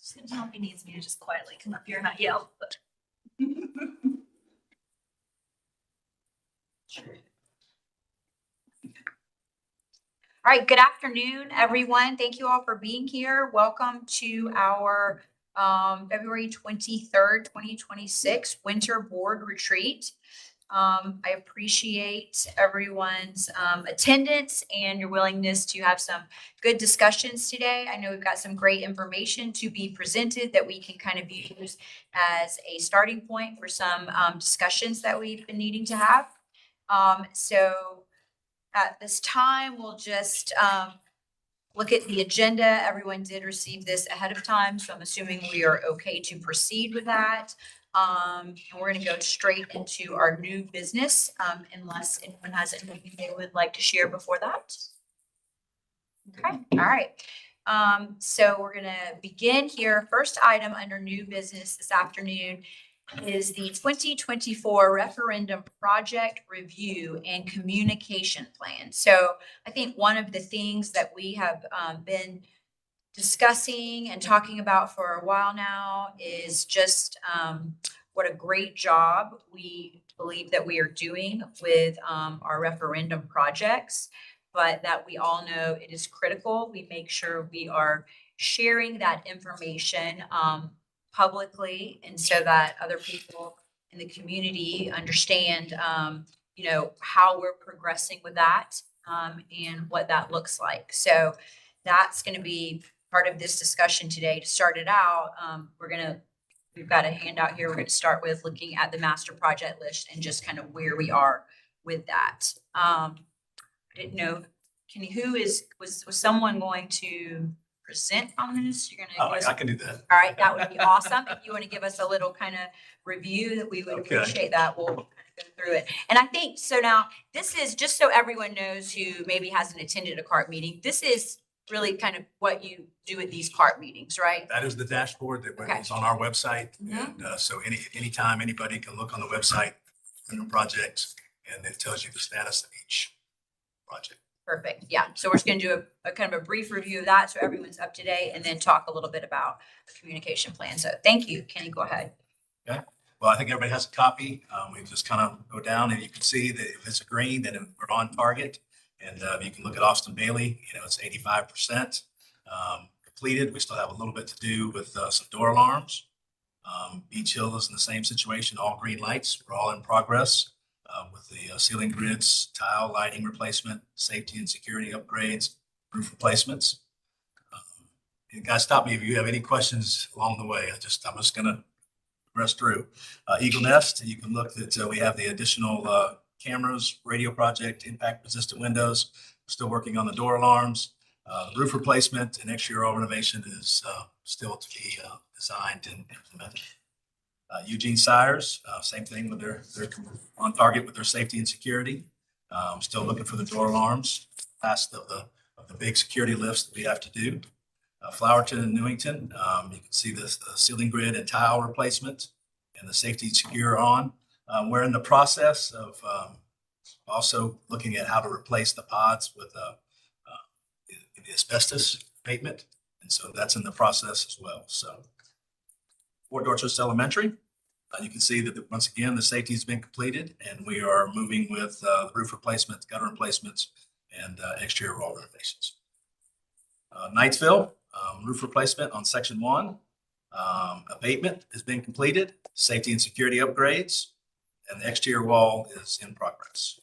Just gonna tell if he needs me to just quietly come up here and not yell, but. All right, good afternoon, everyone. Thank you all for being here. Welcome to our February 23rd, 2026 Winter Board Retreat. I appreciate everyone's attendance and your willingness to have some good discussions today. I know we've got some great information to be presented that we can kind of use as a starting point for some discussions that we've been needing to have. So at this time, we'll just look at the agenda. Everyone did receive this ahead of time, so I'm assuming we are okay to proceed with that. And we're going to go straight into our new business, unless anyone has anything they would like to share before that. Okay, all right. So we're going to begin here. First item under new business this afternoon is the 2024 referendum project review and communication plan. So I think one of the things that we have been discussing and talking about for a while now is just what a great job we believe that we are doing with our referendum projects, but that we all know it is critical. We make sure we are sharing that information publicly, and so that other people in the community understand, how we're progressing with that and what that looks like. So that's going to be part of this discussion today. To start it out, we've got a handout here. We're going to start with looking at the master project list and just kind of where we are with that. I didn't know, Kenny, was someone going to present on this? You're going to I can do that. All right, that would be awesome. If you want to give us a little kind of review, that we would appreciate that. We'll kind of go through it. And I think, so now this is just so everyone knows who maybe hasn't attended a CART meeting. This is really kind of what you do at these CART meetings, right? That is the dashboard that Okay. is on our website. Mhm. And so anytime anybody can look on the website, projects, and it tells you the status of each project. Perfect. Yeah. So we're just going to do a kind of a brief review of that so everyone's up to date, and then talk a little bit about the communication plan. So thank you. Kenny, go ahead. Well, I think everybody has a copy. We just kind of go down and you can see that if it's a green, then we're on target. And you can look at Austin Bailey, it's 85% completed. We still have a little bit to do with some door alarms. Beach Hill is in the same situation, all green lights. We're all in progress with the ceiling grids, tile lighting replacement, safety and security upgrades, roof replacements. You guys stop me if you have any questions along the way. I'm just going to rest through. Eagle Nest, you can look that we have the additional cameras, radio project, impact resistant windows. We're still working on the door alarms. The roof replacement and exterior renovation is still to be designed and implemented. Eugene Sires, same thing with they're on target with their safety and security. Still looking for the door alarms, last of the big security lifts that we have to do. Flowerton and Newington, you can see the ceiling grid and tile replacement and the safety secure on. We're in the process of also looking at how to replace the pods with the asbestos abatement. And so that's in the process as well. So Fort Dorchester Elementary, you can see that once again, the safety has been completed and we are moving with roof replacements, gutter replacements, and exterior wall renovations. Knightsville, roof replacement on section 1. Abatement has been completed, safety and security upgrades, and the exterior wall is in progress.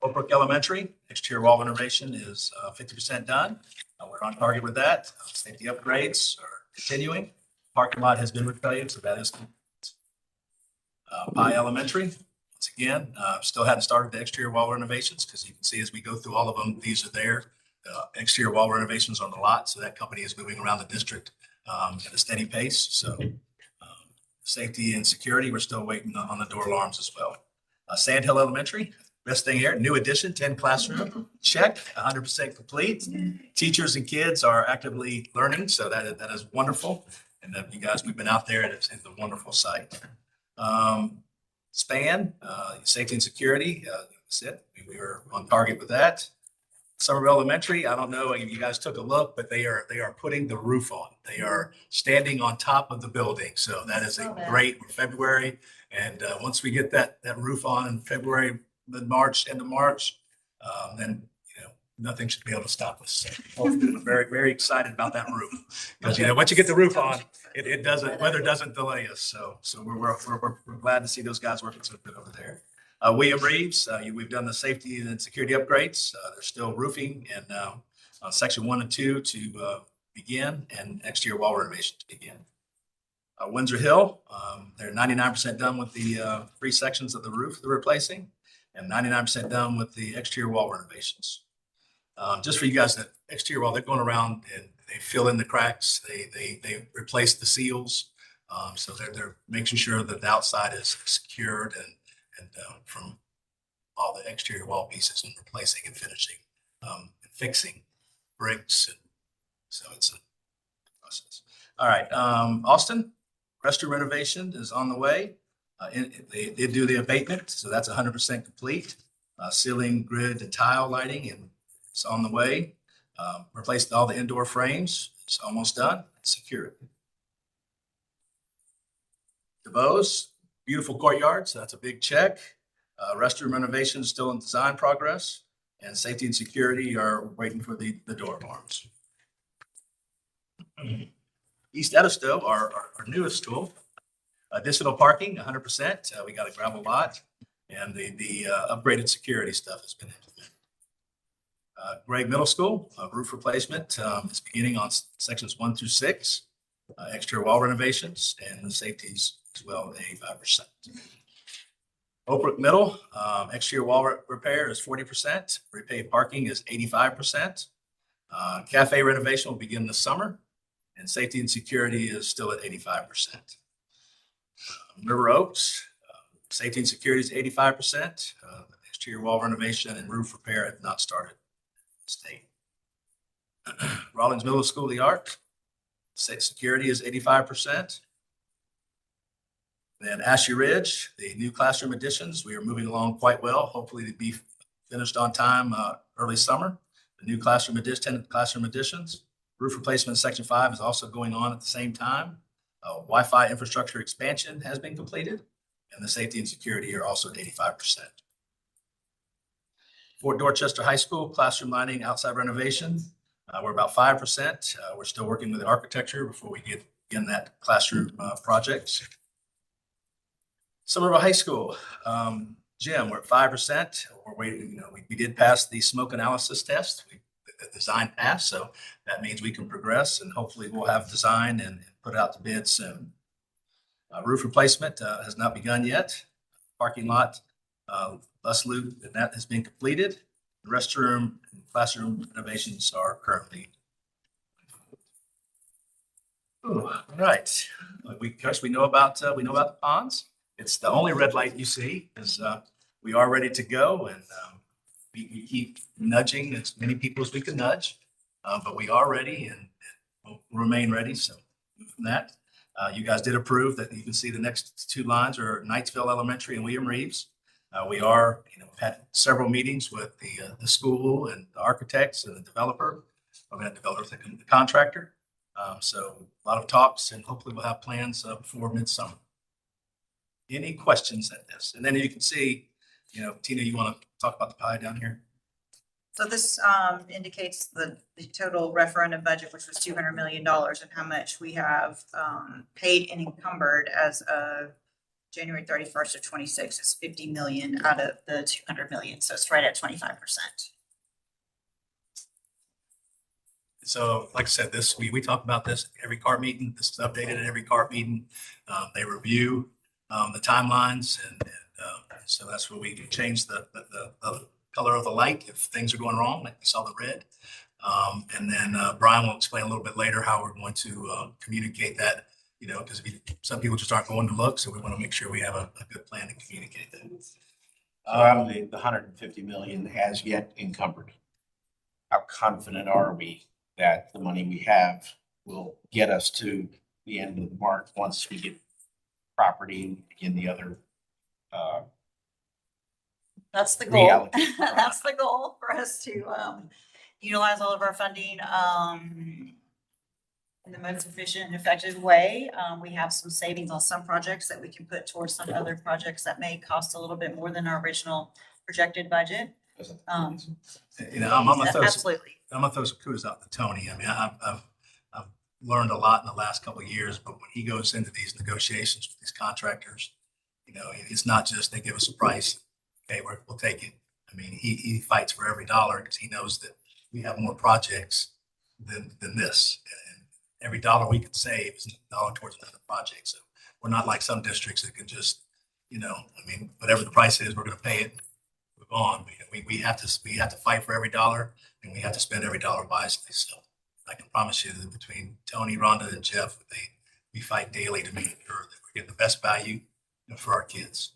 Oak Brook Elementary, exterior wall renovation is 50% done. We're on target with that. Safety upgrades are continuing. Parking lot has been repaved, so that is complete. Pye Elementary, once again, still hadn't started the exterior wall renovations because you can see as we go through all of them, these are there. Exterior wall renovations on the lot, so that company is moving around the district at a steady pace. So safety and security, we're still waiting on the door alarms as well. Sandhill Elementary, best thing here, new addition, 10 classroom, check, 100% complete. Teachers and kids are actively learning, so that is wonderful. And you guys, we've been out there and it's a wonderful site. SPAN, safety and security, that's it. We were on target with that. Somerville Elementary, I don't know if you guys took a look, but they are putting the roof on. They are standing on top of the building. So that is a great February. And once we get that roof on in February, mid-March, end of March, then nothing should be able to stop us. So I'm very, very excited about that roof. Because once you get the roof on, it doesn't, weather doesn't delay us. So we're glad to see those guys working so good over there. William Reeves, we've done the safety and security upgrades. There's still roofing and on section 1 and 2 to begin, and exterior wall renovation to begin. Windsor Hill, they're 99% done with the 3 sections of the roof they're replacing, and 99% done with the exterior wall renovations. Just for you guys, that exterior wall, they're going around and they fill in the cracks. They replace the seals. So they're making sure that the outside is secured and from all the exterior wall pieces and replacing and finishing, and fixing bricks. And so it's a process. All right. Austin, restroom renovation is on the way. They did do the abatement, so that's 100% complete. Ceiling, grid, and tile lighting, and it's on the way. Replaced all the indoor frames. It's almost done. Secured. DeVos, beautiful courtyard, so that's a big check. Restroom renovation is still in design progress, and safety and security are waiting for the door alarms. East Edisto, our newest school, additional parking, 100%. We got a gravel lot, and the upgraded security stuff has been implemented. Gregg Middle School, roof replacement is beginning on sections 1 through 6. Exterior wall renovations and the safeties as well, 85%. Oak Brook Middle, exterior wall repair is 40%. Repaved parking is 85%. Cafe renovation will begin this summer, and safety and security is still at 85%. River Oaks, safety and security is 85%. Exterior wall renovation and roof repair have not started. State. Rawlins Middle School of the Art, security is 85%. Then Ashley Ridge, the new classroom additions, we are moving along quite well. Hopefully to be finished on time early summer. The new classroom additions. Roof replacement in section 5 is also going on at the same time. Wi-Fi infrastructure expansion has been completed, and the safety and security are also at 85%. Fort Dorchester High School, classroom lighting, outside renovation. We're about 5%. We're still working with the architecture before we get in that classroom projects. Somerville High School, gym, we're at 5%. We're waiting, we did pass the smoke analysis test. The design passed, so that means we can progress, and hopefully we'll have design and put out the bid soon. Roof replacement has not begun yet. Parking lot, bus loop, and that has been completed. The restroom and classroom renovations are currently. All right. We know about the ponds. It's the only red light you see is we are ready to go, and we keep nudging as many people as we can nudge, but we are ready and we'll remain ready. So from that, you guys did approve that. You can see the next 2 lines are Knightsville Elementary and William Reeves. We are, had several meetings with the school and the architects and the developer. I'm going to develop the contractor. So a lot of talks, and hopefully we'll have plans before midsummer. Any questions at this? And then you can see, Tina, you want to talk about the pie down here? So this indicates the total referendum budget, which was $200 million, and how much we have paid and encumbered as of January 31st of 26 is 50 million out of the 200 million. So it's right at 25%. So like I said, we talk about this every CART meeting. This is updated at every CART meeting. They review the timelines, and so that's where we change the color of the light if things are going wrong, like we saw the red. And then Brian will explain a little bit later how we're going to communicate that, because some people just aren't going to look. So we want to make sure we have a good plan to communicate that. The 150 million has yet encumbered. How confident are we that the money we have will get us to the end of the mark once we get property and begin the other That's the goal. Reallocate. That's the goal for us to utilize all of our funding in the most efficient and effective way. We have some savings on some projects that we can put towards some other projects that may cost a little bit more than our original projected budget. You know, I'm gonna throw some, Absolutely. I'm gonna throw some kudos out to Tony. I mean, I've learned a lot in the last couple of years, but when he goes into these negotiations with these contractors, you know, it's not just they give us a price, okay, we'll take it. I mean, he fights for every dollar because he knows that we have more projects than this. And every dollar we can save is a dollar towards another project. So we're not like some districts that can just, you know, I mean, whatever the price is, we're going to pay it, move on. We have to fight for every dollar, and we have to spend every dollar wisely. So I can promise you that between Tony, Rhonda, and Jeff, we fight daily to make sure that we're getting the best value, you know, for our kids.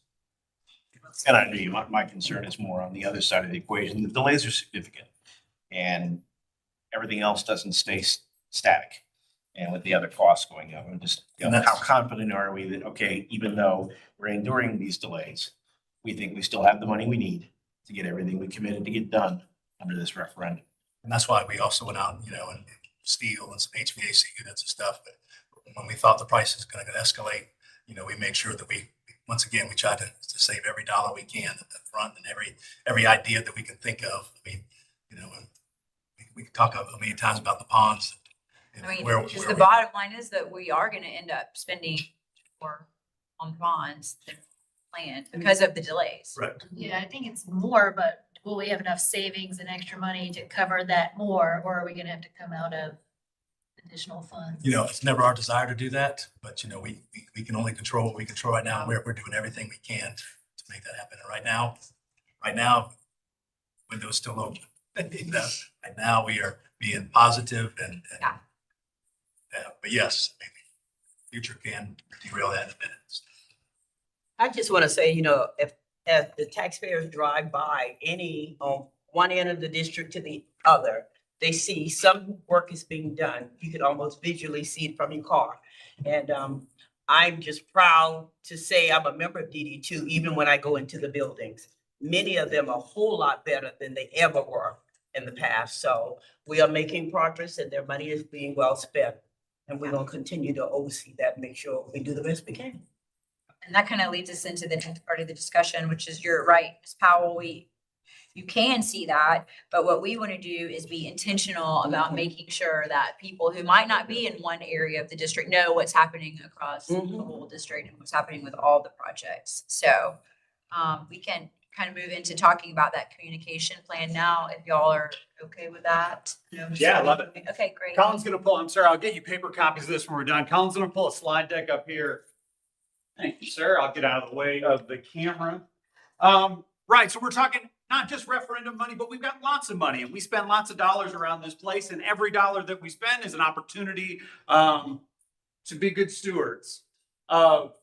And I agree, my concern is more on the other side of the equation. The delays are significant and everything else doesn't stay static. And with the other costs going up, and just, you know, how confident are we that, okay, even though we're enduring these delays, we think we still have the money we need to get everything we committed to get done under this referendum. And that's why we also went out, you know, and steel and some HVAC units and stuff. But when we thought the price is going to escalate, you know, we made sure that once again, we tried to save every dollar we can at the front, and every idea that we can think of. I mean, you know, we could talk a million times about the ponds. I mean, where just we- the bottom line is that we are gonna end up spending more on bonds than planned because of the delays. Right. Yeah, I think it's more, but will we have enough savings and extra money to cover that more, or are we gonna have to come out of additional funds? You know, it's never our desire to do that, but you know, we can only control what we control right now. And we're doing everything we can to make that happen. And right now, window's still open. You know, right now we are being positive and Yeah. But yes, I mean, future can derail that in a minute. I just want to say, you know, if the taxpayers drive by any on one end of the district to the other, they see some work is being done. You could almost visually see it from your car. And I'm just proud to say I'm a member of DD2, even when I go into the buildings. Many of them are a whole lot better than they ever were in the past. So we are making progress and their money is being well spent. And we're going to continue to oversee that and make sure we do the best we can. And that kind of leads us into the next part of the discussion, which is you're right, Ms. Powell, you can see that, but what we want to do is be intentional about making sure that people who might not be in one area of the district know what's happening across the whole district and what's happening with all the projects. So we can kind of move into talking about that communication plan now, if y'all are okay with that. Yeah, I love it. Okay, great. Colin's gonna pull, I'm sorry, I'll get you paper copies of this when we're done. Colin's gonna pull a slide deck up here. Thank you, sir. I'll get out of the way of the camera. Right, so we're talking not just referendum money, but we've got lots of money and we spend lots of dollars around this place, and every dollar that we spend is an opportunity to be good stewards of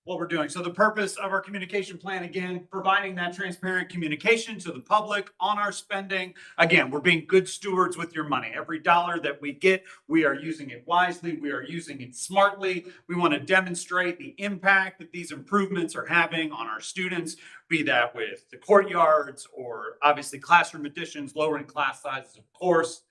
what we're doing. So the purpose of our communication plan, again, providing that transparent communication to the public on our spending. Again, we're being good stewards with your money. Every dollar that we get, we are using it wisely. We are using it smartly. We want to demonstrate the impact that these improvements are having on our students, be that with the courtyards or obviously classroom additions, lowering class sizes, of course,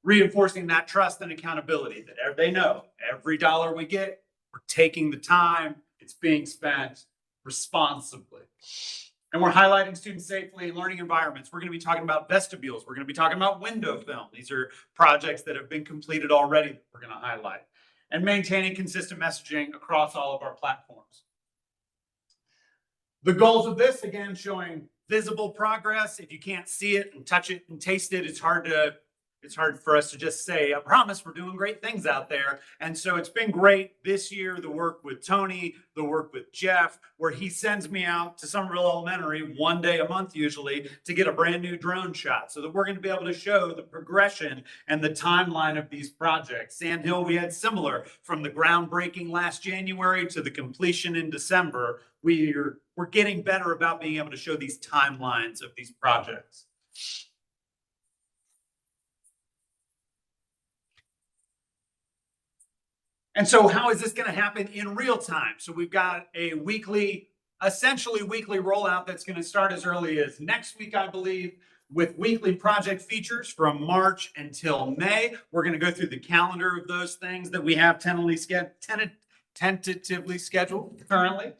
reinforcing that trust and accountability that they know every dollar we get, we're taking the time, it's being spent responsibly. And we're highlighting student safely and learning environments. We're going to be talking about vestibules. We're going to be talking about window film. These are projects that have been completed already that we're going to highlight. And maintaining consistent messaging across all of our platforms. The goals of this, again, showing visible progress. If you can't see it and touch it and taste it, it's hard for us to just say, I promise we're doing great things out there. And so it's been great this year, the work with Tony, the work with Jeff, where he sends me out to Somerville Elementary one day a month usually to get a brand new drone shot so that we're going to be able to show the progression and the timeline of these projects. Sand Hill, we had similar from the groundbreaking last January to the completion in December. We're getting better about being able to show these timelines of these projects. And so how is this going to happen in real time? So we've got a weekly essentially weekly rollout that's going to start as early as next week, I believe, with weekly project features from March until May. We're going to go through the calendar of those things that we have tentatively scheduled currently.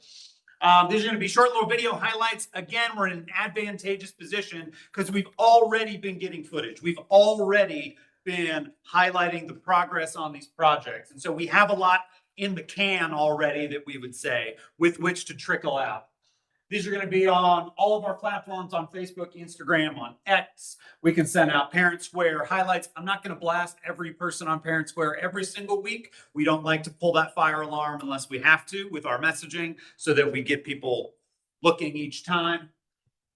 These are going to be short little video highlights. Again, we're in an advantageous position because we've already been getting footage. We've already been highlighting the progress on these projects. And so we have a lot in the can already that we would say with which to trickle out. These are going to be on all of our platforms on Facebook, Instagram, on X. We can send out Parent Square highlights. I'm not going to blast every person on Parent Square every single week. We don't like to pull that fire alarm unless we have to with our messaging so that we get people looking each time.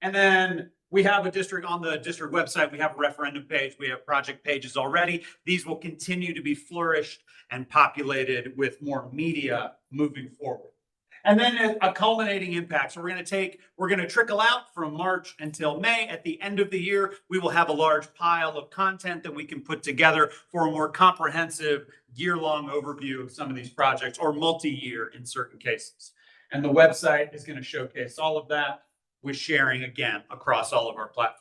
And then we have a district on the district website. We have a referendum page. We have project pages already. These will continue to be flourished and populated with more media moving forward. And then a culminating impact. So we're going to trickle out from March until May. At the end of the year, we will have a large pile of content that we can put together for a more comprehensive year-long overview of some of these projects, or multi-year in certain cases. And the website is going to showcase all of that with sharing again across all of our platforms.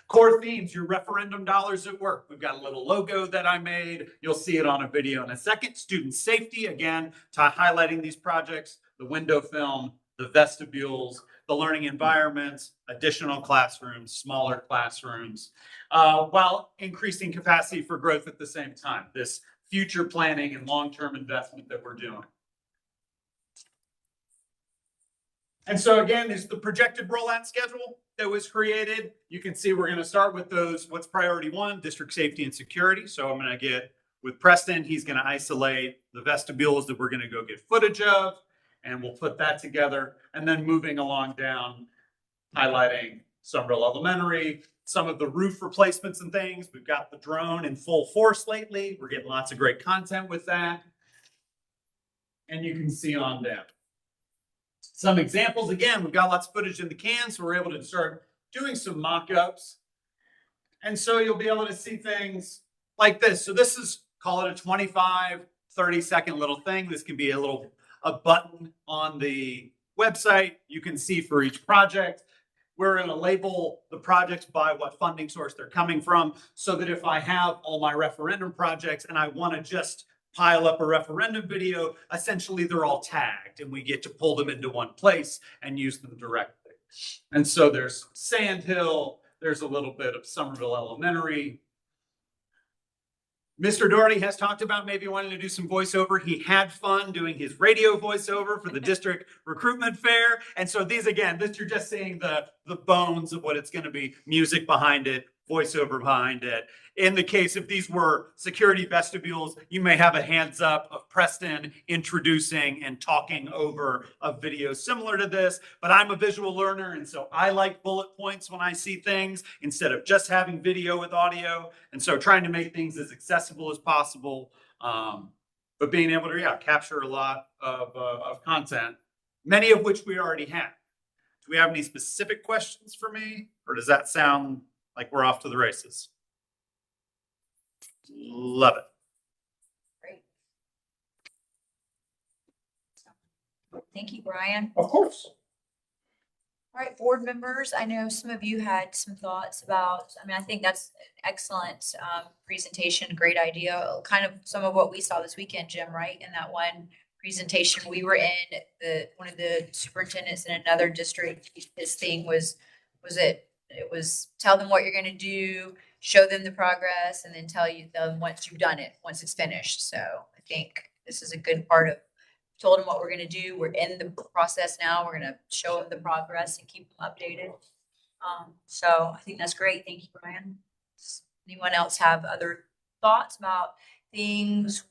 Core themes, your referendum dollars at work. We've got a little logo that I made. You'll see it on a video in a second. Student safety, again, highlighting these projects, the window film, the vestibules, the learning environments, additional classrooms, smaller classrooms, while increasing capacity for growth at the same time. This future planning and long-term investment that we're doing. And so again, this is the projected rollout schedule that was created. You can see we're going to start with those. What's priority one? District safety and security. So I'm going to get with Preston. He's going to isolate the vestibules that we're going to go get footage of, and we'll put that together. And then moving along down, highlighting Summerville Elementary, some of the roof replacements and things. We've got the drone in full force lately. We're getting lots of great content with that. And you can see on down. Some examples, again, we've got lots of footage in the can, so we're able to start doing some mock-ups. And so you'll be able to see things like this. So this is, call it a 25, 30-second little thing. This can be a button on the website. You can see for each project. We're going to label the projects by what funding source they're coming from, so that if I have all my referendum projects and I want to just pile up a referendum video, essentially they're all tagged and we get to pull them into one place and use them directly. And so there's Sand Hill, there's a little bit of Summerville Elementary. Mr. Doherty has talked about maybe wanting to do some voiceover. He had fun doing his radio voiceover for the district recruitment fair. And so these, again, you're just seeing the bones of what it's going to be, music behind it, voiceover behind it. In the case if these were security vestibules, you may have a hands up of Preston introducing and talking over a video similar to this, but I'm a visual learner, and so I like bullet points when I see things instead of just having video with audio. And so trying to make things as accessible as possible, but being able to capture a lot of content, many of which we already have. Do we have any specific questions for me, or does that sound like we're off to the races? Love it. Great. Thank you, Brian. Of course. All right, board members, I know some of you had some thoughts about, I think that's an excellent presentation, great idea. Kind of some of what we saw this weekend, Jim, right? In that one presentation, we were in one of the superintendents in another district. His thing was tell them what you're going to do, show them the progress, and then tell them once you've done it, once it's finished. So I think this is a good part of, told them what we're going to do. We're in the process now. We're going to show them the progress and keep them updated. So I think that's great. Thank you, Brian. Does anyone else have other thoughts about things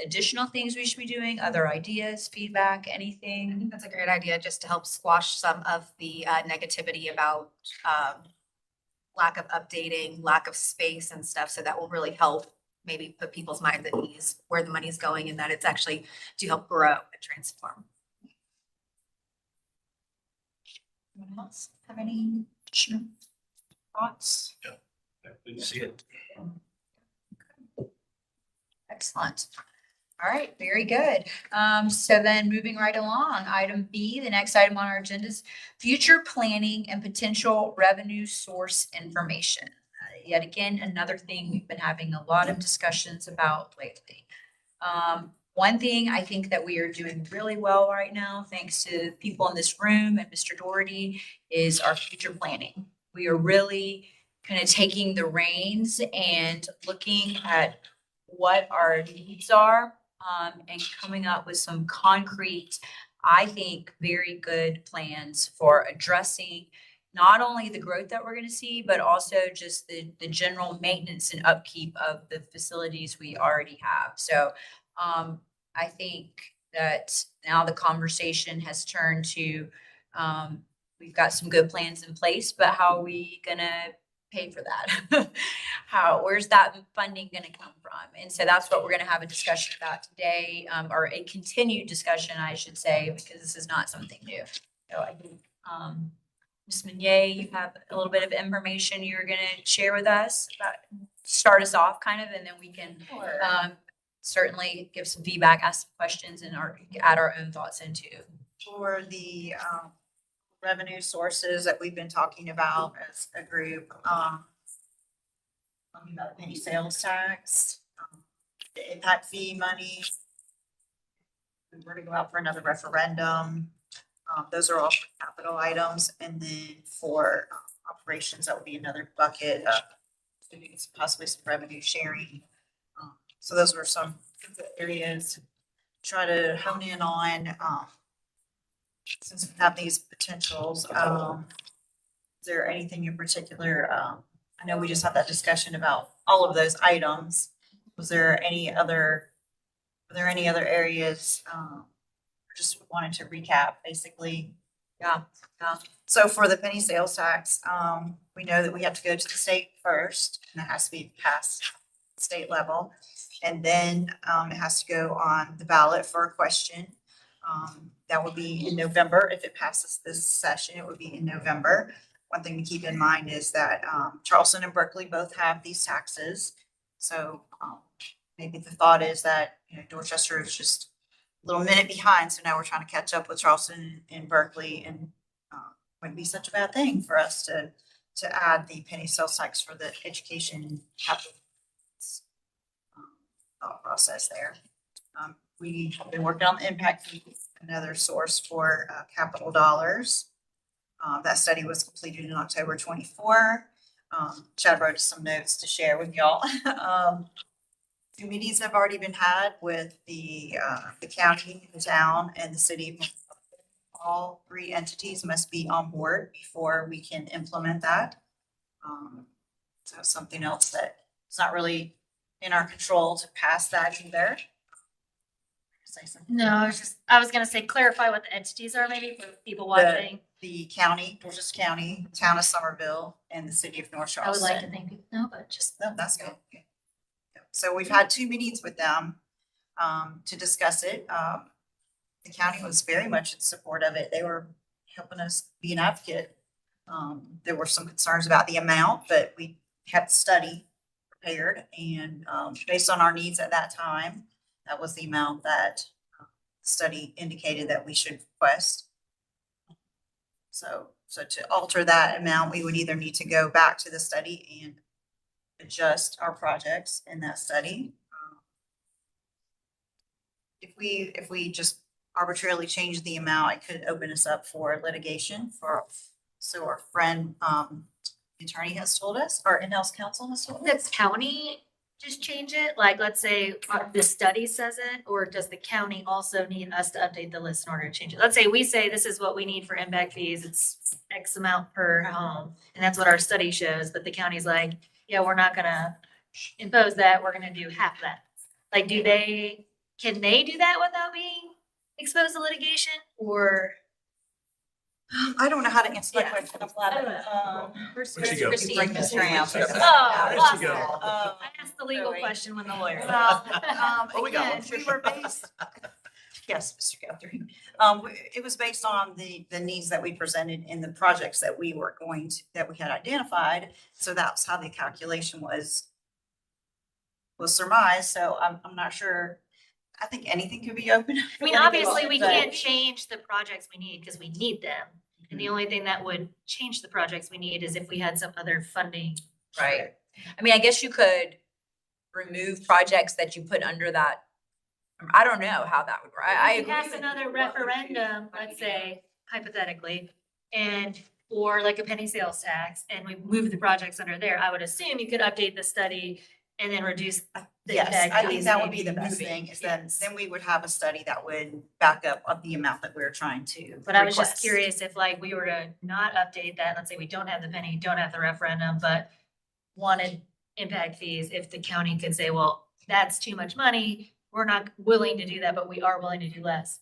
additional things we should be doing, other ideas, feedback, anything? I think that's a great idea, just to help squash some of the negativity about lack of updating, lack of space and stuff. So that will really help maybe put people's minds at ease where the money is going, and that it's actually to help grow and transform. Anyone else have any additional thoughts? Good to see it. Excellent. All right, very good. So then moving right along, item B, the next item on our agenda is future planning and potential revenue source information. Yet again, another thing we've been having a lot of discussions about lately. One thing I think that we are doing really well right now, thanks to people in this room and Mr. Doherty, is our future planning. We are really kind of taking the reins and looking at what our needs are, and coming up with some concrete, I think, very good plans for addressing not only the growth that we're gonna see, but also just the general maintenance and upkeep of the facilities we already have. So, I think that now the conversation has turned to, we've got some good plans in place, but how are we gonna pay for that? Where's that funding gonna come from? And so that's what we're gonna have a discussion about today, or a continued discussion, I should say, because this is not something new. So I think, Ms. Meunier, you have a little bit of information you're gonna share with us about, start us off kind of, and then we can, certainly give some feedback, ask some questions, and add our own thoughts into. For the revenue sources that we've been talking about as a group, talking about the penny sales tax, the impact fee money. We were to go out for another referendum. Those are all for capital items, and then for operations, that would be another bucket of possibly some revenue sharing. So those were some areas to try to hone in on, since we have these potentials. Is there anything in particular? I know we just had that discussion about all of those items. Was there any other, are there any other areas? Just wanted to recap, basically. Yeah. So for the penny sales tax, we know that we have to go to the state first, and that has to be passed state level. And then it has to go on the ballot for a question. That would be in November. If it passes this session, it would be in November. One thing to keep in mind is that Charleston and Berkeley both have these taxes. So maybe the thought is that, you know, Dorchester is just a little minute behind. So now we're trying to catch up with Charleston and Berkeley, and wouldn't be such a bad thing for us to add the penny sales tax for the education capital thought process there. We've been working on the impact fee, another source for capital dollars. That study was completed in October 24. Chad wrote some notes to share with y'all. 2 meetings have already been had with the county, the town, and the city. All 3 entities must be on board before we can implement that. So something else that is not really in our control to pass that either. Say something. No, I was gonna say clarify what the entities are maybe for people watching. The county, Dorchester County, town of Somerville, and the city of North I would like to Charleston. think people know, but just. No, that's good. Okay. So we've had 2 meetings with them to discuss it. The county was very much in support of it. They were helping us be an advocate. There were some concerns about the amount, but we had the study prepared, and based on our needs at that time, that was the amount that the study indicated that we should request. So to alter that amount, we would either need to go back to the study and adjust our projects in that study. If we just arbitrarily change the amount, it could open us up for litigation so our friend attorney has told us, our in-house counsel has told us. The county just change it? Like, let's say the study says it, or does the county also need us to update the list in order to change it? Let's say we say this is what we need for impact fees. It's X amount per home. And that's what our study shows, but the county's like, yeah, we're not gonna impose that. We're gonna do half that. Like, can they do that without being exposed to litigation, or? I don't know how to answer that Yeah. question. I'm glad. Where's Where'd she go? Christine? Bring Mr. Ramsey. Oh, There she awesome. go. I asked the legal Really? question when the lawyer. Well, Oh, we got again, one. we were based, yes, Mr. Guthrie. It was based on the needs that we presented in the projects that we were that we had identified. So that's how the calculation was surmised. So I'm not sure I think anything could be open. I mean, obviously, we can't change the projects we need because we need them. And the only thing that would change the projects we need is if we had some other funding. Right. I mean, I guess you could remove projects that you put under that. I don't know how that would work. I If we agree. pass with you. another referendum, let's say hypothetically, and or like a penny sales tax, and we move the projects under there, I would assume you could update the study and then reduce the Yes, impact I think fees that would maybe be the best moving. thing, is then, Yes. then we would have a study that would back up of the amount that we're trying to But I was just request. curious if like we were to not update that, let's say we don't have the penny, don't have the referendum, but wanted impact fees, if the county could say, well, that's too much money, we're not willing to do that, but we are willing to do less.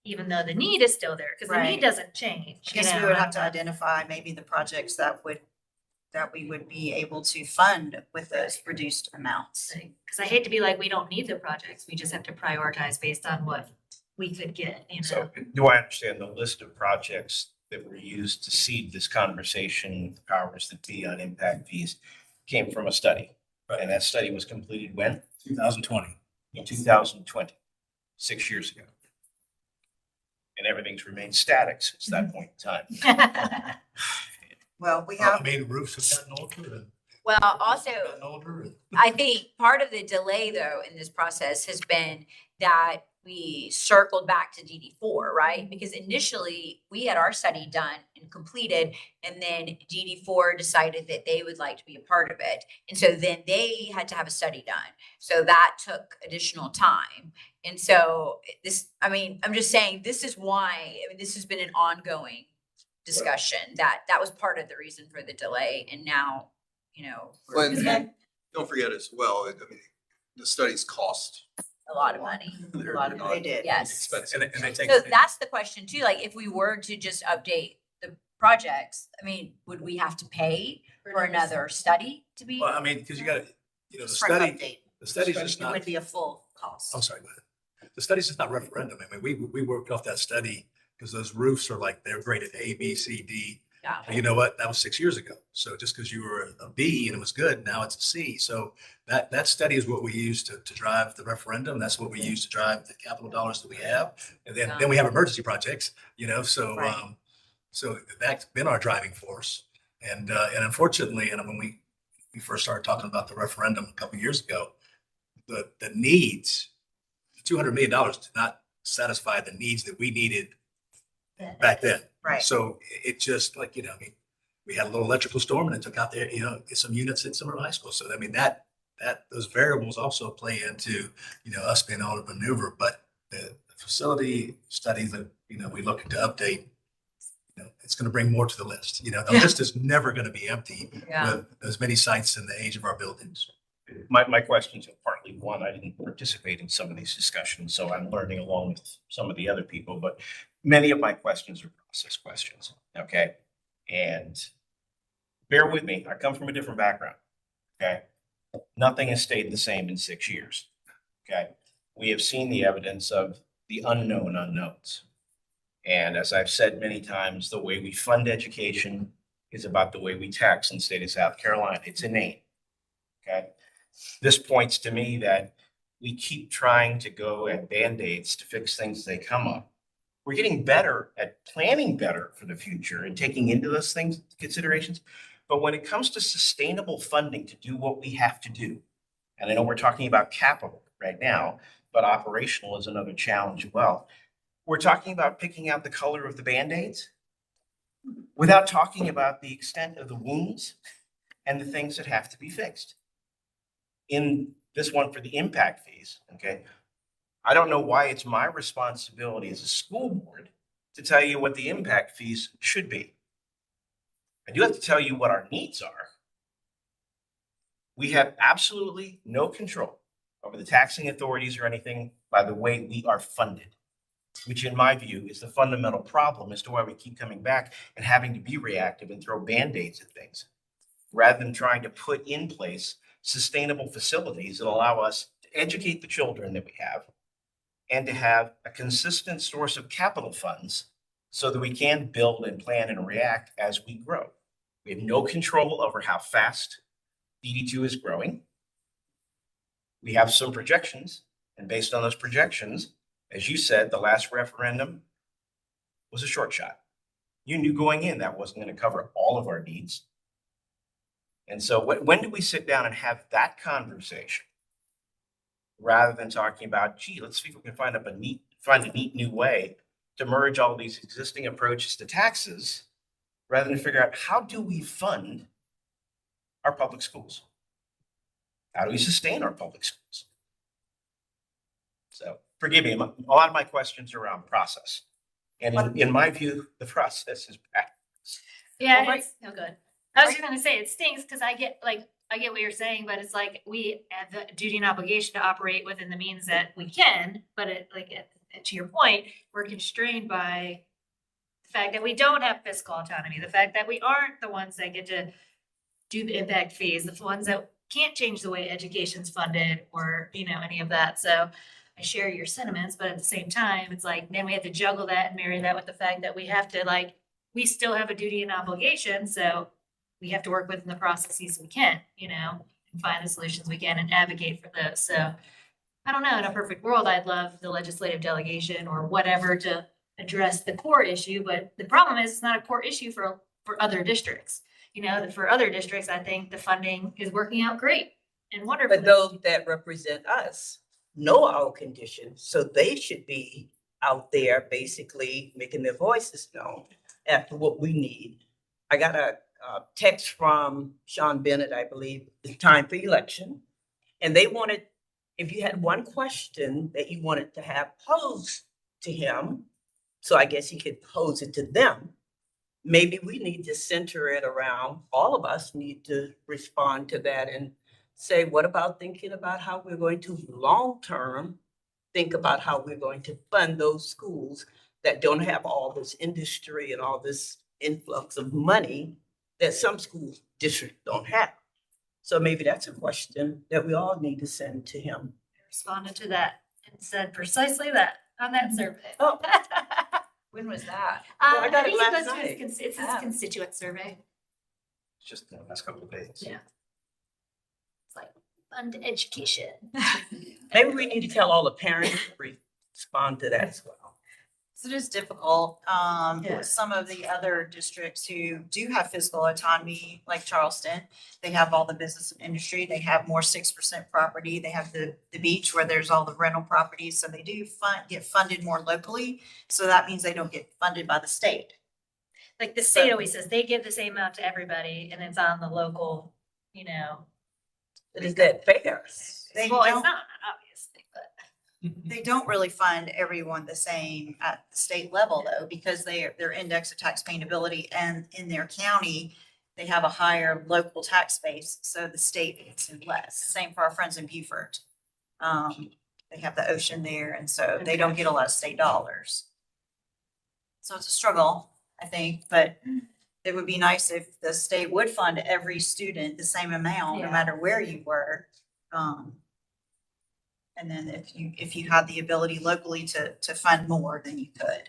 Even though the need is still there, because the need Right. doesn't change. I guess we would have to identify maybe the projects that we would be able to fund with those reduced amounts. Because I hate to be like, we don't need the projects, we just have to prioritize based on what we could get, you know? So do I understand the list of projects that were used to seed this conversation, the powers that be on impact fees, came from a study? Right. And that study was completed when? 2020. In 2020, 6 years ago. And everything's remained static since that point in time. Well, we I have, mean, roofs have gotten older and Well, also, gotten older. and- I think part of the delay though in this process has been that we circled back to DD4, right? Because initially we had our study done and completed, and then DD4 decided that they would like to be a part of it. And so then they had to have a study done. So that took additional time. And so this, I mean, I'm just saying, this is why, I mean, this has been an ongoing discussion, that was part of the reason for the delay. And now, you know, Well, we're and don't forget as well, I mean, the studies cost. a lot of money. They're lot of- not they did. Yes. Expensive. And they take. So that's the question too, like if we were to just update the projects, I mean, would we have to pay for another study to be? Well, I mean, because you gotta, the just for an study, update, the study's just it not, would be a full cost. I'm sorry, go ahead. The study's just not referendum. I mean, we worked off that study because those roofs are like, they're graded A, B, C, D. Yeah. And you know what? That was 6 years ago. So just because you were a B and it was good, now it's a C. So that study is what we use to drive the referendum. That's what we use to drive the capital dollars that we have. And then we have emergency projects, so, Right. so that's been our driving force. And unfortunately, and when we first started talking about the referendum a couple of years ago, the needs, the $200 million did not satisfy the needs that we needed back then. Right. So it just like, I mean, we had a little electrical storm and it took out there, some units in Summer High School. So I mean, that those variables also play into, us being able to maneuver, but the facility studies that, we looking to update, it's going to bring more to the list. The list is never going to be empty Yeah. with as many sites in the age of our buildings. My questions are partly one, I didn't participate in some of these discussions, so I'm learning along with some of the other people, but many of my questions are process questions, okay? And bear with me, I come from a different background, okay? Nothing has stayed the same in 6 years, okay? We have seen the evidence of the unknown unknowns. And as I've said many times, the way we fund education is about the way we tax in the state of South Carolina. It's innate, okay? This points to me that we keep trying to go at Band-Aids to fix things as they come up. We're getting better at planning better for the future and taking into those things considerations. But when it comes to sustainable funding to do what we have to do, and I know we're talking about capital right now, but operational is another challenge as well. We're talking about picking out the color of the Band-Aids without talking about the extent of the wounds and the things that have to be fixed. In this one for the impact fees, okay? I don't know why it's my responsibility as a school board to tell you what the impact fees should be. I do have to tell you what our needs are. We have absolutely no control over the taxing authorities or anything by the way we are funded, which in my view is the fundamental problem as to why we keep coming back and having to be reactive and throw Band-Aids at things, rather than trying to put in place sustainable facilities that allow us to educate the children that we have and to have a consistent source of capital funds so that we can build and plan and react as we grow. We have no control over how fast DD2 is growing. We have some projections, And based on those projections, as you said, the last referendum was a short shot. You knew going in that wasn't going to cover all of our needs. And so when do we sit down and have that conversation? Rather than talking about, gee, let's see if we can find a neat new way to merge all these existing approaches to taxes, rather than figure out how do we fund our public schools? How do we sustain our public schools? So forgive me, a lot of my questions are around process. And in my view, the process is bad. Yeah, Well, it's no good. I was just gonna say, it stinks, cause I get what you're saying, but it's like, we have the duty and obligation to operate within the means that we can, but to your point, we're constrained by the fact that we don't have fiscal autonomy, the fact that we aren't the ones that get to do the impact fees, the ones that can't change the way education's funded or, any of that. So I share your sentiments, but at the same time, it's like, then we have to juggle that and marry that with the fact that we have to we still have a duty and obligation. So we have to work within the processes we can, and find the solutions we can and advocate for those. So I don't know, in a perfect world, I'd love the legislative delegation or whatever to address the core issue, but the problem is it's not a core issue for other districts. For other districts, I think the funding is working out great and wonderful. But those that represent us know our conditions, so they should be out there basically making their voices known after what we need. I got a text from Sean Bennett, I believe, it's time for election. And they wanted, if you had one question that you wanted to have posed to him, so I guess he could pose it to them. Maybe we need to center it around, all of us need to respond to that and say, what about thinking about how we're going to long-term think about how we're going to fund those schools that don't have all this industry and all this influx of money that some school districts don't have. So maybe that's a question that we all need to send to him. Responded to that and said precisely that on that survey. Oh. When was that? Well, I got it think last goes to night. It's his constituent survey. It's just the last couple of days. Yeah. It's like fund education. Maybe we need to tell all the parents to respond to that as well. So it is difficult. Yeah. Some of the other districts who do have fiscal autonomy, like Charleston, they have all the business and industry. They have more 6% property. They have the beach where there's all the rental properties. So they do get funded more locally. So that means they don't get funded by the state. Like the state always says, they give the same amount to everybody and it's on the local, But is that fair? They well, it's don't- not, obviously, but. They don't really fund everyone the same at the state level though, because their index of tax payability and in their county, they have a higher local tax base, so the state gets in less. Same for our friends in Beaufort. They have the ocean there, and so they don't get a lot of state dollars. So it's a struggle, I think, but it would be nice if the state would fund every student the same amount, no Yeah. matter where you were. And then if you had the ability locally to fund more, then you could.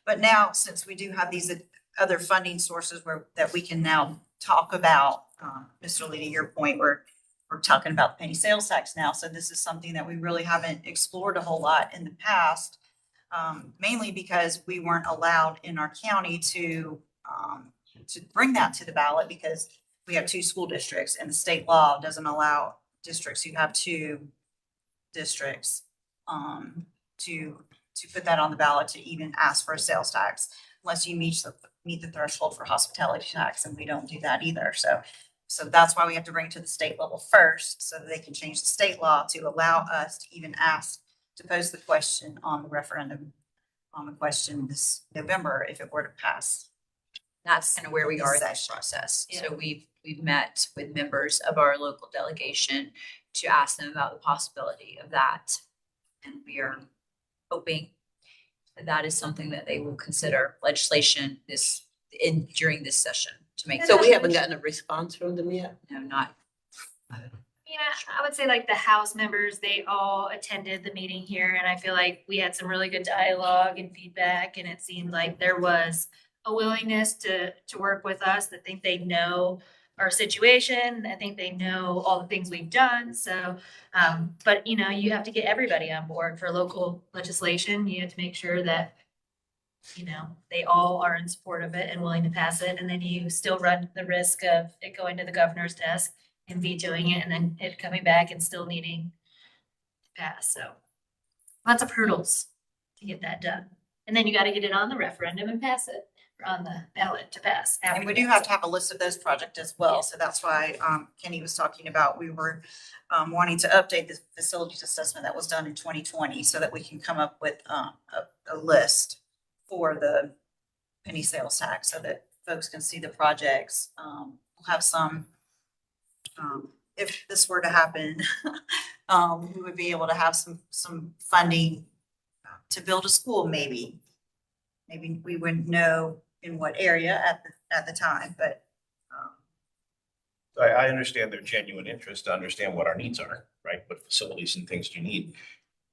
But now, since we do have these other funding sources that we can now talk about, Mr. Lee, to your point, we're talking about penny sales tax now. So this is something that we really haven't explored a whole lot in the past. Mainly because we weren't allowed in our county to bring that to the ballot because we have 2 school districts and the state law doesn't allow districts who have 2 districts to put that on the ballot to even ask for a sales tax unless you meet the threshold for hospitality tax, and we don't do that either. So that's why we have to bring it to the state level first so that they can change the state law to allow us to even ask to pose the question on the referendum on the question this November if it were to pass. That's kind of where we are in this Session. process. Yeah. So we've met with members of our local delegation to ask them about the possibility of that. And we are hoping that that is something that they will consider legislation during this session to make. So we haven't gotten a response from them yet? No, not. I would say like the House members, they all attended the meeting here and I feel like we had some really good dialogue and feedback and it seemed like there was a willingness to work with us. I think they know our situation. I think they know all the things we've done. So, but you know, you have to get everybody on board for local legislation. You have to make sure that, you know, they all are in support of it and willing to pass it. And then you still run the risk of it going to the governor's desk and vetoing it and then it coming back and still needing to pass. So lots of hurdles to get that done. And then you got to get it on the referendum and pass it, or on the ballot to pass. And we do have to have a list of those projects as well. So that's why Kenny was talking about, we were wanting to update the facilities assessment that was done in 2020 so that we can come up with a list for the penny sales tax so that folks can see the projects. We'll have some, if this were to happen, we would be able to have some funding to build a school, maybe. Maybe we wouldn't know in what area at the time, but I understand their genuine interest to understand what our needs are, right? What facilities and things do you need?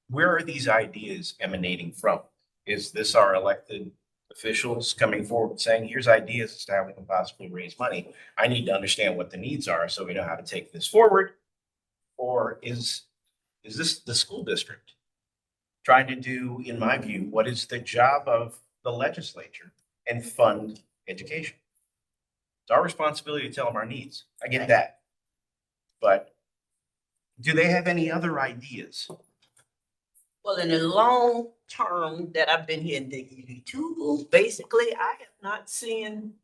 Where are these ideas emanating from? Is this our elected officials coming forward saying, here's ideas as to how we can possibly raise money? I need to understand what the needs are so we know how to take this forward. Or is this the school district trying to do, in my view, what is the job of the legislature and fund education? It's our responsibility to tell them our needs. I get that. But do they have any other ideas? Well, in the long term that I've been here in Dignity 2, basically, I have not seen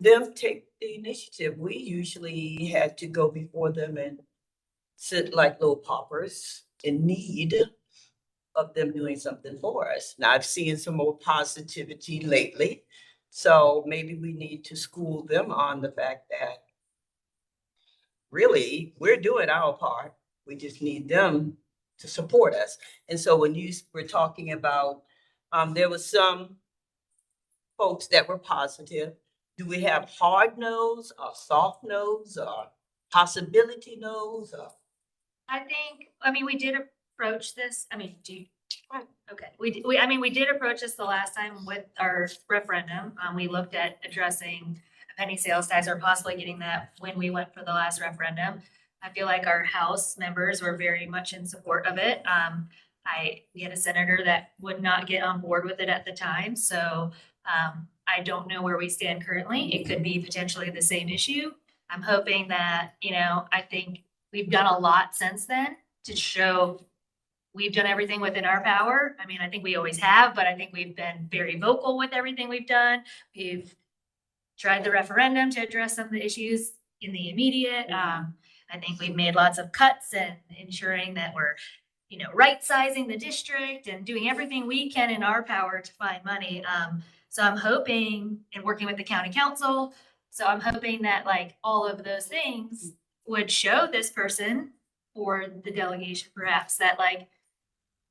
them take the initiative. We usually had to go before them and sit like little paupers in need of them doing something for us. Now, I've seen some more positivity lately, so maybe we need to school them on the fact that really, we're doing our part. We just need them to support us. And so when you were talking about, there was some folks that were positive. Do we have hard no's or soft no's or possibility no's? Or? I mean, we did approach this. I mean, okay. We did approach this the last time with our referendum. We looked at addressing a penny sales tax or possibly getting that when we went for the last referendum. I feel like our House members were very much in support of it. We had a senator that would not get on board with it at the time. So I don't know where we stand currently. It could be potentially the same issue. I'm hoping that, you know, I think we've done a lot since then to show we've done everything within our power. I mean, I think we always have, but I think we've been very vocal with everything we've done. We've tried the referendum to address some of the issues in the immediate. I think we've made lots of cuts and ensuring that we're, you know, right sizing the district and doing everything we can in our power to find money. So I'm hoping, and working with the county council, so I'm hoping that like all of those things would show this person or the delegation perhaps that like,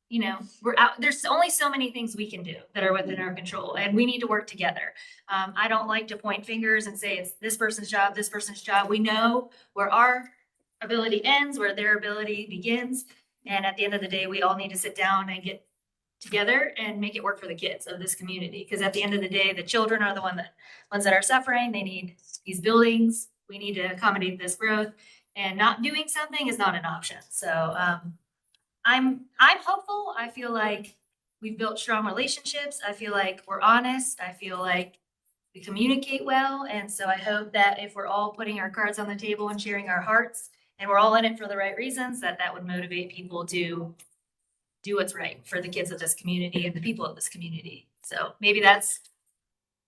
you know, we're out, there's only so many things we can do that are within our control and we need to work together. I don't like to point fingers and say it's this person's job, this person's job. We know where our ability ends, where their ability begins. And at the end of the day, we all need to sit down and get together and make it work for the kids of this community. Because at the end of the day, the children are the ones that are suffering. They need these buildings. We need to accommodate this growth, and not doing something is not an option. So I'm hopeful. I feel like we've built strong relationships. I feel like we're honest. I feel like we communicate well. And so I hope that if we're all putting our cards on the table and sharing our hearts, and we're all in it for the right reasons, that would motivate people to do what's right for the kids of this community and the people of this community. So maybe that's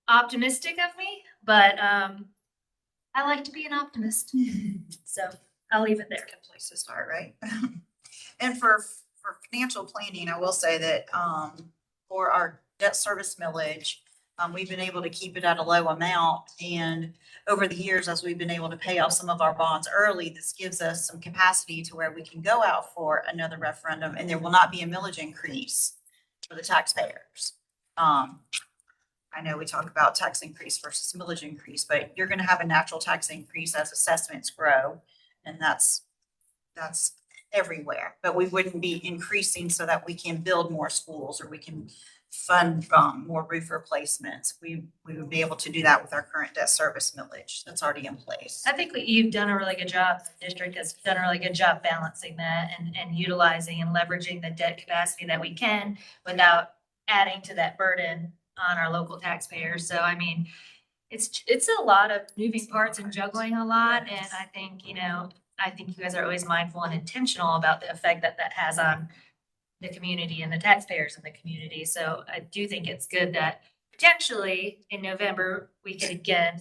optimistic of me, but I like to be an optimist. So I'll leave it there. Good place to start, right? And for financial planning, I will say that for our debt service millage, we've been able to keep it at a low amount. And over the years, as we've been able to pay off some of our bonds early, this gives us some capacity to where we can go out for another referendum and there will not be a millage increase for the taxpayers. I know we talk about tax increase versus millage increase, but you're going to have a natural tax increase as assessments grow. And that's everywhere, but we wouldn't be increasing so that we can build more schools or we can fund, more roof replacements. We would be able to do that with our current debt service millage that's already in place. I think you've done a really good job, the district has done a really good job balancing that and utilizing and leveraging the debt capacity that we can without adding to that burden on our local taxpayers. So I mean, it's a lot of moving parts and juggling a lot. And I think, I think you guys are always mindful and intentional about the effect that that has on the community and the taxpayers in the community. So I do think it's good that potentially in November, we could again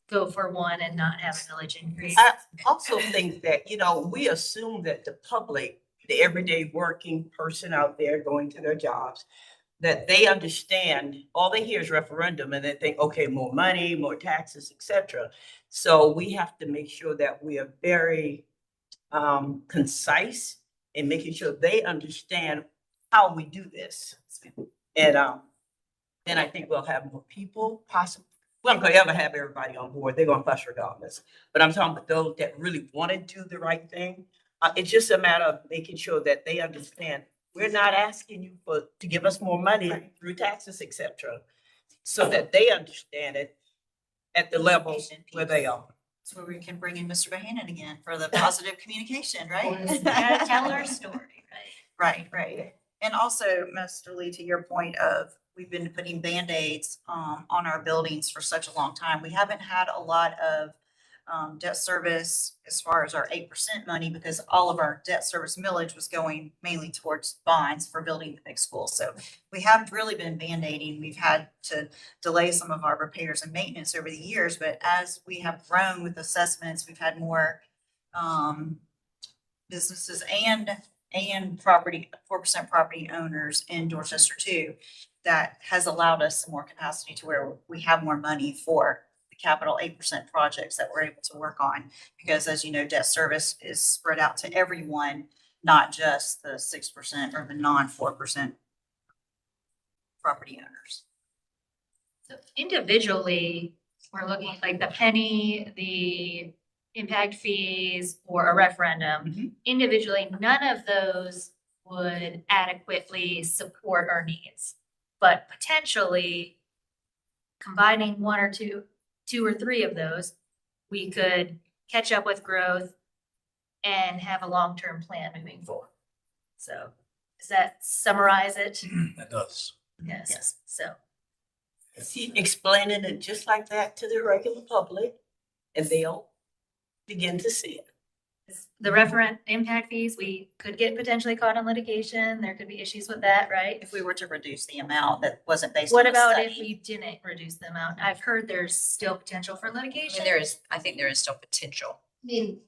go for one and not have a millage increase. I also think that, we assume that the public, the everyday working person out there going to their jobs, that they understand, all they hear is referendum and they think, okay, more money, more taxes, et cetera. So we have to make sure that we are very concise in making sure they understand how we do this. And then I think we'll have more people possible. We're not gonna ever have everybody on board. They're gonna fuss regardless. But I'm talking about those that really want to do the right thing. It's just a matter of making sure that they understand we're not asking you to give us more money through taxes, et cetera, so that they understand it at the level where they are. That's where we can bring in Mr. Bohannon again for the positive communication, right? Gotta tell our story, right? Right. And also, Mr. Lee, to your point of, we've been putting Band-Aids on our buildings for such a long time. We haven't had a lot of debt service as far as our 8% money, because all of our debt service millage was going mainly towards bonds for building the big school. So we haven't really been Band-Aiding. We've had to delay some of our repairs and maintenance over the years, but as we have grown with assessments, we've had more businesses and property, 4% property owners in Dorchester too. That has allowed us some more capacity to where we have more money for the capital 8% projects that we're able to work on. Because as you know, debt service is spread out to everyone, not just the 6% or the non-4% property owners. So individually, we're looking at like the penny, the impact fees, or a referendum. Individually, none of those would adequately support our needs. But potentially combining one or two or three of those, we could catch up with growth and have a long-term plan moving forward. So does that summarize it? That does. Yes. So See, explaining it just like that to the regular public, and they'll begin to see it. the referent impact fees, we could get potentially caught in litigation. There could be issues with that, right? If we were to reduce the amount that wasn't based What on a about study. if we didn't reduce the amount? I've heard there's still potential for litigation. I think there is still potential. I mean,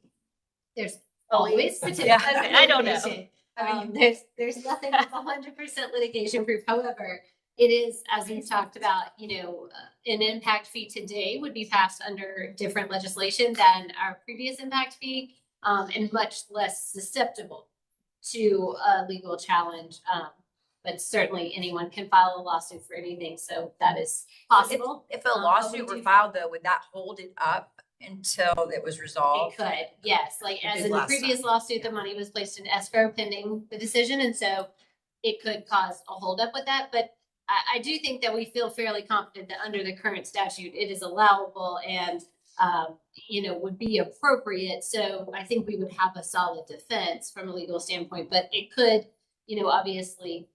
there's Always. always potential. Yeah, for I don't know. litigation. There's nothing that's 100% litigation proof. However, it is, as we've talked about, an impact fee today would be passed under different legislation than our previous impact fee, and much less susceptible to a legal challenge. But certainly anyone can file a lawsuit for anything, so that is possible. If a but lawsuit we were do- filed though, would that hold it up until it was It resolved? could, yes, like It as did in the last previous lawsuit, the money was placed in escrow pending the decision, and so it could cause a holdup with that, but I do think that we feel fairly confident that under the current statute, it is allowable and, would be appropriate, so I think we would have a solid defense from a legal standpoint, but it could, obviously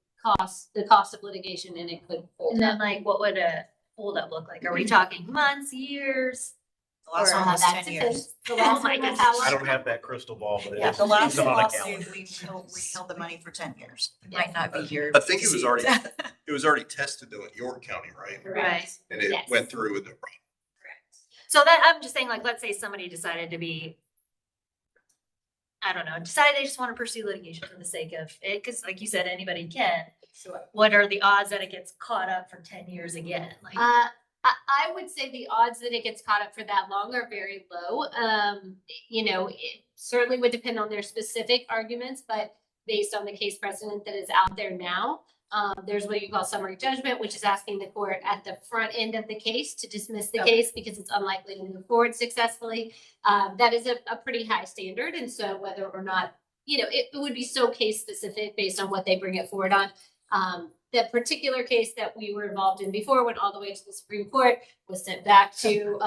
the cost of litigation, and it could hold And then up. like, what would a holdup look like? Are we talking months, years? The last Or one How was that 10 years. depends. The last my one was goodness. how I long? don't have that crystal ball, but it Yeah, is. the last it's on a lawsuit, calendar. we held the money for 10 years. It might not be your. I think it was already, it was already tested though in York County, right? Right. And it Yes. went through with the. So that, I'm just saying, like, let's say somebody decided to be, I don't know, decided they just want to pursue litigation for the sake of it, because like you said, anybody can. Sure. What are the odds that it gets caught up for 10 years again? Like, I would say the odds that it gets caught up for that long are very low. It certainly would depend on their specific arguments, but based on the case precedent that is out there now, there's what you call summary judgment, which is asking the court at the front end of the case to dismiss the case because it's unlikely to move forward successfully. That is a pretty high standard. And so whether or not, it would be so case specific based on what they bring it forward on. the particular case that we were involved in before went all the way to the Supreme Court, was sent back to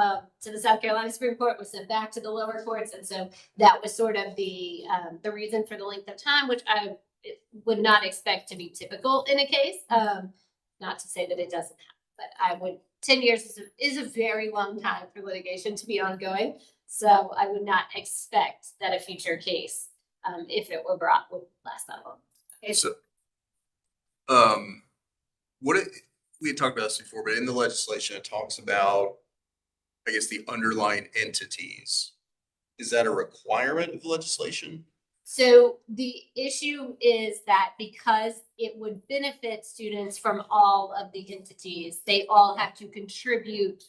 the South Carolina Supreme Court, was sent back to the lower courts. And so that was sort of the reason for the length of time, which I would not expect to be typical in a case. Not to say that it doesn't happen, but I would, 10 years is a very long time for litigation to be ongoing. So I would not expect that a future case, if it were brought, would last that long. So, we had talked about this before, but in the legislation, it talks about, I guess, the underlying entities. Is that a requirement of legislation? So the issue is that because it would benefit students from all of the entities, they all have to contribute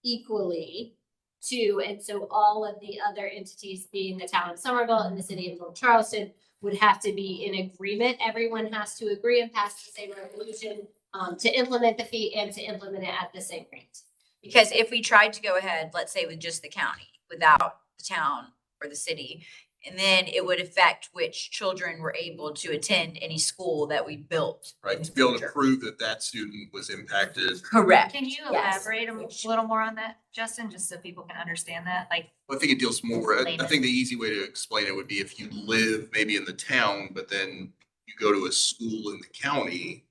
equally to, and so all of the other entities, being the town of Somerville and the city of North Charleston, would have to be in agreement. Everyone has to agree and pass the same resolution to implement the fee and to implement it at the same rate. Because if we tried to go ahead, let's say with just the county, without the town or the city, and then it would affect which children were able to attend any school that we built. Right, in to be able to future. prove that that student was impacted. Correct. Can you Yes. elaborate a little more on that, Justin, just so people can understand that? Like, I think it deals more, I Layman. think the easy way to explain it would be if you live maybe in the town, but then you go to a school in the county.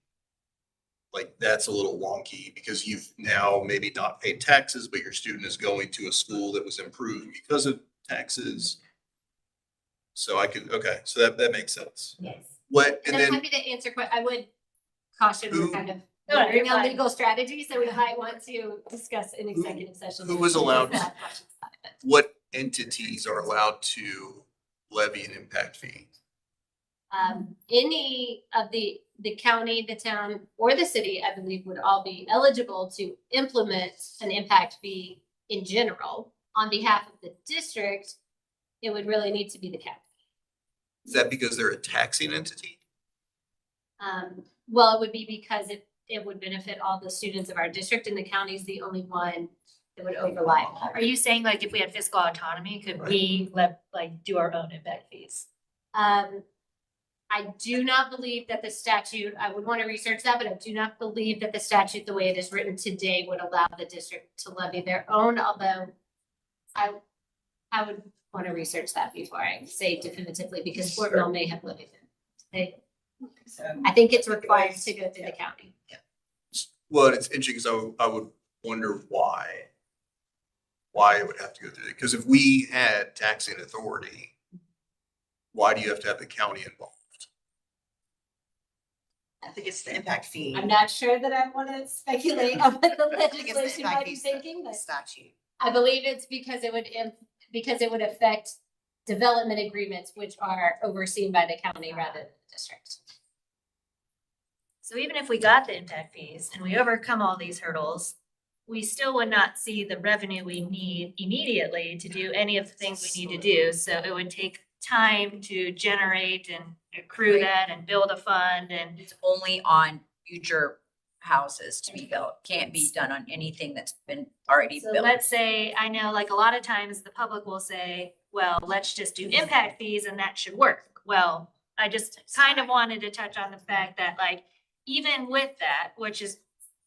Like, that's a little wonky because you've now maybe not paid taxes, but your student is going to a school that was improved because of taxes. So okay, so that makes sense. Yes. What, And and I'm then, happy to answer, I would caution we're Who- kind of No, you're learning on fine. legal strategy, so we might want to discuss in executive session. who was allowed- Have questions about it. what entities are allowed to levy an impact fee? Any of the county, the town, or the city, I believe, would all be eligible to implement an impact fee in general. On behalf of the district, it would really need to be the county. Is that because they're a taxing entity? Well, it would be because it would benefit all the students of our district, and the county is the only one that would overlap. are you saying like if we had fiscal autonomy, could we do our own impact fees? I do not believe that the statute, I would want to research that, but I do not believe that the statute, the way it is written today, would allow the district to levy their own, although I would want to research that before I say definitively, because Fort Mill may have levied it. I think it's required to go through the county. Well, it's interesting because I would wonder why it would have to go through it. Because if we had taxing authority, why do you have to have the county involved? I think it's the impact fee. I'm not sure that I want to speculate on what the I think it's the legislation impact might be fees, thinking, the but statute. I believe it's because it would affect development agreements, which are overseen by the county rather than the district. So even if we got the impact fees and we overcome all these hurdles, we still would not see the revenue we need immediately to do any of the things we need to do. So it would take time to generate and accrue Right. that and build a fund and It's only on future houses to be built. Can't be done on anything that's been already so built. let's say, I know like a lot of times the public will say, well, let's just do impact fees and that should work. Well, I just kind of wanted to touch on the fact that like, even with that, which is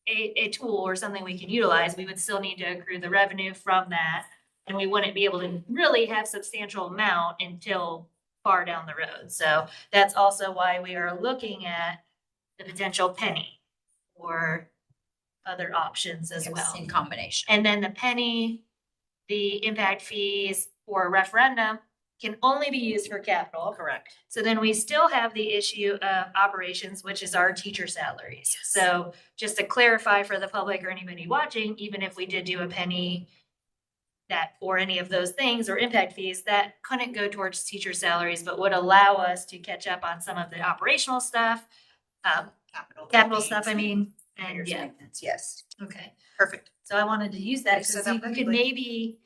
a tool or something we can utilize, we would still need to accrue the revenue from that. And we wouldn't be able to really have substantial amount until far down the road. So that's also why we are looking at the potential penny or other options as well. In combination. And then the penny, the impact fees for a referendum can only be used for capital. Correct. So then we still have the issue of operations, which is our teacher salaries. So just to clarify for the public or anybody watching, even if we did do a penny that or any of those things or impact fees, that couldn't go towards teacher salaries, but would allow us to catch up on some of the operational stuff, capital stuff, I mean, and yeah, Yes, okay. perfect. So I wanted to use that So because that we would could be- maybe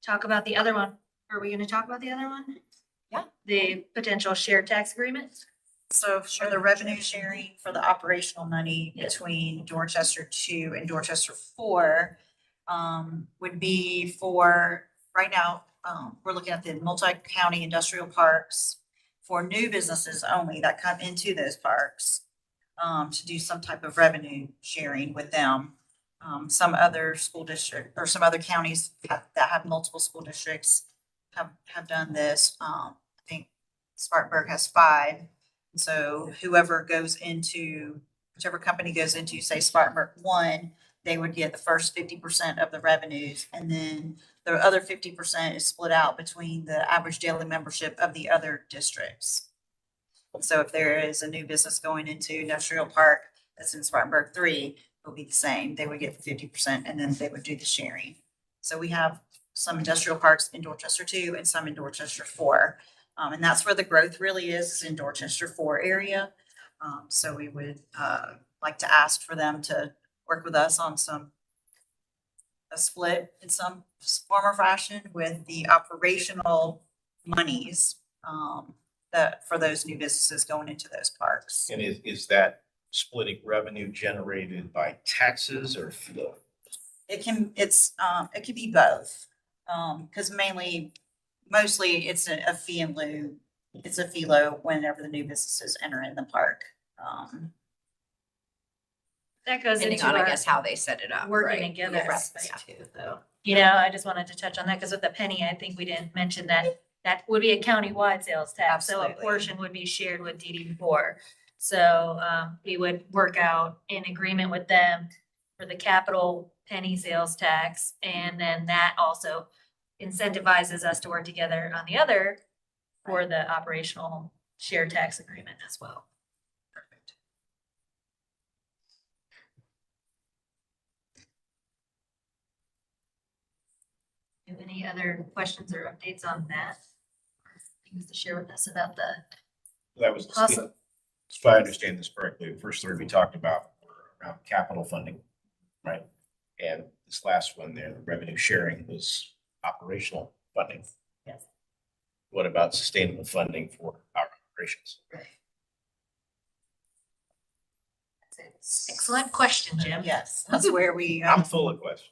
talk about the other one. Are we gonna talk about the other one? Yeah. The potential shared tax agreement? So for the revenue sharing for the operational money Yeah. between Dorchester 2 and Dorchester 4 would be for, right now, we're looking at the multi-county industrial parks for new businesses only that come into those parks. to do some type of revenue sharing with them. Some other school district or some other counties that have multiple school districts have done this. I think Spartanburg has 5. So whoever goes into, whichever company goes into, say Spartanburg 1, they would get the first 50% of the revenues. And then the other 50% is split out between the average daily membership of the other districts. So if there is a new business going into Industrial Park that's in Spartanburg 3, it'll be the same. They would get 50% and then they would do the sharing. So we have some industrial parks in Dorchester 2 and some in Dorchester 4. And that's where the growth really is in Dorchester 4 area. So we would like to ask for them to work with us on a split in some form or fashion with the operational monies that for those new businesses going into those parks. And is that splitting revenue generated by taxes or flow? It can be both. Because mostly it's a fee in lieu. It's a fee low whenever the new businesses enter in the park. That goes Depending into on, I our guess, how they set it up. working right? together Yes. aspect too, though. You know, I just wanted to touch on that because with the penny, I think we didn't mention that that would be a countywide sales tax. So a Absolutely. portion would be shared with DD4. So we would work out in agreement with them for the capital penny sales tax. And then that also incentivizes us to work together on the other for the operational shared tax agreement as well. Perfect. Have any other questions or updates on that? Things to share with us about the That was, Awesome. if I understand this correctly, the first 3 we talked about were around capital funding, right? And this last one there, the revenue sharing, was operational funding. Yes. What about sustainable funding for our operations? excellent question, Jim. Yes, that's where we. I'm full of questions.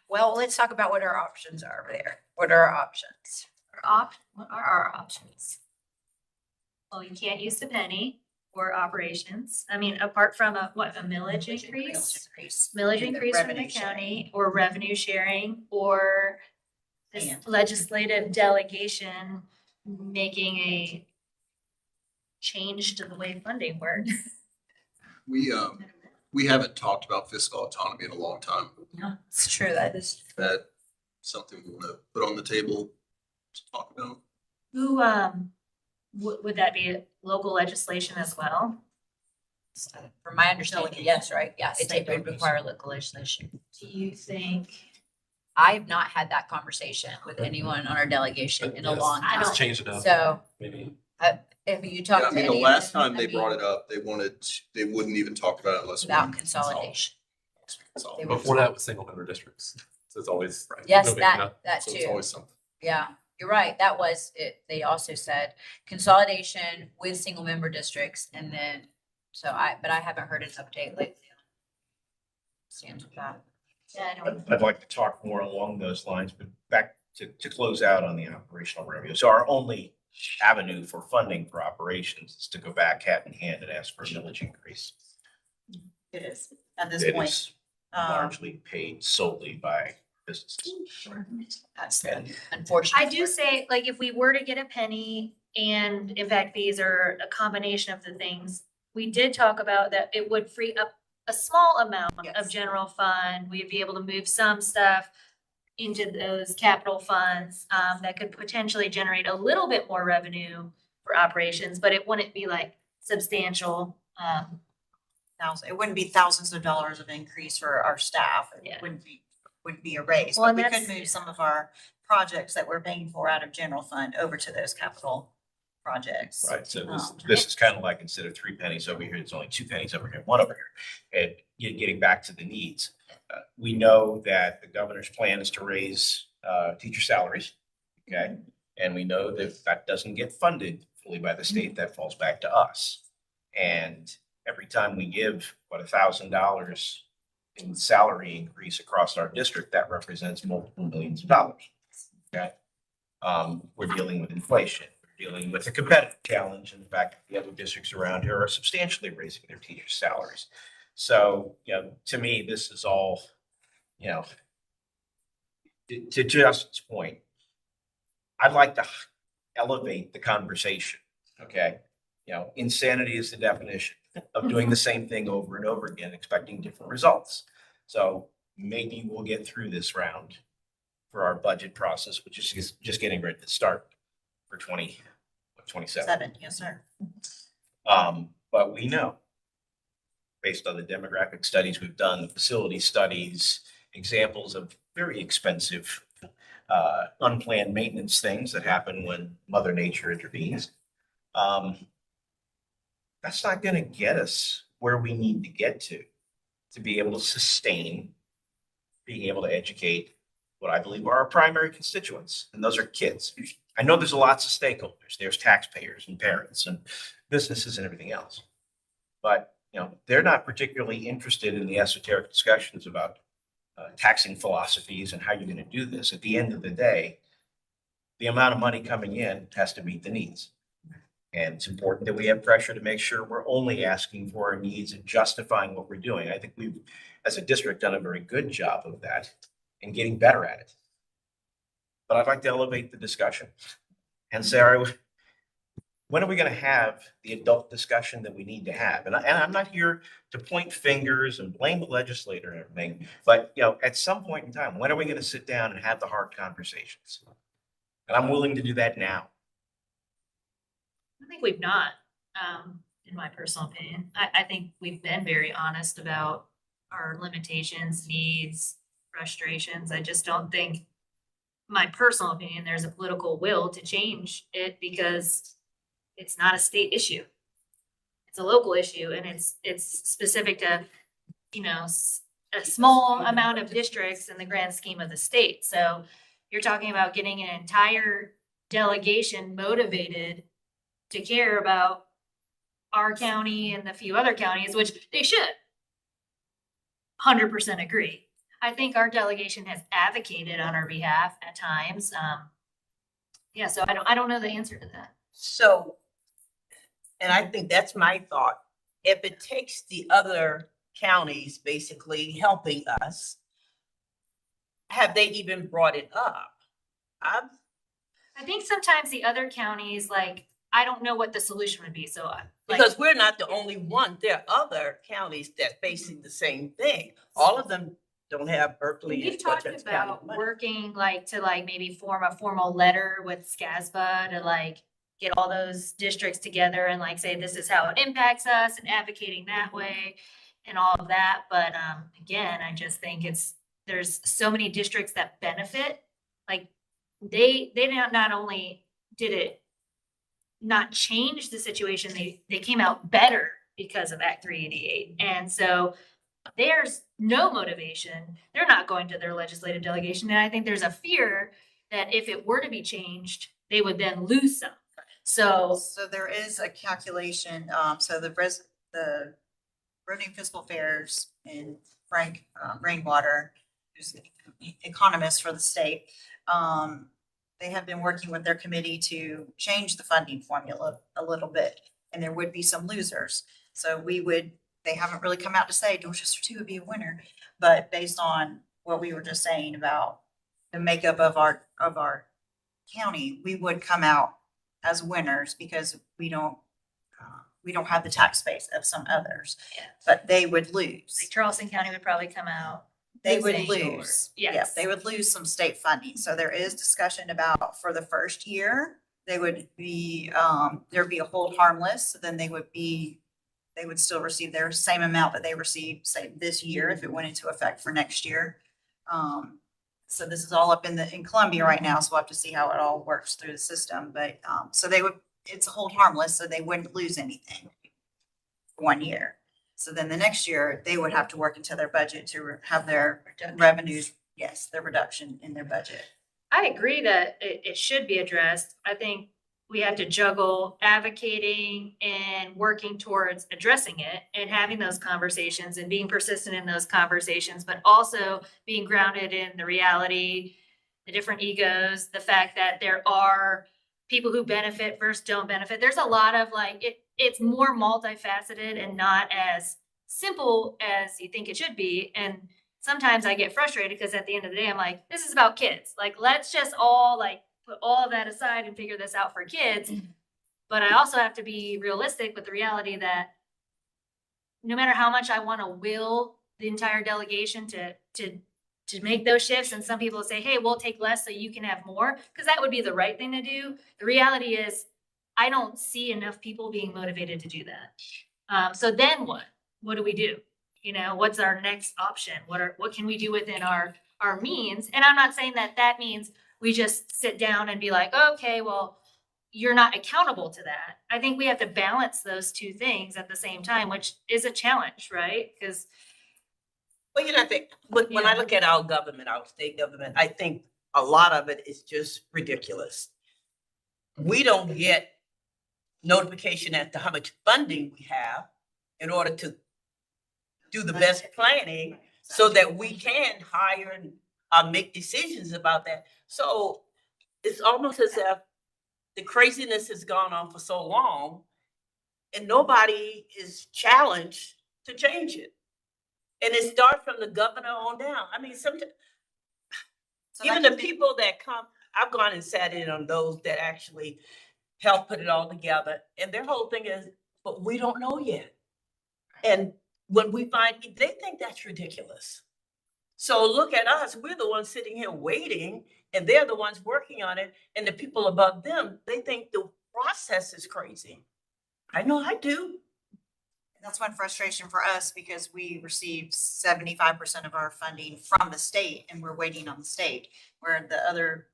Well, let's talk about what our options are there. What are our options? What are our options? Well, you can't use the penny for operations. I mean, apart from a millage increase? Millage And the increase from the revenue sharing. county or revenue sharing or this And- legislative delegation making a change to the way funding works. We haven't talked about fiscal autonomy in a long time. It's true, that is. Is that something we want to put on the table to talk about? Who, would that be local legislation as well? From my understanding, yes, right? Yes, it State would require local legislation. Do you think? I have not had that conversation with anyone on our delegation in a Yes, long I time. don't- Change it up. So Maybe. if you Yeah, talk I to mean, any. the of last them, time I they mean, brought it up, they wouldn't even talk about it unless. we About consolidation. consolidate. Before that was single member districts. So it's always. Yes, moving, that, you know? that So it's too. always something. Yeah, you're right. That was it. They also said consolidation with single member districts and then, but I haven't heard an update lately. Stands with that. Yeah, I don't. I'd like to talk more along those lines, but back to close out on the operational revenue. So our only avenue for funding for operations is to go back hat in hand and ask for a millage increase. It is at this It point. is largely paid solely by businesses. That's the unfortunate. I do say, like, if we were to get a penny and impact fees or a combination of the things, we did talk about that it would free up a small amount of Yes. general fund. We'd be able to move some stuff into those capital funds, that could potentially generate a little bit more revenue for operations, but it wouldn't be like substantial. It wouldn't be thousands of dollars of increase for our staff. Yeah. It wouldn't be a raise, Well, but and we could that's- move some of our projects that we're paying for out of general fund over to those capital projects. Right, so this is kind of like instead of 3 pennies over here, it's only 2 pennies over here, 1 over here. And getting back to the needs, we know that the governor's plan is to raise teacher salaries, okay? And we know that that doesn't get funded fully by the state, that falls back to us. And every time we give, $1,000 in salary increase across our district, that represents multiple millions of dollars, okay? We're dealing with inflation, we're dealing with a competitive challenge and the fact that the other districts around here are substantially raising their teachers' salaries. So, to me, this is all, to Justin's point, I'd like to elevate the conversation, okay? Insanity is the definition of doing the same thing over and over again, expecting different results. So maybe we'll get through this round for our budget process, which is just getting ready to start for 2027. Yes, sir. But we know, based on the demographic studies we've done, the facility studies, examples of very expensive, unplanned maintenance things that happen when Mother Nature intervenes. That's not going to get us where we need to get to be able to sustain being able to educate what I believe are our primary constituents, and those are kids. I know there's lots of stakeholders. There's taxpayers and parents and businesses and everything else. But, they're not particularly interested in the esoteric discussions about taxing philosophies and how you're going to do this. At the end of the day, the amount of money coming in has to meet the needs. And it's important that we have pressure to make sure we're only asking for our needs and justifying what we're doing. I think we've, as a district, done a very good job of that and getting better at it. But I'd like to elevate the discussion and say, all right, when are we going to have the adult discussion that we need to have? And I'm not here to point fingers and blame the legislator and everything, but at some point in time, when are we going to sit down and have the hard conversations? And I'm willing to do that now. I think we've not, in my personal opinion. I think we've been very honest about our limitations, needs, frustrations. I just don't think, my personal opinion, there's a political will to change it because it's not a state issue. It's a local issue, and it's specific to, a small amount of districts in the grand scheme of the state. So you're talking about getting an entire delegation motivated to care about our county and the few other counties, which they should. 100% agree. I think our delegation has advocated on our behalf at times. So I don't know the answer to that. So, and I think that's my thought. If it takes the other counties basically helping us, have they even brought it up? I think sometimes the other counties, I don't know what the solution would be. So Because we're not the only one. There are other counties that facing the same thing. All of them don't have Berkeley. we've as talked much as about county money. working to maybe form a formal letter with SCASBA to get all those districts together and say, this is how it impacts us, and advocating that way and all of that. But again, I just think there's so many districts that benefit. They not only did it not change the situation, they came out better because of Act 388. And so there's no motivation. They're not going to their legislative delegation. And I think there's a fear that if it were to be changed, they would then lose some. So there is a calculation, so the Revenue Fiscal Affairs and Frank Rainwater, who's the economist for the state, they have been working with their committee to change the funding formula a little bit, and there would be some losers. So they haven't really come out to say Dorchester 2 would be a winner, but based on what we were just saying about the makeup of our county, we would come out as winners because we don't have the tax base of some others, but they would lose. Charleston County would probably come out. They would losing or- lose. Yes. They would lose some state funding. So there is discussion about for the first year, they would be, there'd be a hold harmless. So then they would still receive their same amount that they received, say, this year, if it went into effect for next year. So this is all up in Columbia right now. So we'll have to see how it all works through the system. But, so it's a hold harmless, so they wouldn't lose anything for 1 year. So then the next year, they would have to work into their budget to have their revenues, their reduction in their budget. I agree that it should be addressed. I think we have to juggle advocating and working towards addressing it and having those conversations and being persistent in those conversations, but also being grounded in the reality, the different egos, the fact that there are people who benefit versus don't benefit. There's a lot of like, it's more multifaceted and not as simple as you think it should be. And sometimes I get frustrated because at the end of the day, I'm like, this is about kids. Like, let's just all like put all of that aside and figure this out for kids. But I also have to be realistic with the reality that no matter how much I want to will the entire delegation to make those shifts, and some people say, hey, we'll take less so you can have more, because that would be the right thing to do. The reality is, I don't see enough people being motivated to do that. So then what? What do we do? You know, what's our next option? What can we do within our means? And I'm not saying that that means we just sit down and be like, okay, well, you're not accountable to that. I think we have to balance those two things at the same time, which is a challenge, right? Because Well, you know, I think, when I look at our government, our state government, I think a lot of it is just ridiculous. We don't get notification as to how much funding we have in order to do the best planning so that we can hire and make decisions about that. So it's almost as if the craziness has gone on for so long and nobody is challenged to change it. And it starts from the governor on down. I mean, sometimes, even the people that come, I've gone and sat in on those that actually help put it all together. And their whole thing is, but we don't know yet. And when we find, they think that's ridiculous. So look at us, we're the ones sitting here waiting and they're the ones working on it. And the people above them, they think the process is crazy. I know I do. That's one frustration for us because we receive 75% of our funding from the state and we're waiting on the state. Where the other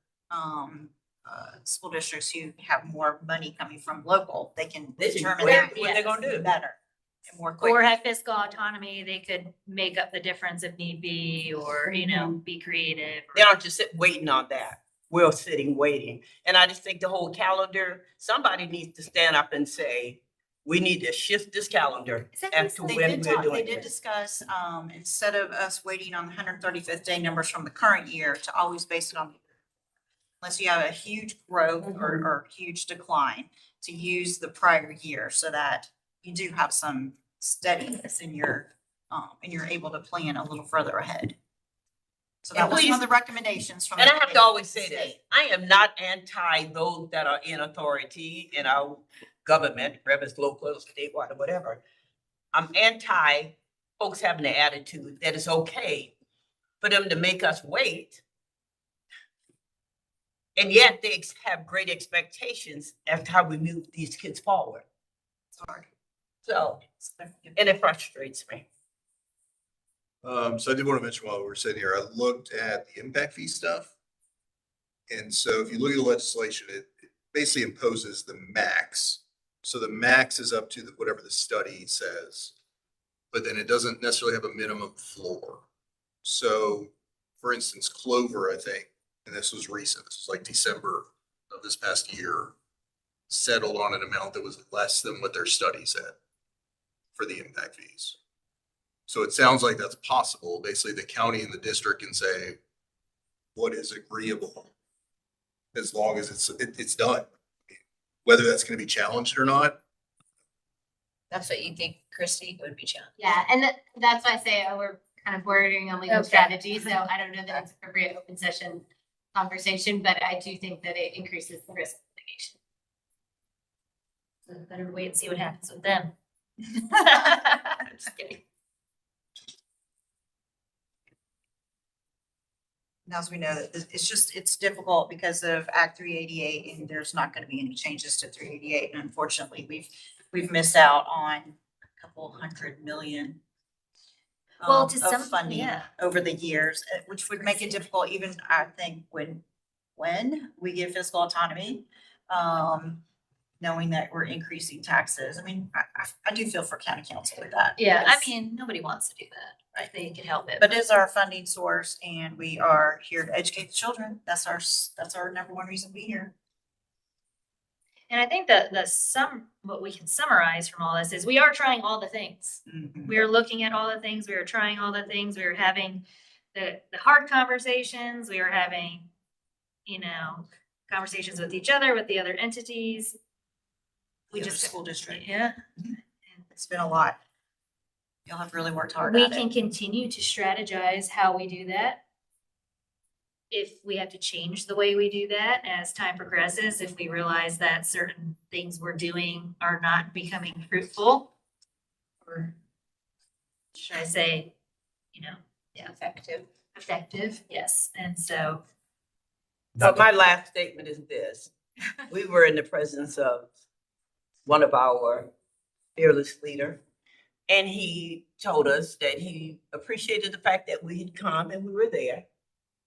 school districts who have more money coming from local, they can They can determine quick that what they're gonna do. better and more or quick. have fiscal autonomy, they could make up the difference if need be, or, you know, be creative. They don't just sit waiting on that. We're sitting waiting. And I just think the whole calendar, somebody needs to stand up and say, we need to shift this calendar as to They when did we're talk, they doing did this. discuss, instead of us waiting on the 135th day numbers from the current year to always base it on, unless you have a huge growth or huge decline, to use the prior year so that you do have some steadiness in your, and you're able to plan a little further ahead. So that And was one of please- the recommendations from. And I the have to always say state. this, I am not anti those that are in authority in our government, whether it's local, statewide, or whatever. I'm anti folks having the attitude that it's okay for them to make us wait. And yet they have great expectations as to how we move these kids forward. Sorry. So, and it frustrates me. So I did want to mention while we were sitting here, I looked at the impact fee stuff. And so if you look at the legislation, it basically imposes the max. So the max is up to whatever the study says, but then it doesn't necessarily have a minimum floor. So for instance, Clover, I think, and this was recent, this was like December of this past year, settled on an amount that was less than what their study said for the impact fees. So it sounds like that's possible. Basically, the county and the district can say what is agreeable as long as it's done. Whether that's going to be challenged or not. That's what you think, Christie, would be challenged. Yeah, and that's why I say we're kind of bordering on legal Okay. strategy, so I don't know that it's appropriate open session conversation, but I do think that it increases the risk of litigation. So better wait and see what happens with them. Just kidding. And as we know, that it's difficult because of Act 388 and there's not going to be any changes to 388. And unfortunately, we've missed out on a couple $100 million Well, to some- of funding yeah. over the years, which would make it difficult even, I think, when we get fiscal autonomy, knowing that we're increasing taxes. I mean, I do feel for county council with that. Yeah, I because- mean, nobody wants to do that. Right, they can help it. But it is our funding source and we are here to educate the children. That's our number one reason to be here. And I think that what we can summarize from all this is we are trying all the things. We are looking at all the things, we are trying all the things, we are having the hard conversations, we are having, conversations with each other, with the other entities. We The other just, school district. yeah. It's been a lot. Y'all have really worked hard We at can it. continue to strategize how we do that. If we have to change the way we do that as time progresses, if we realize that certain things we're doing are not becoming fruitful. Or should I say, effective, yes, and so. So my last statement is this. We were in the presence of one of our fearless leader. And he told us that he appreciated the fact that we had come and we were there,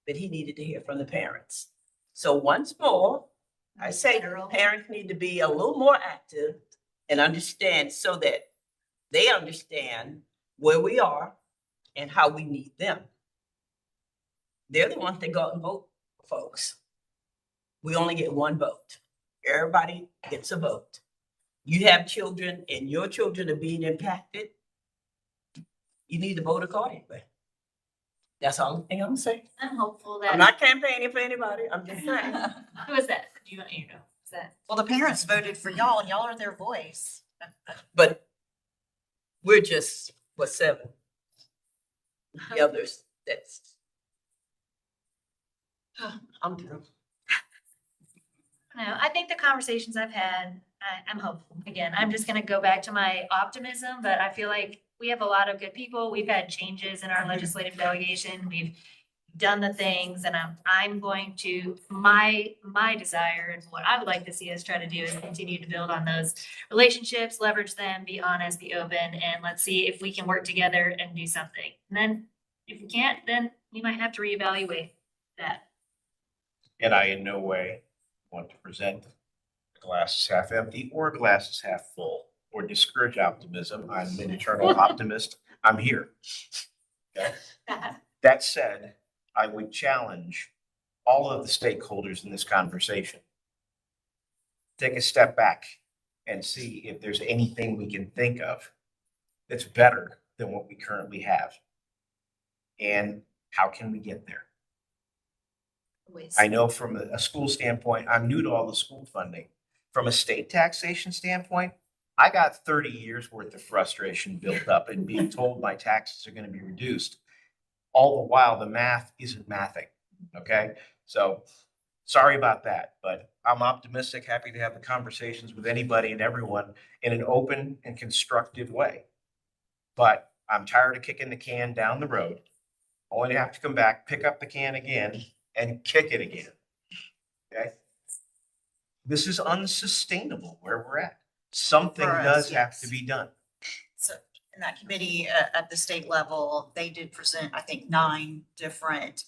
but he needed to hear from the parents. So once more, I say parents need to be a little more active and understand so that they understand where we are and how we need them. They're the ones that go out and vote, folks. We only get one vote. Everybody gets a vote. You have children and your children are being impacted. You need to vote accordingly. That's all the thing I'm saying. I'm hopeful I'm that, not campaigning for anybody. I'm just saying. who is that? Do you know, is that? Well, the parents voted for y'all and y'all are their voice. But we're just, what, 7? The others, that's. I'm through. No, I think the conversations I've had, I'm hopeful. Again, I'm just gonna go back to my optimism, but I feel like we have a lot of good people. We've had changes in our legislative delegation. We've done the things and I'm going to, my desire and what I would like to see us try to do is continue to build on those relationships, leverage them, be honest, be open, and let's see if we can work together and do something. And then if we can't, then we might have to reevaluate that. And I in no way want to present the glass is half empty or glass is half full or discourage optimism. I'm an eternal optimist. I'm here. Okay. That said, I would challenge all of the stakeholders in this conversation. Take a step back and see if there's anything we can think of that's better than what we currently have. And how can we get there? I know from a school standpoint, I'm new to all the school funding. From a state taxation standpoint, I got 30 years worth of frustration built up and being told my taxes are going to be reduced. All the while, the math isn't mathing. Okay. So sorry about that, but I'm optimistic, happy to have the conversations with anybody and everyone in an open and constructive way. But I'm tired of kicking the can down the road. Only to have to come back, pick up the can again and kick it again. Okay. This is unsustainable where we're at. Something For us, does have yes. to be done. So in that committee at the state level, they did present, I think, 9 different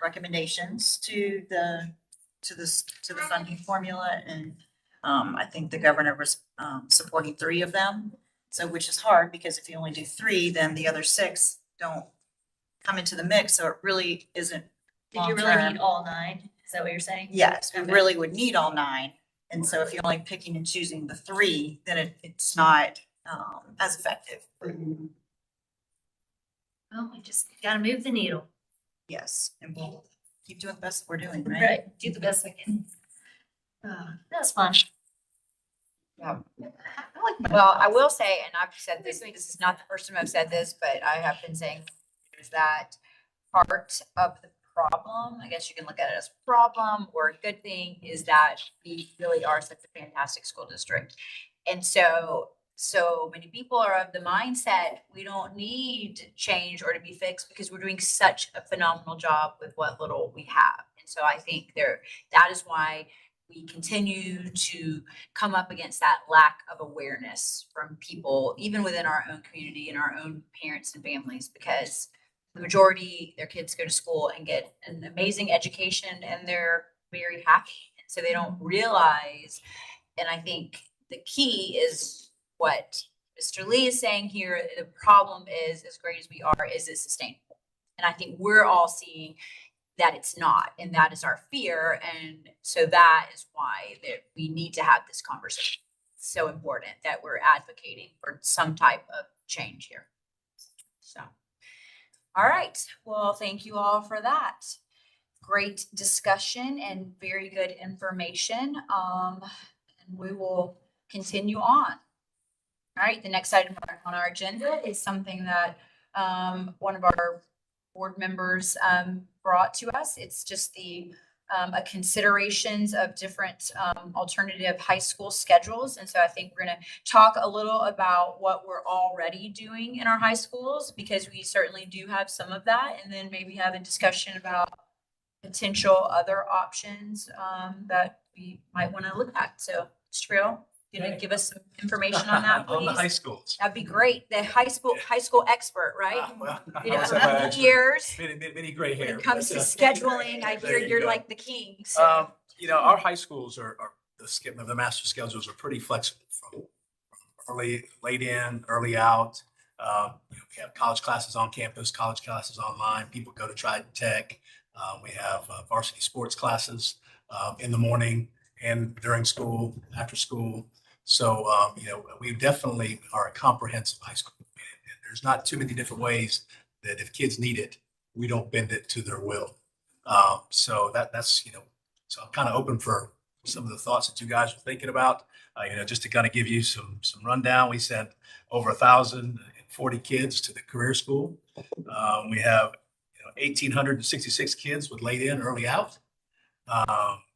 recommendations to the funding formula. And I think the governor was supporting 3 of them. So which is hard because if you only do 3, then the other 6 don't come into the mix. So it really isn't. Did you really long-term. need all 9? Is that what you're saying? Yes, we Okay. really would need all 9. And so if you're only picking and choosing the 3, then it's not as effective. Well, we just gotta move the needle. Yes, and we'll keep doing the best we're doing, right? Right, do the best we can. That's fun. Well, I will say, and I've said this is not the first time I've said this, but I have been saying is that part of the problem, I guess you can look at it as a problem or a good thing, is that we really are such a fantastic school district. And so many people are of the mindset, we don't need change or to be fixed because we're doing such a phenomenal job with what little we have. And so I think that is why we continue to come up against that lack of awareness from people, even within our own community and our own parents and families, because the majority, their kids go to school and get an amazing education and they're very happy. And so they don't realize, and I think the key is what Mr. Lee is saying here. The problem is, as great as we are, is it sustainable? And I think we're all seeing that it's not, and that is our fear. And so that is why that we need to have this conversation. It's so important that we're advocating for some type of change here. So, all right. Well, thank you all for that. great discussion and very good information. And we will continue on. All right, the next item on our agenda is something that one of our board members brought to us. It's just the a considerations of different alternative high school schedules. And so I think we're going to talk a little about what we're already doing in our high schools, because we certainly do have some of that, and then maybe have a discussion about potential other options that we might want to look at. So, Mr. Real, you know, give us some information on that, On the high please. schools. That'd be great. The high school expert, right? Well, You know, I said my many expert. years. Many gray When hair. it comes to but, scheduling, I there hear you you're go. like the king. So. You know, our high schools are the master schedules are pretty flexible from late in, early out. You know, we have college classes on campus, college classes online. People go to Trident Tech. We have varsity sports classes in the morning and during school, after school. So, you know, we definitely are a comprehensive high school. And there's not too many different ways that if kids need it, we don't bend it to their will. So that's, you know, so I'm kind of open for some of the thoughts that you guys are thinking about. You know, just to kind of give you some rundown, we sent over 1,040 kids to the career school. We have, you know, 1,866 kids with late in, early out.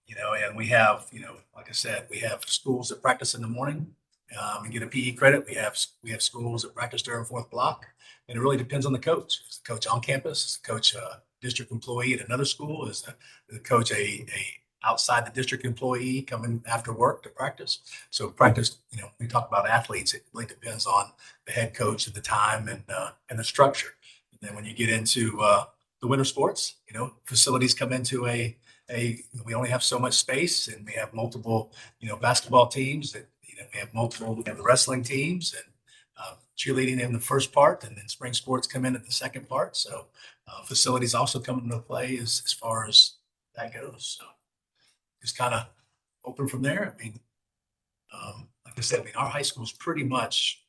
You know, and we have, you know, like I said, we have schools that practice in the morning and get a PE credit. We have schools that practice during fourth block, and it really depends on the coach. Is the coach on campus? Is the coach a district employee at another school? Is the coach a outside the district employee coming after work to practice? So practice, you know, we talk about athletes. It really depends on the head coach and the time and the structure. And then when you get into the winter sports, you know, facilities come into we only have so much space, and we have multiple, you know, basketball teams that, you know, we have the wrestling teams and cheerleading in the first part, and then spring sports come in at the second part. So facilities also come into play as far as that goes. So just kind of open from there. I mean, like I said, I mean, our high school is pretty much,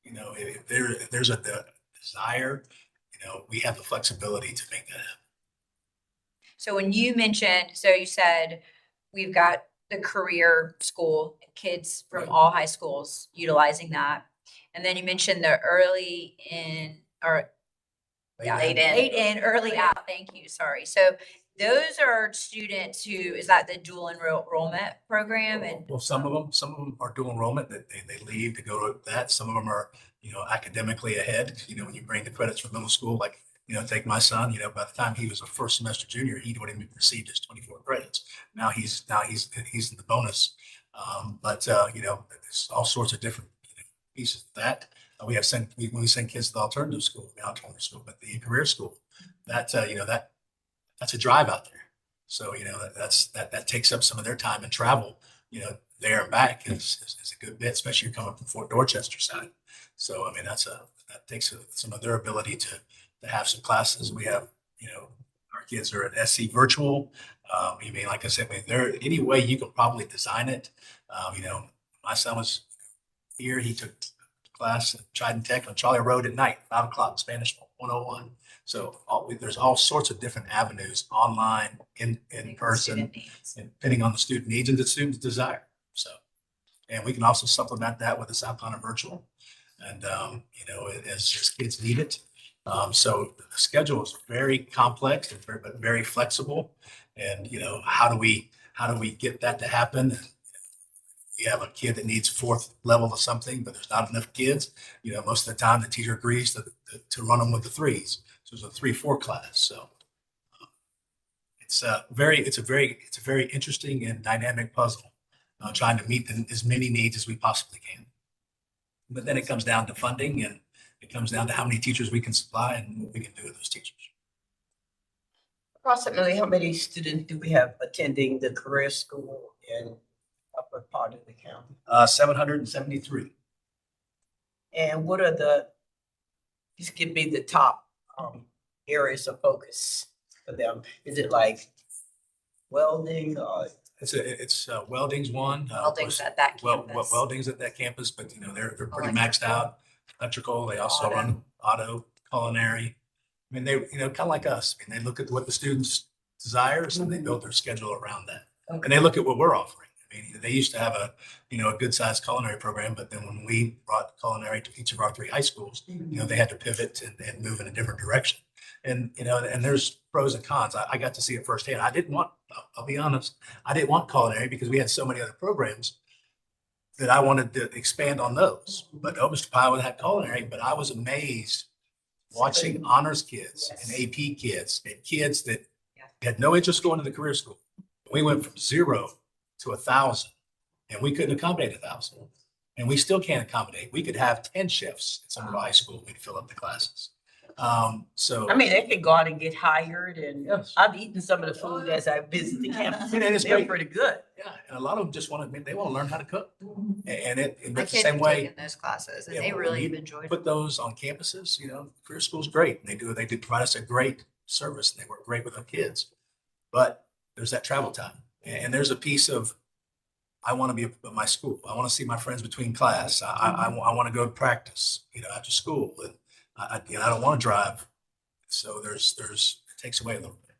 you know, if there's a desire, you know, we have the flexibility to make that happen. So when you mentioned, so you said we've got the career school, kids from all high schools utilizing that. And then you mentioned the early in or late in, early out. Thank you. Sorry. So those are students who, is that the dual enrollment program? And Well, some of them are dual enrollment that they leave to go to that. Some of them are, you know, academically ahead. You know, when you bring the credits from middle school, like, you know, take my son, you know, by the time he was a first semester junior, he'd already received his 24 credits. Now he's in the bonus. You know, there's all sorts of different, you know, pieces of that. We send kids to the alternative school, but the career school, that, you know, that's a drive out there. So, you know, that takes up some of their time and travel, you know, there and back is a good bit, especially coming from Fort Dorchester side. So, I mean, that takes some of their ability to have some classes. We have, you know, our kids are at SC virtual. I mean, like I said, I mean, there any way you could probably design it. You know, my son was here. He took class at Trident Tech on Charlie Road at night, 5 o'clock, Spanish 101. So there's all sorts of different avenues, online, in person, and depending on the student needs and the student's desire. So, and we can also supplement that with the South Carolina virtual, and you know, as kids need it. So the schedule is very complex and very flexible. And, you know, how do we get that to happen? You have a kid that needs 4th level of something, but there's not enough kids. You know, most of the time the teacher agrees to run them with the 3s. So it's a 3-4 class. So it's a very interesting and dynamic puzzle, trying to meet as many needs as we possibly can. But then it comes down to funding, and it comes down to how many teachers we can supply and what we can do with those teachers. Approximately how many students do we have attending the career school in upper part of the county? 773. And what are just give me the top areas of focus for them? Is it like welding or? It's welding's one. Welding's at that campus. Welding's at that campus, but you know, they're pretty maxed out. Electrical, they also run auto, culinary. I mean, they, you know, kind of like us. I mean, they look at what the students desires and they build their schedule around that. And they look at what we're offering. I mean, they used to have a, a good sized culinary program, but then when we brought culinary to each of our 3 high schools, they had to pivot and move in a different direction. And, and there's pros and cons. I got to see it firsthand. I'll be honest, I didn't want culinary because we had so many other programs that I wanted to expand on those. But Mr. Pyle had culinary, but I was amazed watching honors kids and AP kids and kids that had no interest going to the career school. We went from 0 to 1,000 and we couldn't accommodate 1,000. And we still can't accommodate. We could have 10 chefs at some of our high school. We'd fill up the classes. So I mean, they could go out and get hired and yes. I've eaten some of the food as I visit the campus. And it's They're great. pretty good. Yeah, and a lot of them just they want to learn how to cook. And My but the kids same have way, taken those classes and Yeah, they well, really we have enjoyed put it. those on campuses, career school's great. They do provide us a great service and they work great with our kids. But there's that travel time. And there's a piece of, I want to be at my school. I want to see my friends between class. I want to go to practice, after school. And I don't want to drive. So it takes away a little bit.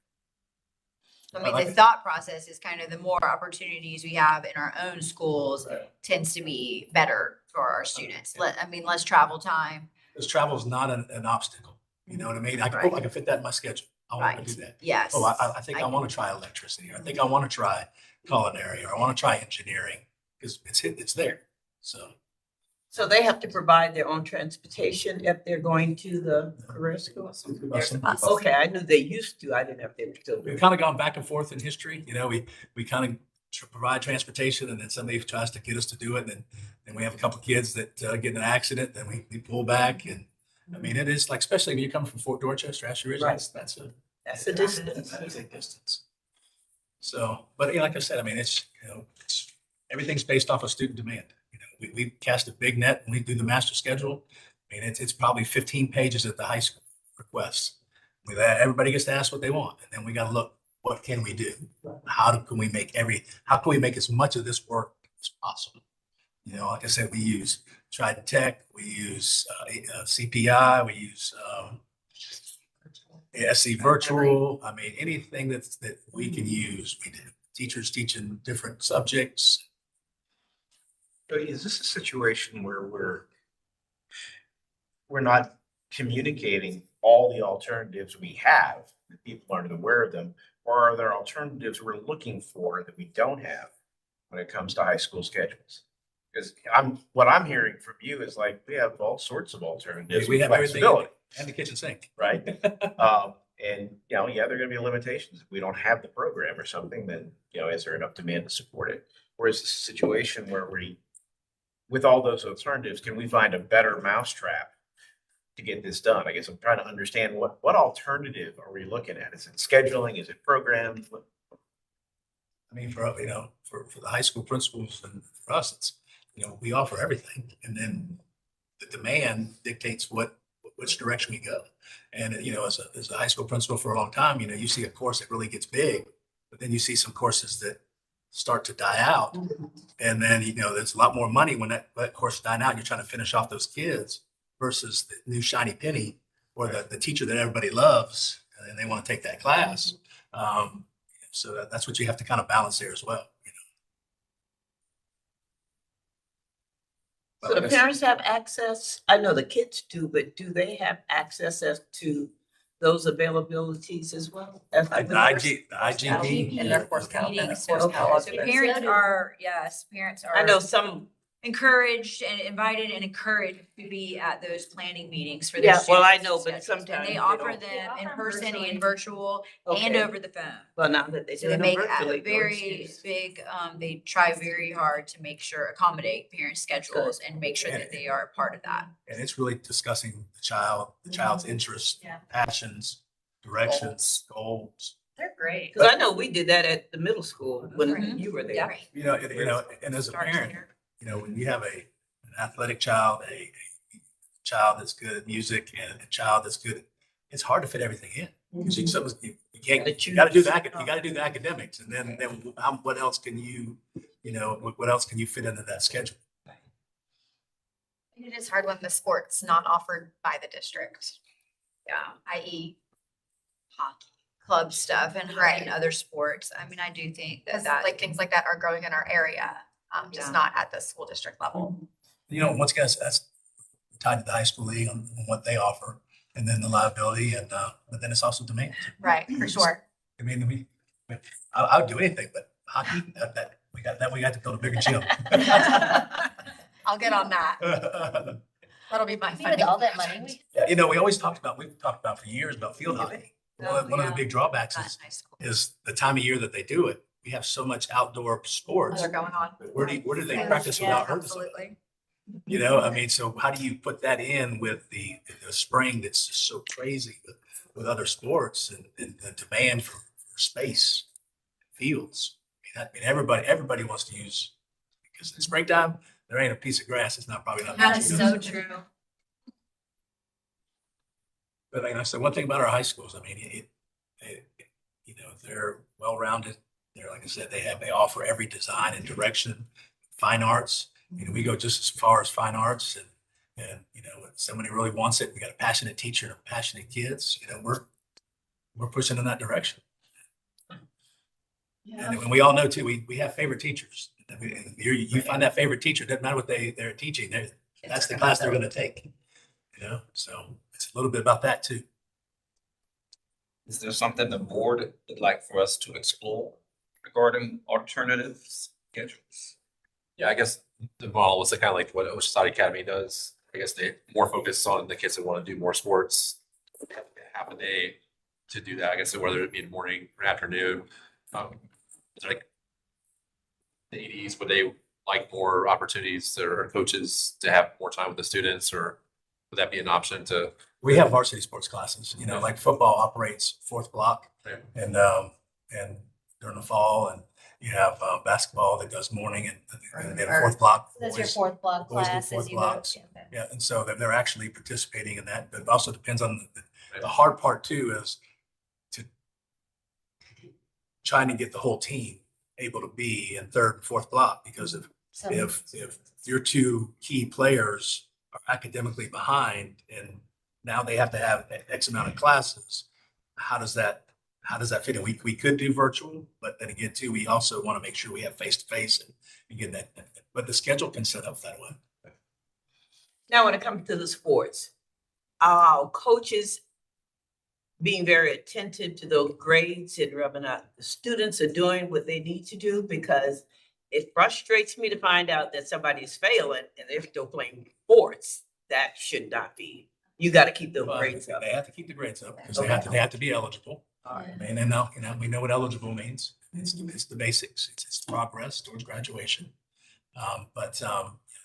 I I mean, like the it. thought process is kind of the more opportunities we have in our own schools tends to be better for our students. Less travel time. Because travel is not an obstacle. You know what I mean? I Right. can fit that in my schedule. I want to Right. do that. Yes. Oh, I think I I want to try electricity. Or I think I want to try culinary, or I want to try engineering because it's there. So they have to provide their own transportation if they're going to the career school? There's a bus. Okay, I knew they used to. I didn't know if they were still doing We've it. kind of gone back and forth in history. We kind of provide transportation, and then somebody tries to get us to do it. And then we have a couple of kids that get in an accident, then we pull back. And I mean, it is like, especially when you come from Fort Dorchester, Ashley Ridge, Right. that's That's a distance. that is a distance. So, but like I said, I mean, it's everything's based off of student demand. We cast a big net when we do the master schedule. I mean, it's probably 15 pages at the high school requests. With that, everybody gets to ask what they want, and then we got to look, what can we do? How can we make as much of this work as possible? Like I said, we use Trident Tech, we use CPI, we use SC Virtual. I mean, anything that we can use, we do. Teachers teaching different subjects. So is this a situation where we're not communicating all the alternatives we have, that people aren't aware of them, or are there alternatives we're looking for that we don't have when it comes to high school schedules? Because what I'm hearing from you is like, we have all sorts of alternatives. We with have everything flexibility, and the kitchen sink. right? And, there are going to be limitations. If we don't have the program or something, then, is there enough demand to support it? Or is this a situation where with all those alternatives, can we find a better mousetrap to get this done? I guess I'm trying to understand what alternative are we looking at? Is it scheduling? Is it programs? I mean, for the high school principals and for us, it's, we offer everything. And then the demand dictates which direction we go. And, as a high school principal for a long time, you see a course that really gets big, but then you see some courses that start to die out. And then, there's a lot more money when that course is dying out. You're trying to finish off those kids versus the new shiny penny or the teacher that everybody loves and they want to take that class. So that's what you have to kind of balance there as well. So the parents have access, I know the kids do, but do they have access as to those availabilities as well? The IGB. And their course meetings. So Okay. parents are, yes, parents are. I know some, encouraged and invited and encouraged to be at those planning meetings for their Yeah, well, I students' know, but schedules. sometimes And they they offer don't. them in person and virtual and okay, over the phone. well, now that they So do they it make virtually. a very big, they try very hard to make sure, accommodate parent schedules and make sure that they are a part of that. And it's really discussing the child's interests, Yeah. passions, directions, goals. They're great. Because I know we did that at the middle school when Mhm. you were there. Yeah. And as a Starts parent, there. when you have an athletic child, a child that's good at music and a child that's good, it's hard to fit everything in. Because you can't, you gotta do the academics. And then what else can what else can you fit into that schedule? It is hard when the sport's not offered by the district, Yeah. i.e. hockey. club stuff and Right. and other sports. I mean, I do think that Because that. like things like that are growing in our area, just Yeah. not at the school district level. You know, once again, that's tied to the high school league on what they offer, and then the liability, and but then it's also demand. Right, for sure. I mean, I would do anything, but hockey, we got to build a bigger gym. I'll get on that. That'll be my With funding. all that money, we Yeah, you know, we've talked about for years about field hockey. One of the big drawbacks Not is high school. the time of year that they do it. We have so much outdoor sports. They're going on. Where do they Yeah, practice yeah, without hurting somebody? absolutely. You know, I mean, so how do you put that in with the spring that's just so crazy with other sports and the demand for space, fields? I mean, everybody wants to use, because in springtime, there ain't a piece of grass. It's not probably not. That much is use. so true. But like I said, one thing about our high schools, I mean, you know, they're well-rounded. They're, like I said, they offer every design and direction, fine arts. You know, we go just as far as fine arts, and you know, if somebody really wants it, we got a passionate teacher and passionate kids. You know, we're pushing in that direction. And we all know too, we have favorite teachers. You find that favorite teacher, doesn't matter what they're teaching. That's the class they're going to take. You know, so it's a little bit about that too. Is there something the board would like for us to explore regarding alternative schedules? Yeah, I guess the model was kind of like what Oceanside Academy does. I guess they more focus on the kids that want to do more sports, half a day to do that. I guess whether it be in the morning or afternoon. It's like the 80s, would they like more opportunities or coaches to have more time with the students, or would that be an option to? We have varsity sports classes, you know, like football operates fourth block, Okay. and during the fall, and you have basketball that does morning and then fourth block. So that's your boys. fourth block boys do class fourth as you go. blocks. Yeah, and so they're actually participating in that, but it also depends on the hard part too is to trying to get the whole team able to be in third and fourth block, because if your two key players are academically behind and now they have to have X amount of classes, how does that fit in? We could do virtual, but then again too, we also want to make sure we have face to face and get that, but the schedule can set up that way. Now, when it comes to the sports, coaches being very attentive to those grades and whether or not the students are doing what they need to do, because it frustrates me to find out that somebody is failing and they're still playing sports. That should not be. You got to keep those Well, grades up. They have to keep the grades up because they have to be eligible. And then, you know, we know what eligible means. It's the basics. It's progress towards graduation. But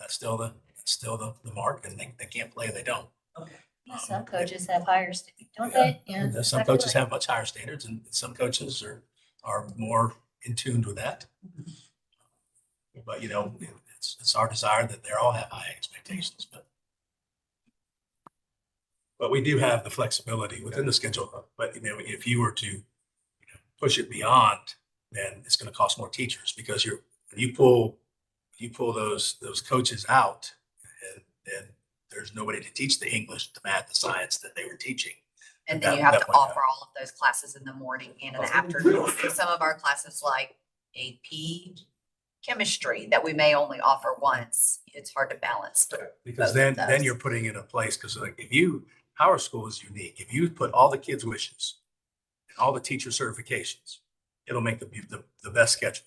that's still the mark, and they can't play if they don't. Some coaches have higher, don't they? Yeah. Some exactly coaches right. have much higher standards, and some coaches are more in tune with that. But, you know, it's our desire that they all have high expectations, but we do have the flexibility within the schedule. But, you know, if you were to push it beyond, then it's going to cost more teachers, because when you pull those coaches out, and there's nobody to teach the English, the math, the science that they were teaching. And then you That- have that to would offer happen. all of those classes in the morning and in the afternoon. So some of our classes like AP chemistry that we may only offer once, it's hard to balance. Because both then of those. you're putting in a place, because like our school is unique. If you put all the kids' wishes and all the teacher certifications, it'll make the best schedule.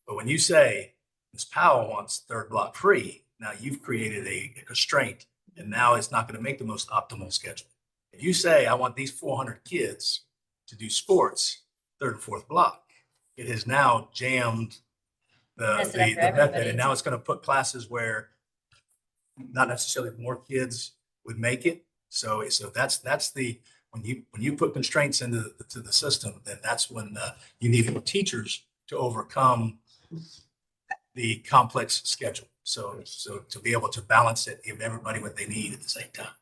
But when you say Ms. Powell wants third block free, now you've created a constraint, and now it's not going to make the most optimal schedule. If you say, I want these 400 kids to do sports, third and fourth block, it has now jammed the Messed it up for method, everybody. and now it's going to put classes where not necessarily more kids would make it. So that's when you put constraints into the system, then that's when you need more teachers to overcome the complex schedule. So to be able to balance it, give everybody what they need at the same time.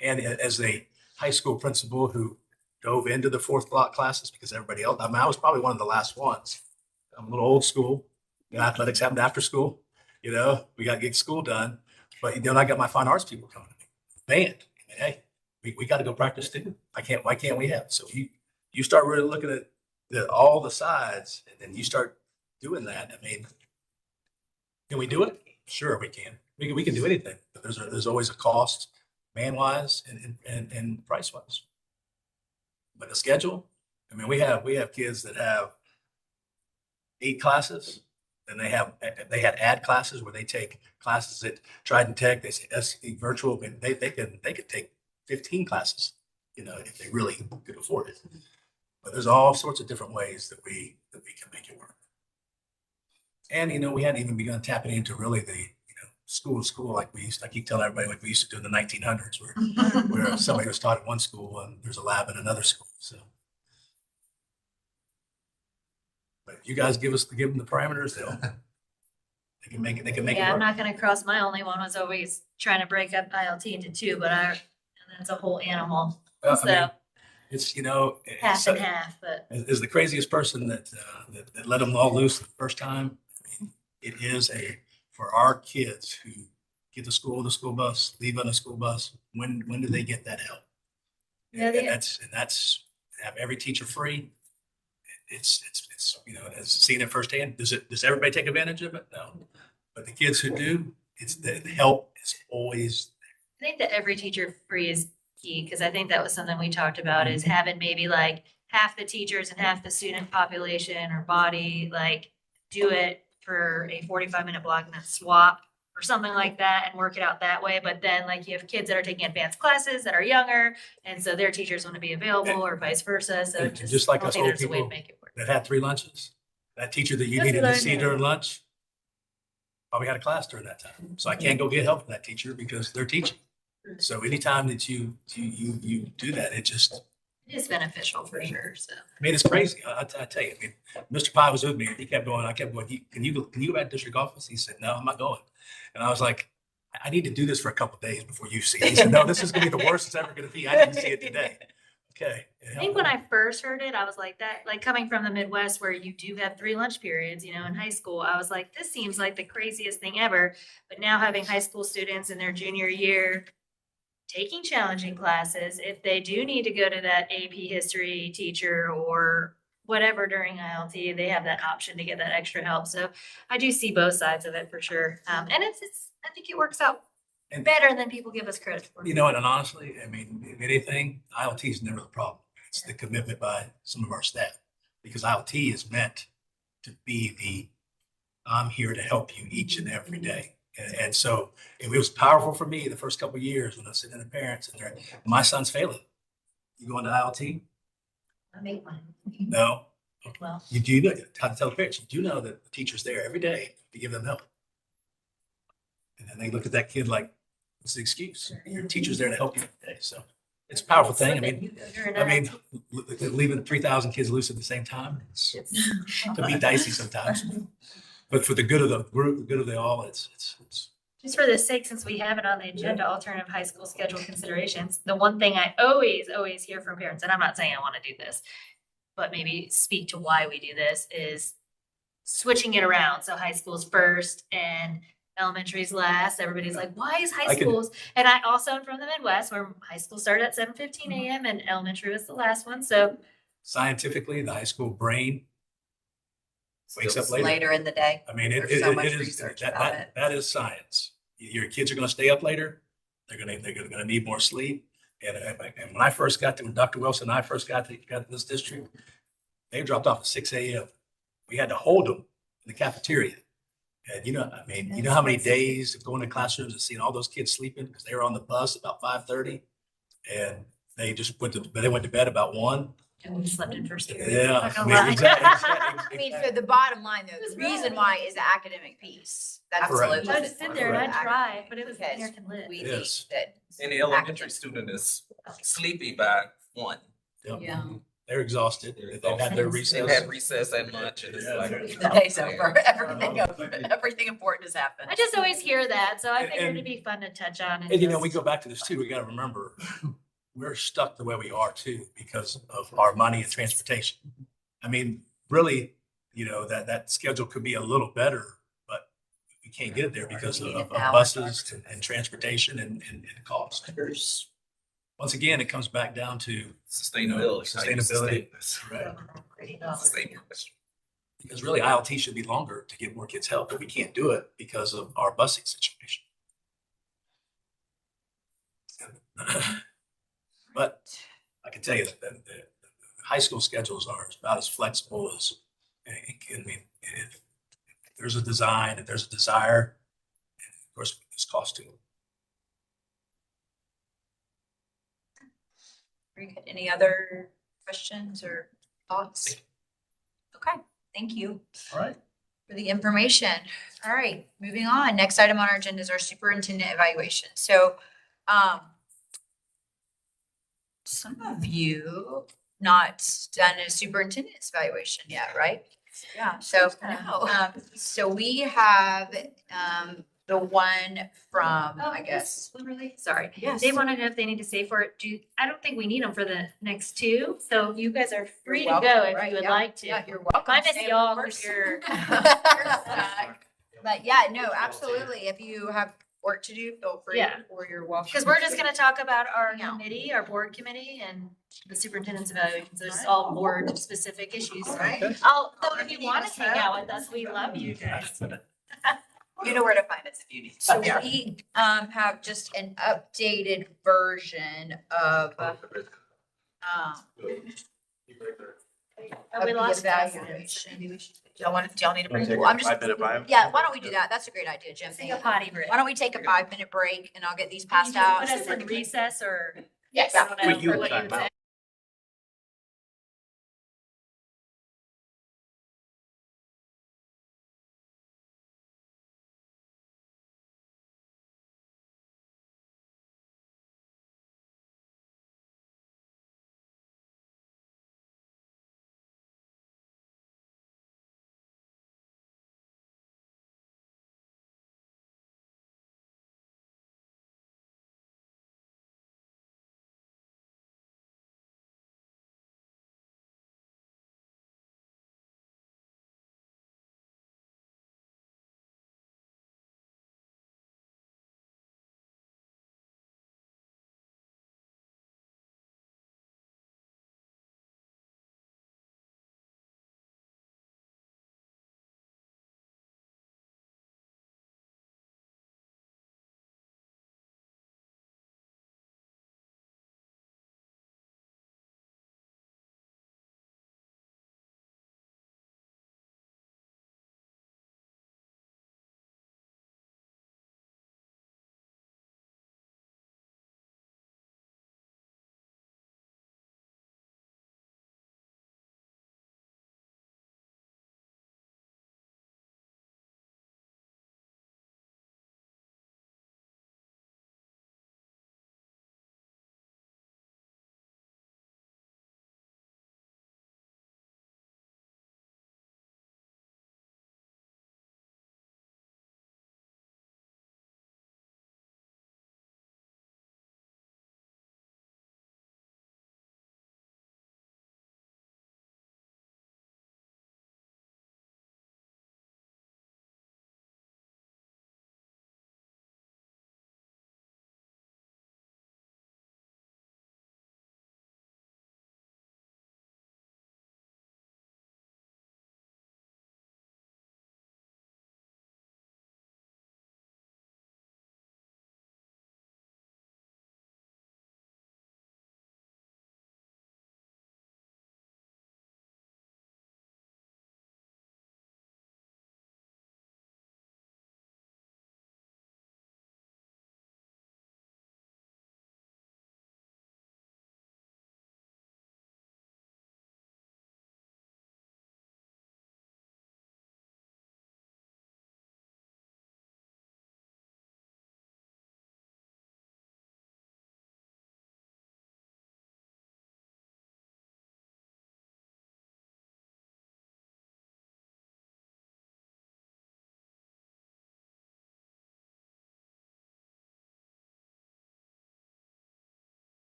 And as a high school principal who dove into the fourth block classes, because everybody else, I mean, I was probably one of the last ones. I'm a little old school. You know, athletics happened after school. You know, we got to get school done. But then I got my fine arts people coming to me. Band. I mean, hey, we got to go practice too. Why can't we have? So you you start really looking at all the sides, and then you start doing that. I mean, can we do it? Sure, we can. We can do anything, but there's always a cost, man-wise and price-wise. But the schedule, I mean, we have kids that have 8 classes, and they had ad classes where they take classes at Trident Tech, they say SC virtual, and they could take 15 classes, if they really could afford it. But there's all sorts of different ways that we can make it work. And, we hadn't even begun tapping into really the, school to school, like I keep telling everybody, like we used to do in the 1900s, where somebody was taught at one school and there's a lab in another school. So, but if you guys give them the parameters, they can make it. They can make it Yeah, I'm work. not gonna cross, my only one was always trying to break up ILT into 2, but and that's a whole animal. Well, I mean, So it's half and half, but is the craziest person that let them all loose the first time. I mean, it is for our kids who get to school with a school bus, leave on a school bus. When do they get that help? Yeah, And that's have every teacher free. It's as seeing it firsthand. Does everybody take advantage of it? No, but the kids who do, it's the help is always. I think that every teacher free is key, because I think that was something we talked about, is having maybe like half the teachers and half the student population or body, like do it for a 45-minute block and then swap or something like that and work it out that way. But then like you have kids that are taking advanced classes that are younger, and so their teachers want to be available or vice versa. So And just like I don't us think old there's a way people to make it work. that had 3 lunches, that teacher that you That's needed what to I see mean. during lunch probably had a class during that time. So I can't go get help from that teacher because they're teaching. So anytime that you do that, it is beneficial for sure, so. I mean, it's crazy. I tell you, I mean, Mr. Pye was with me. He kept going. I kept going. Can you go back to district office? He said, no, I'm not going. And I was like, I need to do this for a couple of days before you see it. He said, no, this is going to be the worst it's ever going to be. I didn't see it today. Okay. I think when I first heard it, I was like that, like coming from the Midwest where you do have 3 lunch periods, in high school, I was like, this seems like the craziest thing ever. But now having high school students in their junior year taking challenging classes, if they do need to go to that AP history teacher or whatever during ILT, they have that option to get that extra help. So I do see both sides of it for sure. And I think it works out And- better than people give us credit for. and honestly, I mean, if anything, ILT is never the problem. It's the commitment by some of our staff, because ILT is meant to be I'm here to help you each and every day. And so it was powerful for me the first couple of years when I was sitting in the parents and my son's failing. You going to ILT? I make one. No. Well, You do know how to tell the parents. You do know that the teacher's there every day to give them help. And then they look at that kid like, what's the excuse? Your teacher's there to help you every day. So it's a powerful thing. Leaving 3,000 kids loose at the same time, it can be dicey sometimes. But for the good of the group, the good of the all, it's just for the sake, since we have it on the agenda, alternative high school schedule considerations, the one thing I always hear from parents, and I'm not saying I want to do this, but maybe speak to why we do this, is switching it around. So high school's first and elementary's last. Everybody's like, why is high I can- schools? And I also am from the Midwest where high school started at 7:15 a.m. and elementary was the last one. So scientifically, the high school brain wakes up It's later. later in the day. I mean, There's so much it is, research that, about that, it. that is science. Your kids are going to stay up later. They're going to need more sleep. And when I first got to, when Dr. Wilson and I first got to this district, they dropped off at 6 a.m. We had to hold them in the cafeteria. And you know how many days of going to classrooms and seeing all those kids sleeping because they were on the bus about 5:30 and they just went to bed about 1. and we slept in first period. Yeah. Not I gonna mean, lie. exactly. I mean, so the bottom line though, Who's the reason running? why is the academic piece. That's Correct. I'd sit there and I'd Correct. try, but it was Because American lit. we It think is. that. And the elementary student is sleepy by 1. Yep. Yeah. They're exhausted. They're They've had their They've recess. had recess at lunch and it's Yeah. like. The day's over. Everything important has happened. I just always hear that, so I And- figured and- it'd be fun to touch on. And we just- go back to this too. We got to remember we're stuck the way we are too because of our money and transportation. I mean, really, that schedule could be a little better, but we can't get it there because of buses and transportation and cost. Once again, it comes back down to Sustainability. Sustainability. Right. Sustainability. Because really ILT should be longer to give more kids help, but we can't do it because of our busing situation. But I can tell you that the high school schedules are about as flexible as, I mean, if there's a design, if there's a desire, and of course, there's cost to it. Very good. Any other questions or thoughts? Okay, thank you All right. for the information. All right, moving on. Next item on our agenda is our superintendent evaluation. So, some of you not done a superintendent's evaluation yet, right? Yeah, so, so we have, the one from, I guess. Literally, sorry. Yes. They wanted to know if they need to stay for it. I don't think we need them for the next two, so you guys are free to welcome, go if right, you would yeah. like to. Yeah, you're welcome. I miss Stay, of y'all course. here. But yeah, no, absolutely. If you have work to do, feel free, Yeah. or you're welcome. Because we're just gonna talk about our Yeah. committee, our board committee and the superintendent's evaluations. It's all board specific issues. Right. Although if you want to hang out with us, we love you guys. You know where to find us if you need. So Yeah. we have just an updated version of Oh, we of the lost Justin, so evaluation. maybe we should Do y'all need a break? Well, I'm just, yeah, why don't we do that? That's a great idea, Jim. take a potty break. Why don't we take a 5-minute break and I'll get these Can you passed just out. Put us in recess or? Yes. I don't know Will you what you time would out? say.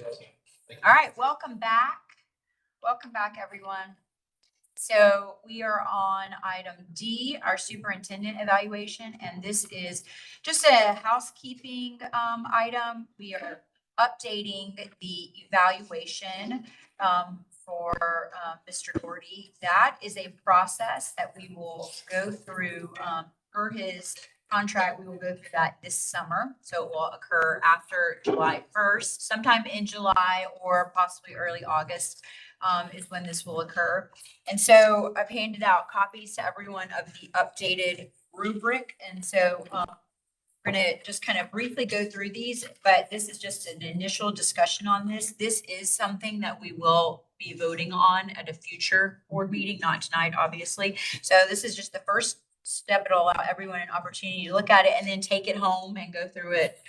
All right, welcome back. Welcome back, everyone. So we are on item D, our superintendent evaluation, and this is just a housekeeping item. We are updating the evaluation for Mr. Doherty. That is a process that we will go through per his contract. We will go through that this summer. So it will occur after July 1st, sometime in July or possibly early August is when this will occur. And so I've handed out copies to everyone of the updated rubric. And so we're gonna just kind of briefly go through these, but this is just an initial discussion on this. This is something that we will be voting on at a future board meeting, not tonight, obviously. So this is just the first step. It'll allow everyone an opportunity to look at it and then take it home and go through it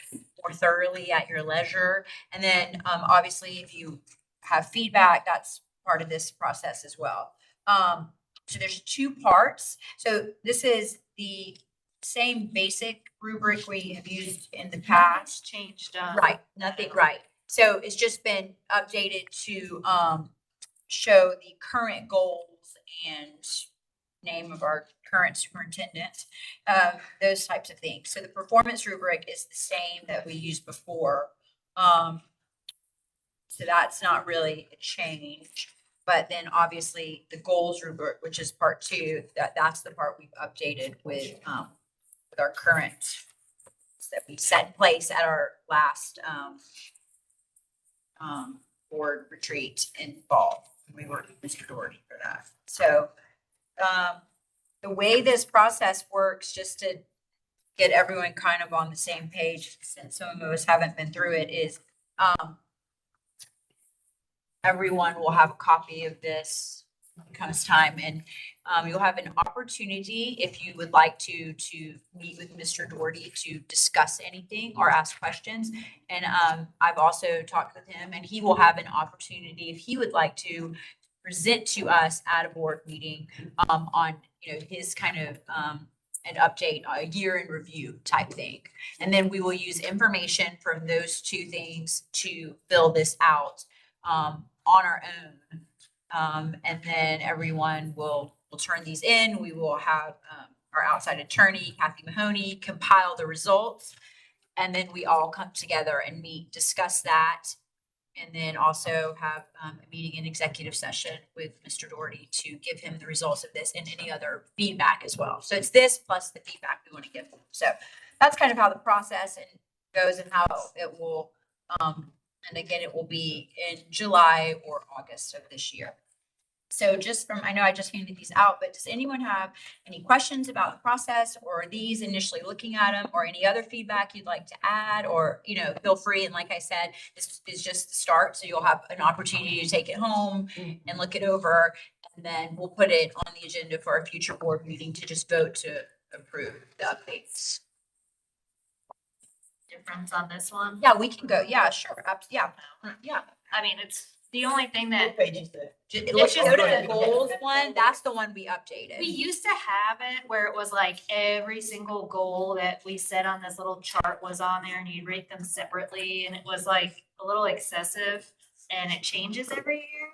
more thoroughly at your leisure. And then obviously, if you have feedback, that's part of this process as well. So there's two parts. So this is the same basic rubric we have used in the past. Changed. Right, nothing, right. So it's just been updated to show the current goals and name of our current superintendent, those types of things. So the performance rubric is the same that we used before. So that's not really a change. But then obviously the goals rubric, which is part 2, that's the part we've updated with our current that we set in place at our last board retreat in fall. We worked with Mr. Doherty for that. So the way this process works, just to get everyone kind of on the same page, since some of us haven't been through it, is everyone will have a copy of this when it comes time, and you'll have an opportunity, if you would like to meet with Mr. Doherty to discuss anything or ask questions. And I've also talked with him, and he will have an opportunity, if he would like to, present to us at a board meeting on his kind of an update, a year in review type thing. And then we will use information from those two things to fill this out on our own. And then everyone will turn these in. We will have our outside attorney, Kathy Mahoney, compile the results. And then we all come together and meet, discuss that. And then also have a meeting in executive session with Mr. Doherty to give him the results of this and any other feedback as well. So it's this plus the feedback we want to give them. So that's kind of how the process goes and how it will, and again, it will be in July or August of this year. So just I know I just handed these out, but does anyone have any questions about the process or these initially looking at them, or any other feedback you'd like to add, or, feel free. And like I said, this is just the start. So you'll have an opportunity to take it home and look it over. And then we'll put it on the agenda for a future board meeting to just vote to approve the updates. Difference on this one. Yeah, we can go. Yeah, sure. Yeah. I mean, it's the only thing that What page is that? Let's just go to go the goals one. That's the one we updated. we used to have it where it was like every single goal that we set on this little chart was on there and you'd rate them separately, and it was like a little excessive, and it changes every year.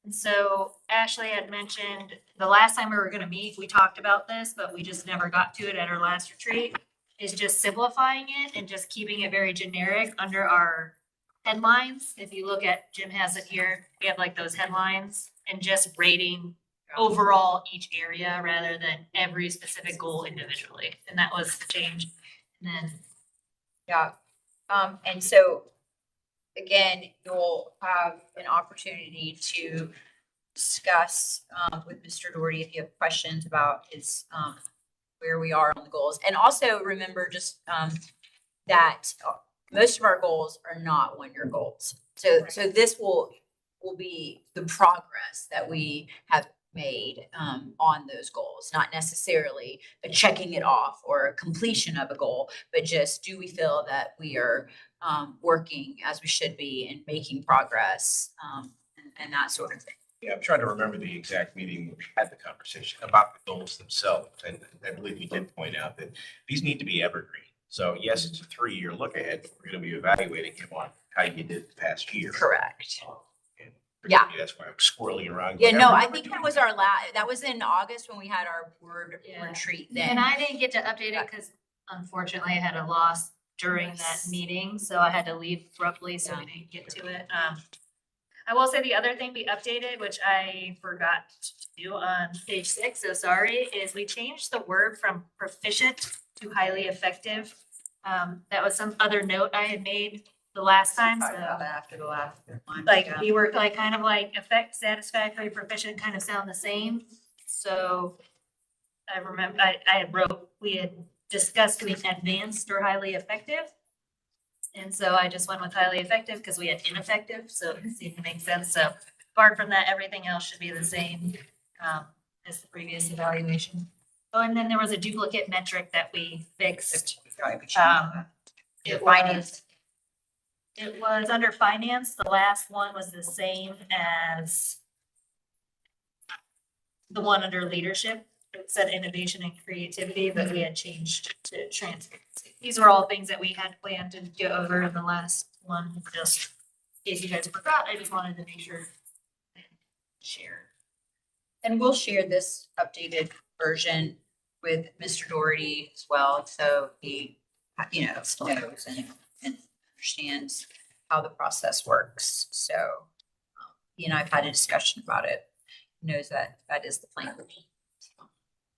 And so Ashley had mentioned the last time we were gonna meet, we talked about this, but we just never got to it at our last retreat, is just simplifying it and just keeping it very generic under our headlines. If you look at, Jim has it here, we have like those headlines, and just rating overall each area rather than every specific goal individually. And that was the change. And then Yeah. And so again, you'll have an opportunity to discuss with Mr. Doherty if you have questions about his where we are on the goals. And also remember just that most of our goals are not 1-year goals. So this will be the progress that we have made on those goals, not necessarily a checking it off or a completion of a goal, but just, do we feel that we are working as we should be and making progress and that sort of thing. Yeah, I'm trying to remember the exact meeting where we had the conversation about the goals themselves. And I believe you did point out that these need to be evergreen. So yes, it's a 3-year look ahead, but we're going to be evaluating him on how you did the past year. Correct. And Yeah. That's why I'm swirling around. Yeah, no, going, I think that was our that was in August when we had our board Yeah. retreat And then. I didn't get to update it because unfortunately I had a loss during that Yes. meeting, so I had to leave abruptly, so we didn't get to it. I will say the other thing we updated, which I forgot to do on page 6, so sorry, is we changed the word from proficient to highly effective. That was some other note I had made the last time, Talked about so that after the last one. like Yeah. we were like kind of like effect, satisfactory, proficient kind of sound the same. So I remember I had wrote, we had discussed doing advanced or highly effective. And so I just went with highly effective because we had ineffective, so it seemed to make sense. So apart from that, everything else should be the same as the previous evaluation. Oh, and then there was a duplicate metric that we fixed. Right, we should know that. It Finance. it was under finance. The last one was the same as the one under leadership. It said innovation and creativity, but we had changed to transparency. These were all things that we had planned to go over in the last one, just in case you guys forgot, I just wanted to make sure. Share. And we'll share this updated version with Mr. Doherty as well, so he, knows and understands how the process works. So he and I've had a discussion about it, knows that that is the plan.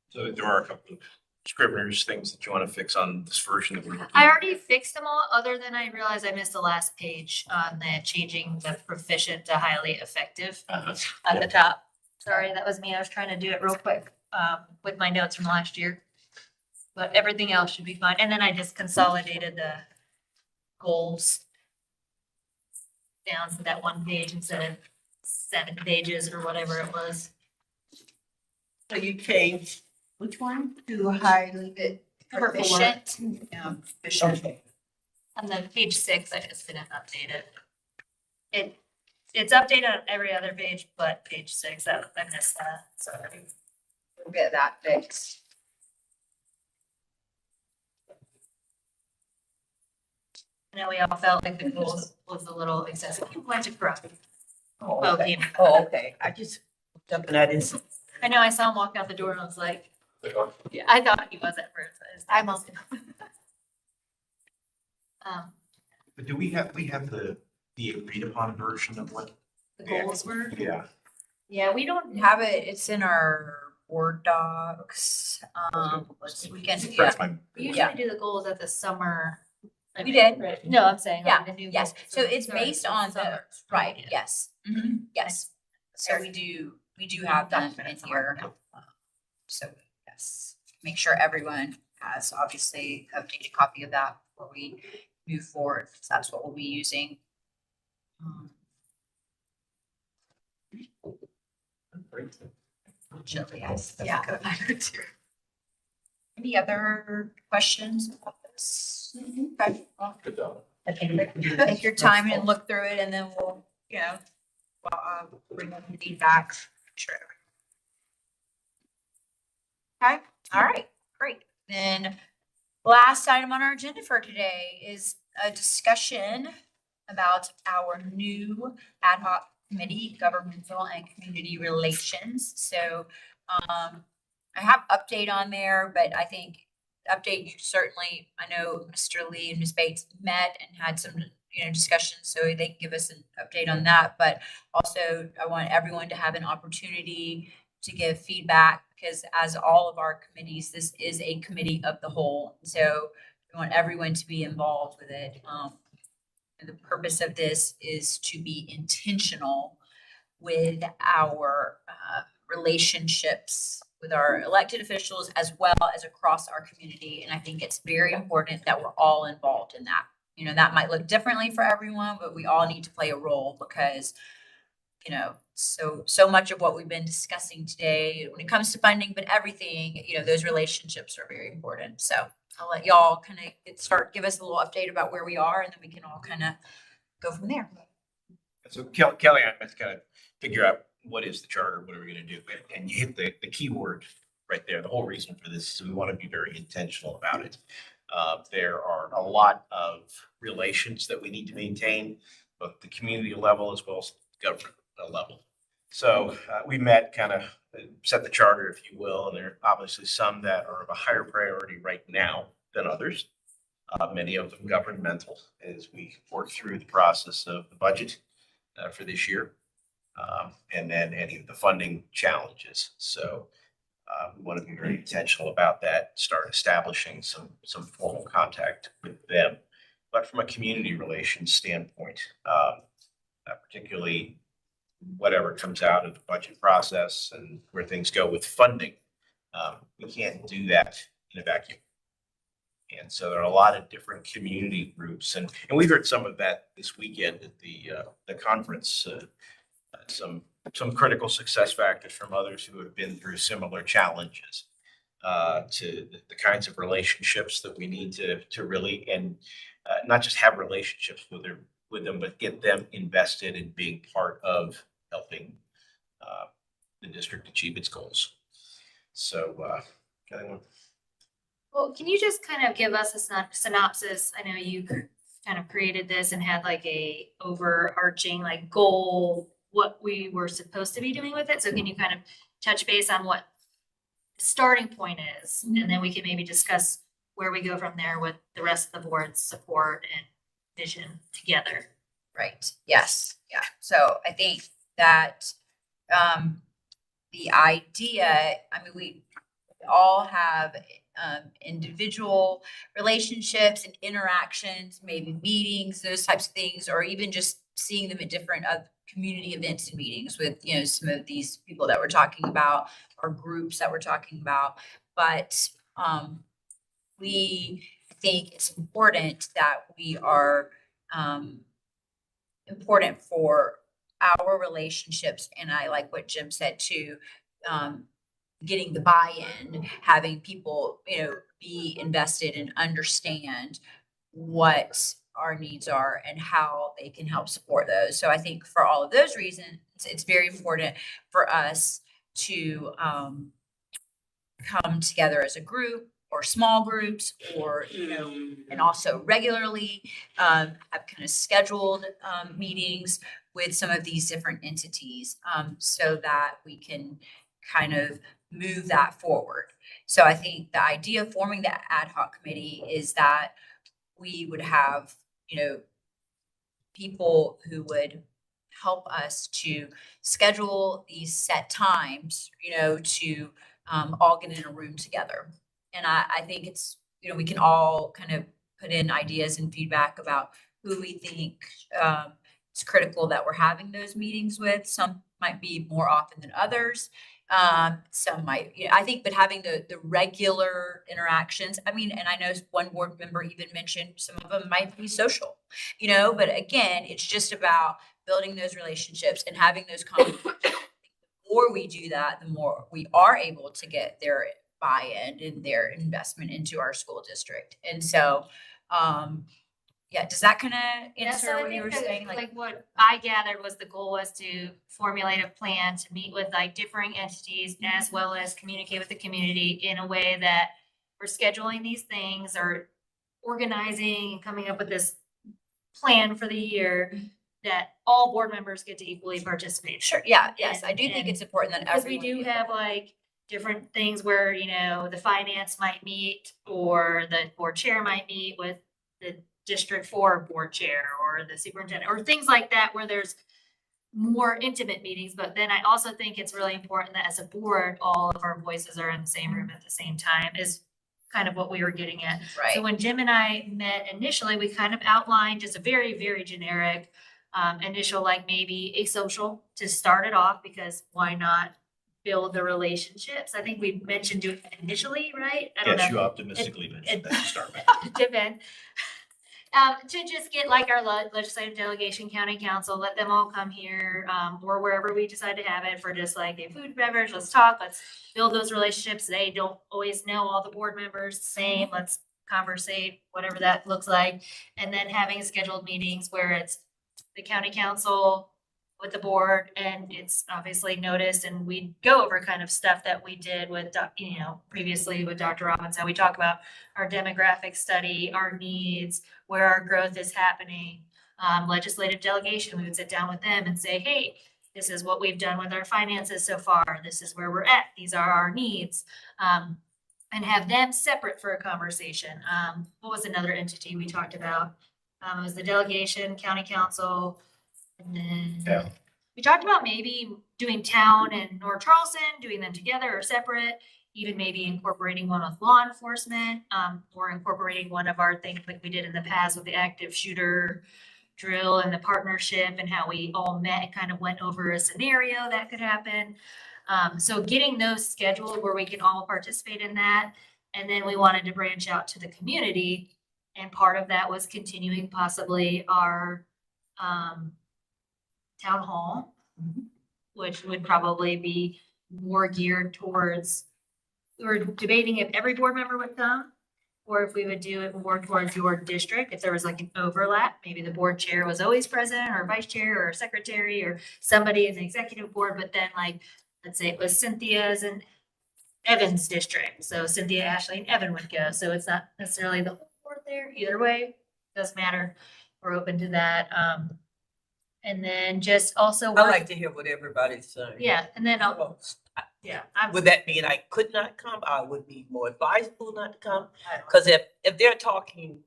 So there are a couple of Scrivener's things that you want to fix on this version that we're looking I at. already fixed them all, other than I realized I missed the last page on the changing the proficient to highly effective at the top. Sorry, that was me. I was trying to do it real quick with my notes from last year. But everything else should be fine. And then I just consolidated the goals down to that one page instead of 7 pages or whatever it was. So you changed which one to highly? Proficient. Okay. And then page 6, I just didn't update it. It's updated on every other page, but page 6, I missed that, sorry. We'll get that fixed. I know we all felt like the goals was a little excessive. You went to corrupt. Oh, Well, okay. you- Oh, okay. I just looked up and I didn't see. I know I saw him walk out the door and I was like, yeah, I thought he was at first. but his name I'm was- But do we have the agreed upon version of what? The goals were, Yeah. yeah, we don't Have it, it's in our board docs. We can, yeah, Refresh my- we Yeah. usually do the goals at the summer. We did. No, I'm saying Yeah, like the new. yes. goals So for- it's sorry, based for on the, summer. right, Yeah. yes, yes. So we do have them in here. So, yes, make sure everyone has obviously updated copy of that before we move forward, because that's what we'll be using. Chili, yes, yeah. Any other questions about this? Okay, well, Good job. take your time and look through it, and then we'll, bring up the feedback. Sure. Okay, all right, great. Then last item on our agenda for today is a discussion about our new ad hoc committee, governmental and community relations. So I have update on there, but I think update you certainly, I know Mr. Lee and Ms. Bates met and had some, discussions, so they can give us an update on that. But also I want everyone to have an opportunity to give feedback, because as all of our committees, this is a committee of the whole. So we want everyone to be involved with it. And the purpose of this is to be intentional with our relationships with our elected officials as well as across our community. And I think it's very important that we're all involved in that. That might look differently for everyone, but we all need to play a role, because so much of what we've been discussing today when it comes to funding, but everything, those relationships are very important. So I'll let y'all kind of give us a little update about where we are, and then we can all kind of go from there. So Kelly, I have to kind of figure out what is the charter, what are we going to do? And you hit the key word right there. The whole reason for this is we want to be very intentional about it. There are a lot of relations that we need to maintain, both the community level as well as government level. So we met, kind of set the charter, if you will, and there are obviously some that are of a higher priority right now than others. Many of them governmental as we work through the process of the budget for this year. And then any of the funding challenges. So we want to be very intentional about that, start establishing some formal contact with them. But from a community relations standpoint, particularly whatever comes out of the budget process and where things go with funding, we can't do that in a vacuum. And so there are a lot of different community groups, and we've heard some of that this weekend at the conference. Some critical success factors from others who have been through similar challenges to the kinds of relationships that we need to really, and not just have relationships with them, but get them invested in being part of helping the district achieve its goals. So, Well, can you just kind of give us a synopsis? I know you kind of created this and had like a overarching like goal, what we were supposed to be doing with it. So can you kind of touch base on what the starting point is? And then we can maybe discuss where we go from there with the rest of the board's support and vision together. Right, yes, yeah. So I think that the idea, I mean, we all have individual relationships and interactions, maybe meetings, those types of things, or even just seeing them at different community events and meetings with, you know, some of these people that we're talking about or groups that we're talking about. But we think it's important that we are important for our relationships. And I like what Jim said too, getting the buy-in, having people, you know, be invested and understand what our needs are and how they can help support those. So I think for all of those reasons, it's very important for us to come together as a group or small groups, or, you know, and also regularly have kind of scheduled meetings with some of these different entities so that we can kind of move that forward. So I think the idea of forming the ad hoc committee is that we would have, you know, people who would help us to schedule these set times, you know, to all get in a room together. And I think it's, you know, we can all kind of put in ideas and feedback about who we think it's critical that we're having those meetings with. Some might be more often than others. Some might, you know, I think, but having the regular interactions, I mean, and I know one board member even mentioned some of them might be social, you know, but again, it's just about building those relationships and having those conversations. The more we do that, the more we are able to get their buy-in and their investment into our school district. And so, yeah, does that kind of answer what you were saying? Like what I gathered was the goal was to formulate a plan to meet with like differing entities as well as communicate with the community in a way that we're scheduling these things or organizing and coming up with this plan for the year that all board members get to equally participate. Sure. Yeah. Yes. I do think it's important that because we everyone do have like different things where, you know, the finance might meet or the board chair might meet with the District 4 board chair or the superintendent or things like that where there's more intimate meetings. But then I also think it's really important that as a board, all of our voices are in the same room at the same time is kind of what we were getting at. right. So when Jim and I met initially, we kind of outlined just a very, very generic initial, like maybe a social to start it off, because why not build the relationships? I think we mentioned doing it initially, right? I don't yes, know. you optimistically mentioned that to start with. Depend. To just get like our legislative delegation, county council, let them all come here, or wherever we decide to have it for just like a food beverage, let's talk, let's build those relationships. They don't always know all the board members the same, let's conversate, whatever that looks like. And then having scheduled meetings where it's the county council, with the board, and it's obviously noticed, and we go over kind of stuff that we did with, previously with Dr. Robinson. We talk about our demographic study, our needs, where our growth is happening. Legislative delegation, we would sit down with them and say, hey, this is what we've done with our finances so far. This is where we're at. These are our needs. And have them separate for a conversation. What was another entity we talked about? It was the delegation, county council, and then Yeah. we talked about maybe doing town and North Charleston, doing them together or separate, even maybe incorporating one with law enforcement, or incorporating one of our things like we did in the past with the active shooter drill and the partnership and how we all met and kind of went over a scenario that could happen. So getting those scheduled where we can all participate in that. And then we wanted to branch out to the community. And part of that was continuing possibly our town hall, which would probably be more geared towards, we were debating if every board member would come, or if we would do it more towards your district, if there was like an overlap, maybe the board chair was always present, or vice chair, or secretary, or somebody in the executive board, but then like, let's say it was Cynthia's and Evan's district, so Cynthia, Ashley, and Evan would go, so it's not necessarily the whole board there, either way, doesn't matter, we're open to that, and then just also. I like to hear what everybody's saying. Yeah, and then I'll, Well, yeah, Would that mean I could not come? I would be more advisable not to come? Because if they're talking,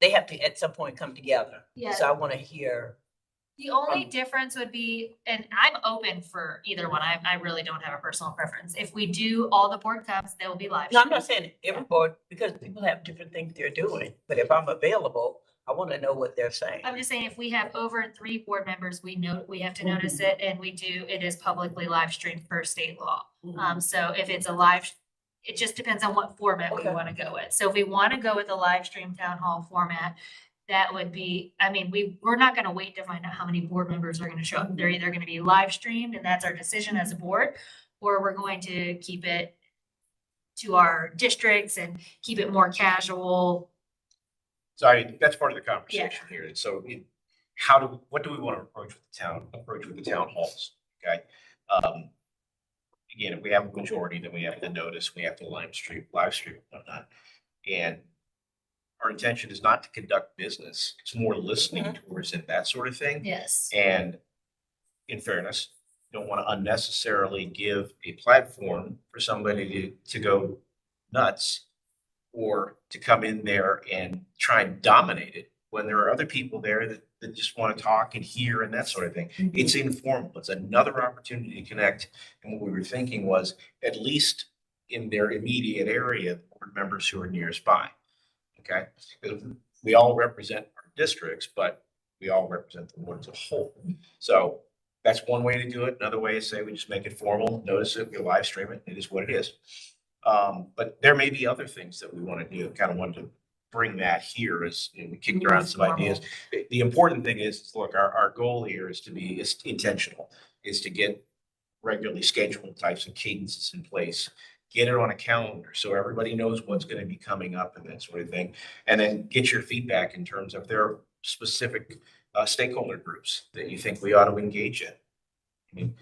they have to at some point come together. Yeah. So I want to hear. The only difference would be, and I'm open for either one. I really don't have a personal preference. If we do all the board comes, they will be live. No, I'm not saying every board, because people have different things they're doing. But if I'm available, I want to know what they're saying. I'm just saying if we have over 3 board members, we know, we have to notice it, and we do, it is publicly live streamed per state law. So if it's a live, it just depends on what format we Okay. want to go with. So if we want to go with a live stream town hall format, that would be, I mean, we're not going to wait to find out how many board members are going to show up. They're either going to be live streamed, and that's our decision as a board, or we're going to keep it to our districts and keep it more casual. So I mean, that's part of the conversation here. And so what do we want to approach with the town halls? Okay. Again, if we have a majority, then we have to notice, we have to live stream and whatnot. And our intention is not to conduct business. It's more listening towards it, that sort of thing. Yes. And in fairness, don't want to unnecessarily give a platform for somebody to go nuts or to come in there and try and dominate it when there are other people there that just want to talk and hear and that sort of thing. It's informal. It's another opportunity to connect. And what we were thinking was at least in their immediate area, board members who are nearest by. Okay, because we all represent our districts, but we all represent the board as a whole. So that's one way to do it. Another way is say we just make it formal, notice it, we live stream it. It is what it is. But there may be other things that we want to do. Kind of wanted to bring that here as we kicked around some ideas. The important thing is, look, our goal here is intentional, is to get regularly scheduled types of cadences in place. Get it on a calendar so everybody knows what's going to be coming up and that sort of thing. And then get your feedback in terms of their specific stakeholder groups that you think we ought to engage in. I mean,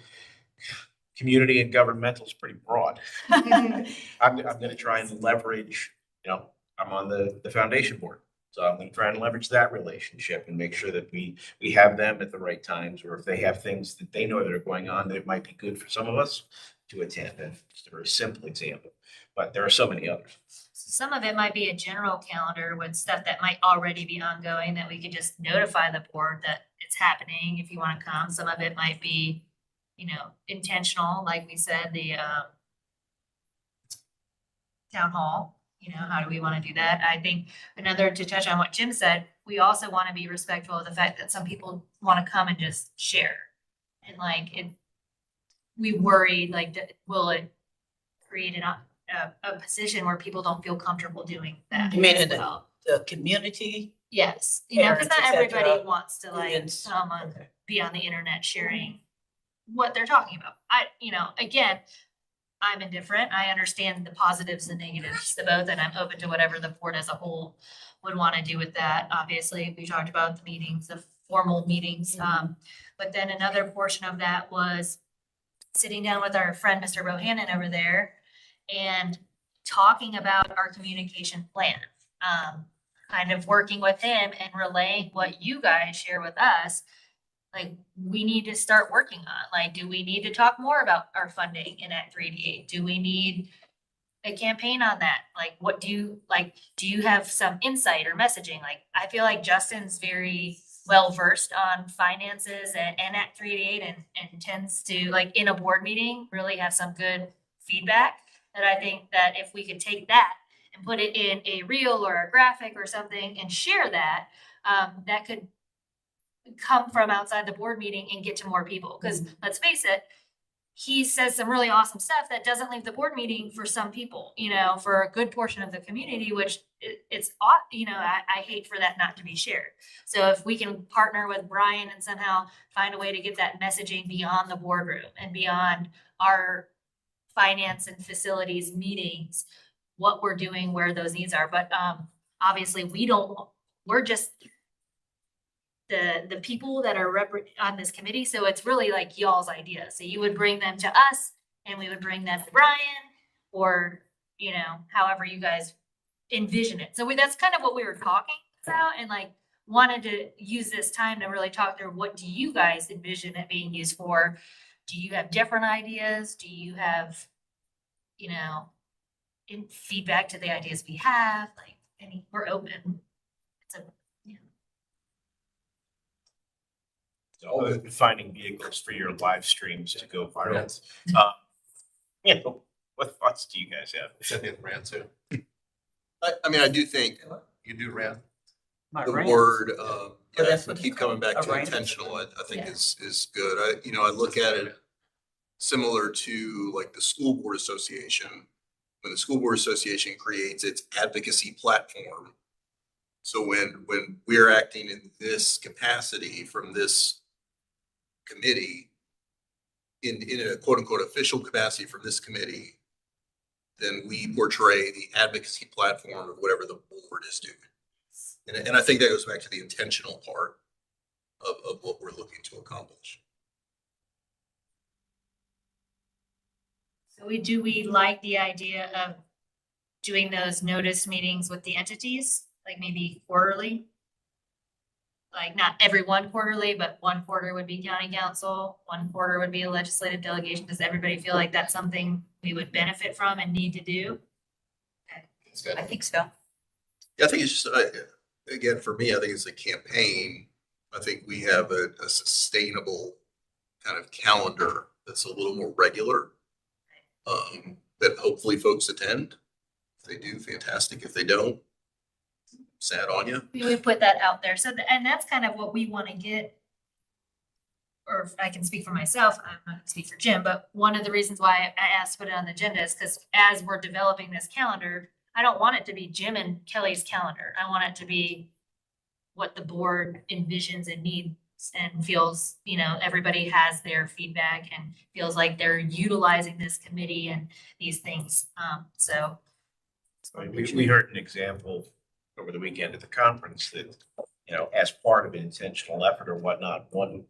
community and governmental is pretty broad. I'm going to try and leverage, I'm on the foundation board. So I'm going to try and leverage that relationship and make sure that we have them at the right times, or if they have things that they know that are going on that might be good for some of us to attend. And just a very simple example, but there are so many others. Some of it might be a general calendar with stuff that might already be ongoing that we could just notify the board that it's happening if you want to come. Some of it might be, intentional, like we said, the town hall, how do we want to do that? I think to touch on what Jim said, we also want to be respectful of the fact that some people want to come and just share. And we worry, will it create a position where people don't feel comfortable doing that? You mean as in well? the community? Yes, because Parents, not et everybody cetera. wants to Students. come on, Okay. be on the internet sharing what they're talking about. Again, I'm indifferent. I understand the positives and negatives to both, and I'm open to whatever the board as a whole would want to do with that. Obviously, we talked about the meetings, the formal meetings. But then another portion of that was sitting down with our friend, Mr. Bohannon over there, and talking about our communication plan. Kind of working with him and relaying what you guys share with us. Like, we need to start working on, like, do we need to talk more about our funding in Act 388? Do we need a campaign on that? Like, what do you have some insight or messaging? Like, I feel like Justin's very well versed on finances and Act 388 and tends to, like, in a board meeting, really have some good feedback. That I think that if we could take that and put it in a reel or a graphic or something and share that, that could come from outside the board meeting and get to more people. Because let's face it, he says some really awesome stuff that doesn't leave the board meeting for some people, you know, for a good portion of the community, which it's, you know, I hate for that not to be shared. So if we can partner with Brian and somehow find a way to get that messaging beyond the boardroom and beyond our finance and facilities meetings, what we're doing, where those needs are. But obviously we're just the people that are on this committee. So it's really like y'all's idea. So you would bring them to us and we would bring them to Brian, or, you know, however you guys envision it. So that's kind of what we were talking about, and like wanted to use this time to really talk through, what do you guys envision it being used for? Do you have different ideas? Do you have, you know, feedback to the ideas we have? Like, I mean, we're open. It's a, you know. Finding vehicles for your live streams to go viral. Brands. You know, what thoughts do you guys have? Send the brand too. I mean, I do think You do Rand. My the rant. word, Oh, yeah, that's I what keep it's called, coming back a to rant? intentional, I think Yeah. is good. I look at it similar to like the school board association. When the school board association creates its advocacy platform. So when we're acting in this capacity from this committee, in a quote unquote official capacity from this committee, then we portray the advocacy platform of whatever the board is doing. And I think that goes back to the intentional part of what we're looking to accomplish. So we like the idea of doing those notice meetings with the entities, like maybe quarterly? Like not every one quarterly, but one quarter would be county council, one quarter would be a legislative delegation. Does everybody feel like that's something we would benefit from and need to do? It's good. I think so. Yeah, I think it's just, again, for me, I think it's a campaign. I think we have a sustainable kind of calendar that's a little more regular. That hopefully folks attend. If they do, fantastic. If they don't, sad on you. We put that out there. So, and that's kind of what we want to get. Or if I can speak for myself, I'm not gonna speak for Jim, but one of the reasons why I asked to put it on the agenda is because as we're developing this calendar, I don't want it to be Jim and Kelly's calendar. I want it to be what the board envisions and needs and feels, you know, everybody has their feedback and feels like they're utilizing this committee and these things. So. We heard an example over the weekend at the conference that, you know, as part of an intentional effort or whatnot, one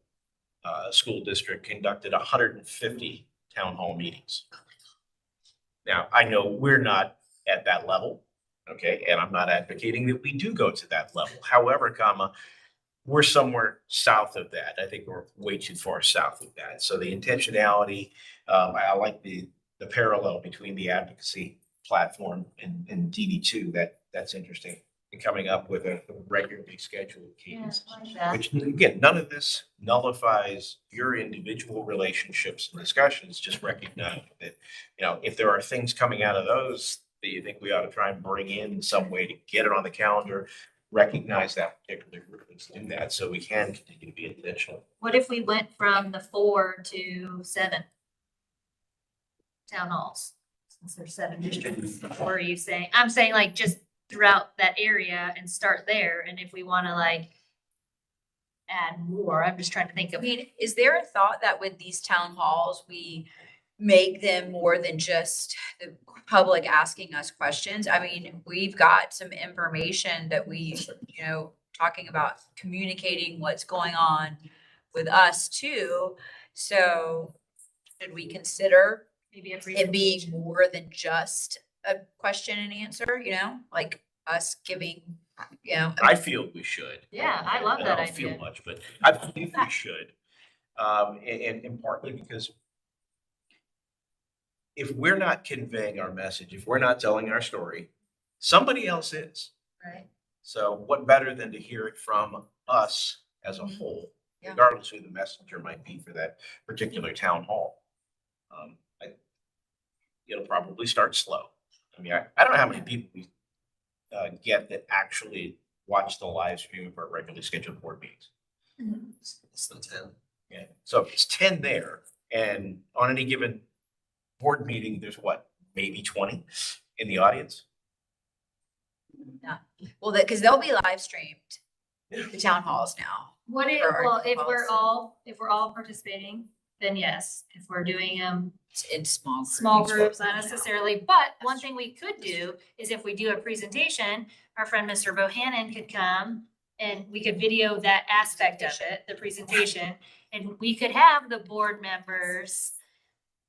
school district conducted 150 town hall meetings. Now, I know we're not at that level, okay, and I'm not advocating that we do go to that level. However, we're somewhere south of that. I think we're way too far south of that. So the intentionality, I like the parallel between the advocacy platform and DD2. That's interesting. And coming up with a regularly scheduled cadence. Which, again, none of this nullifies your individual relationships and discussions. Just recognize that, you know, if there are things coming out of those that you think we ought to try and bring in some way to get it on the calendar, recognize that particular group and do that so we can continue to be intentional. What if we went from the 4 to 7 town halls? Since there's 7 districts, or are you saying, I'm saying like just throughout that area and start there, and if we want to like add more, I'm just trying to think I of. mean, is there a thought that with these town halls, we make them more than just the public asking us questions? I mean, we've got some information that we, you know, talking about communicating what's going on with us too. So should we consider Maybe a it being presentation. more than just a question and answer, you know, like us giving, you know. I feel we should. Yeah, I love that don't feel idea. much, but I believe we should. And partly because if we're not conveying our message, if we're not telling our story, somebody else is. Right. So what better than to hear it from us as a whole, Yeah. regardless who the messenger might be for that particular town hall. It'll probably start slow. I mean, I don't know how many people we get that actually watch the live stream of our regularly scheduled board meetings. Less than 10. Yeah, so if it's 10 there, and on any given board meeting, there's what, maybe 20 in the audience? Well, because they'll be live streamed, the town halls now. What if, For our well, if we're calls. all participating, then yes, if we're doing In small. small groups, not necessarily, but one thing we could do is if we do a presentation, our friend Mr. Bohannon could come and we could video that aspect of it, the presentation, and we could have the board members,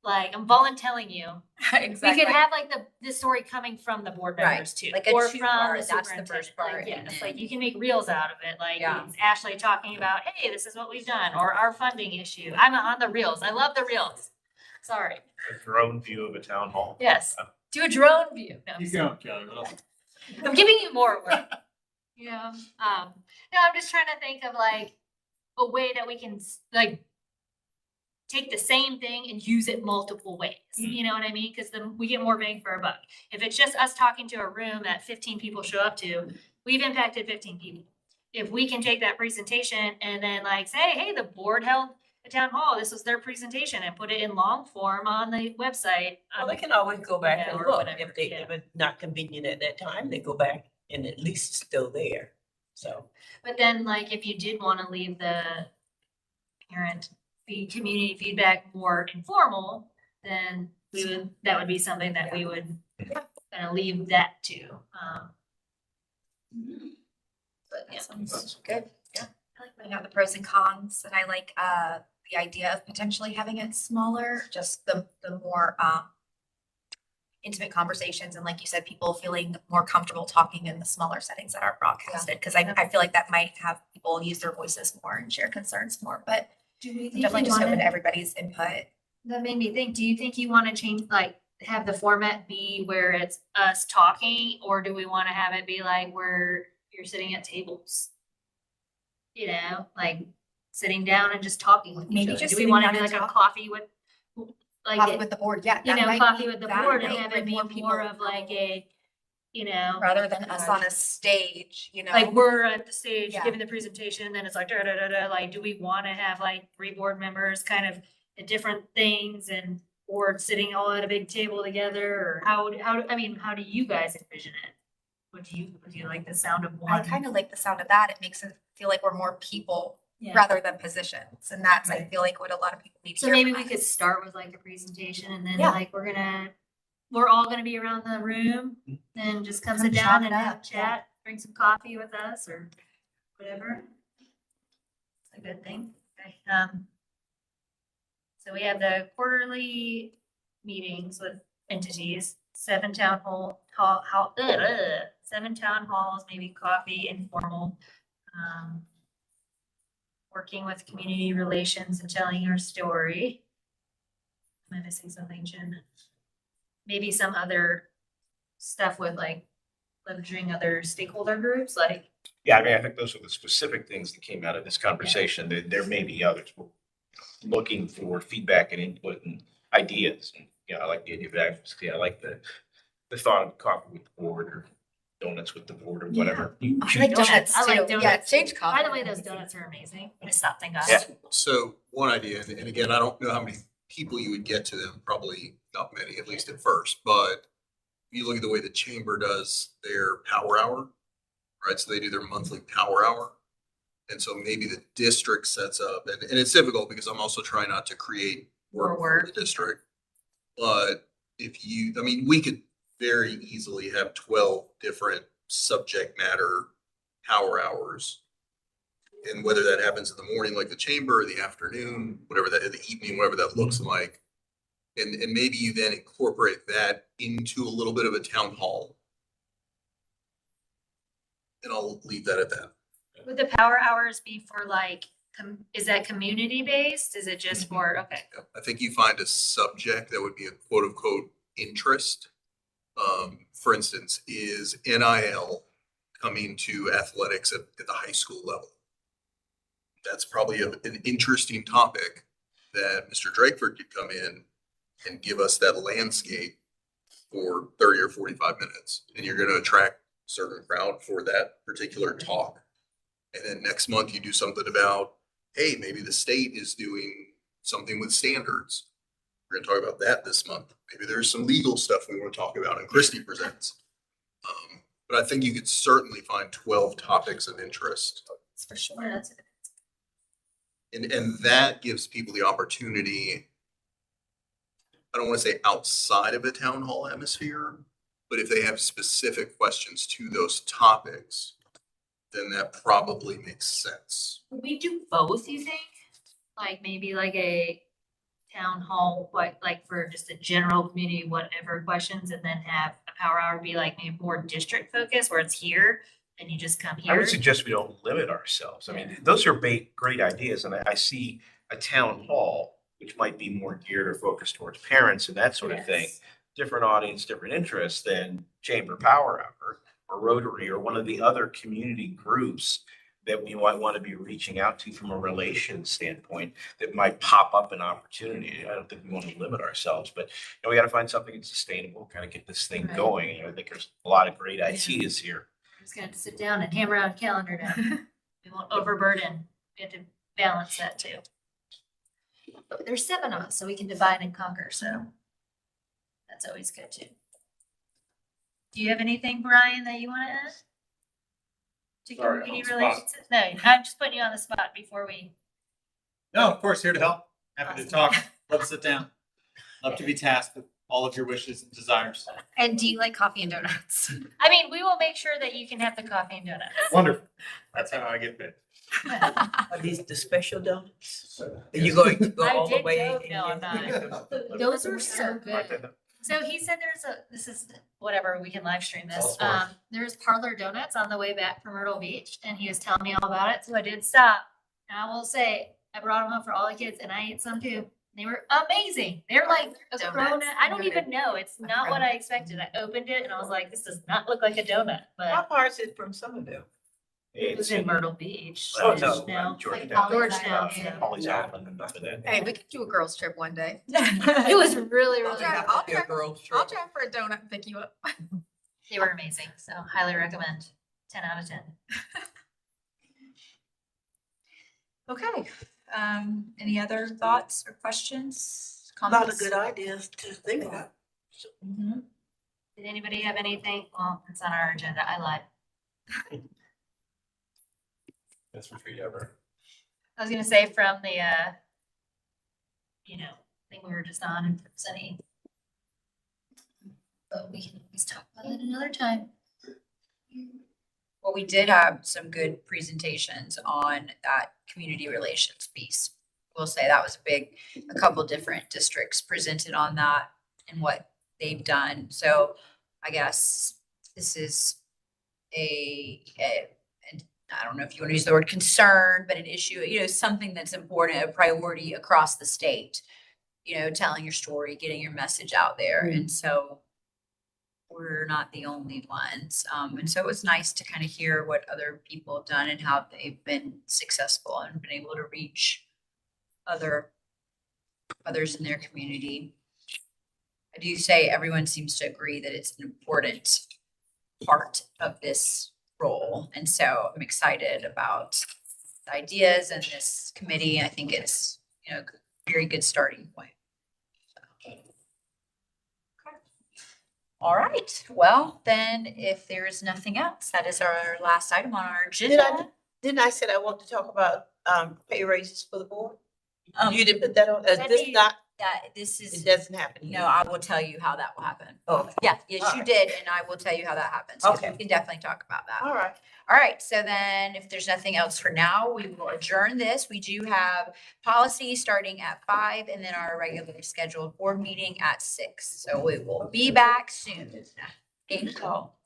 like, I'm volunteering you. Exactly. We could have like the story coming from the board Right, members too. like a or two-part, from that's the first superintendent. part, Like, and yes, then- like you can make reels out of it, like Yeah. it's Ashley talking about, hey, this is what we've done, or our funding issue. I'm on the reels. I love the reels. Sorry. A drone view of a town hall. Yes. Do a drone view. No, I'm Keep sorry. going, Kelly. What else? I'm giving you more work. Yeah. No, I'm just trying to think of like a way that we can like take the same thing and use it multiple ways. You know what I mean? Because then we get more bang for our buck. If it's just us talking to a room that 15 people show up to, we've impacted 15 people. If we can take that presentation and then like say, hey, the board held a town hall, this was their presentation, and put it in long form on the website. Well, they can always go back Yeah, and or look. whatever, If they, yeah. if it's not convenient at that time, they go back and at least it's still there. So. But then, like, if you did want to leave the community feedback more informal, then that would be something that we would kind of leave that to. But yeah. Sounds good. I like laying out the pros and cons, and I like the idea of potentially having it smaller, just the more intimate conversations, and like you said, people feeling more comfortable talking in the smaller settings that are broadcasted, because I feel like that might have people use their voices more and share concerns more, but Do we I'm definitely just open to everybody's input. That made me think, do you think you want to change, like, have the format be where it's us talking, or do we want to have it be like where you're sitting at tables? You know, like sitting down and just talking with each Maybe other. just Do we sitting want to down do and like a talk- coffee with, like, Coffee with the board, yeah. you that know, might coffee be- with the that board, and might have bring it be people more of like a, you know, rather than us on a stage, you know. like we're at the stage Yeah. giving the presentation, and then it's like, da, da, da, da, like, do we want to have like 3 board members kind of at different things and, or sitting all at a big table together, or how do you guys envision it? Would you like the sound of I one? kind of like the sound of that. It makes it feel like we're more people Yeah. rather than positions. And that's, I Right. feel like, what a lot of people need to So hear maybe from we us. could start with like a presentation, and then Yeah. like we're all gonna be around the room, and just come Come sit chop down it and have up, yeah. chat, bring some coffee with us or whatever. It's a good thing. Okay, so we have the quarterly meetings with entities, 7 town seven town halls, maybe coffee, informal. Working with community relations and telling our story. Am I missing something, Jen? Maybe some other stuff with like leveraging other stakeholder groups, like, Yeah, I mean, I think those are the specific things that came out of this conversation. There may be others. We're looking for feedback and input and ideas. And, you know, I like the idea of advocacy. I like the thought of coffee with the board or donuts with the board or whatever. You I choose. like donuts I like too. donuts. Yeah, change coffee. By the way, those donuts are amazing. I stopped and got Yeah. it. So one idea, and again, I don't know how many people you would get to them, probably not many, at least at first, but you look at the way the chamber does their power hour, right? So they do their monthly power hour. And so maybe the district sets up, and it's difficult because I'm also trying not to create work for the district. But if you, I mean, we could very easily have 12 different subject matter power hours. And whether that happens in the morning, like the chamber, or the afternoon, whatever that, the evening, whatever that looks like. And maybe you then incorporate that into a little bit of a town hall. And I'll leave that at that. Would the power hours be for like, is that community based? Is it just for, okay. Yeah, I think you find a subject that would be a quote unquote interest. For instance, is NIL coming to athletics at the high school level? That's probably an interesting topic that Mr. Drakeford could come in and give us that landscape for 30 or 45 minutes. And you're going to attract a certain crowd for that particular talk. And then next month you do something about, hey, maybe the state is doing something with standards. We're going to talk about that this month. Maybe there's some legal stuff we want to talk about and Christie presents. But I think you could certainly find 12 topics of interest. That's for sure. That's it. And that gives people the opportunity, I don't want to say outside of a town hall atmosphere, but if they have specific questions to those topics, then that probably makes sense. Would we do both, you think? Like maybe like a town hall, what, like for just a general community, whatever questions, and then have a power hour be like maybe more district focused where it's here and you just come I here? would suggest we don't limit ourselves. I mean, those are great ideas, and I see a town hall, which might be more geared or focused towards parents and that sort of thing. Yes. Different audience, different interests than Chamber Power Hour or Rotary or one of the other community groups that we might want to be reaching out to from a relations standpoint that might pop up an opportunity. I don't think we want to limit ourselves, but we got to find something that's sustainable, kind of get this thing Right. going. I think there's a lot of great ideas here. I'm just gonna have to sit down and hammer out a calendar now. We won't overburden. We have to balance that too. But there's 7 of us, so we can divide and conquer, so that's always good too. Do you have anything, Brian, that you want to add? To Sorry, on community the spot. relations? No, I'm just putting you on the spot before we. No, of course, here to help. Happy to talk. Love to sit down. Love to be tasked with all of your wishes and desires. And do you like coffee and donuts? I mean, we will make sure that you can have the coffee and donuts. Wonderful. That's how I get fit. Are these the special donuts? Are you going to go I all the did way? go- and no, I'm get not. them? Those are so good. So he said this is whatever, we can live stream this. There's Parlor Donuts on the way back from Myrtle Beach and he was telling me all about it. So I did stop. And I will say, I brought them home for all the kids and I ate some too. They were amazing. They're like a Donuts. donut. I don't even know. It's not what I expected. I opened it and I was like, this does not look like a donut, How but far is it from Somerville? it was in Myrtle Beach. Well, so no, now- Georgetown. Georgetown, Yeah, yeah. Holly's Island and nothing that. Hey, we could do a girls trip one day. It was really, I'll really drive- good. I'll drive- girls I'll trip. drive for a donut and pick you up. They were amazing. So highly recommend. 10 out of 10. Okay, any other thoughts or questions, A lot of comments? good ideas to think about. Mhm. Did anybody have anything? Well, it's on our agenda. I lied. Best retreat ever. I was gonna say from the, thing we were just on, if there's any. But we can always talk about it another time. Well, we did have some good presentations on that community relations piece. We'll say that was a couple different districts presented on that and what they've done. So I guess this is and I don't know if you want to use the word concern, but an issue, something that's important, a priority across the state, telling your story, getting your message out there. And so we're not the only ones. And so it was nice to kind of hear what other people have done and how they've been successful and been able to reach others in their community. I do say everyone seems to agree that it's an important part of this role. And so I'm excited about the ideas and this committee. I think it's, a very good starting point. All right, well, then if there is nothing else, that is our last item on our agenda. Didn't I said I want to talk about pay raises for the board? Um, You didn't put that on, That'd this be- not that this is. It doesn't happen No, here. I will tell you how that will happen. Oh, Yeah, yes, you Alright. did, and I will tell you how that happens. 'cause Okay. We can definitely talk about that. all right. All right, so then if there's nothing else for now, we will adjourn this. We do have policy starting at 5 and then our regularly scheduled board meeting at 6. So we will be back soon. Thank you all.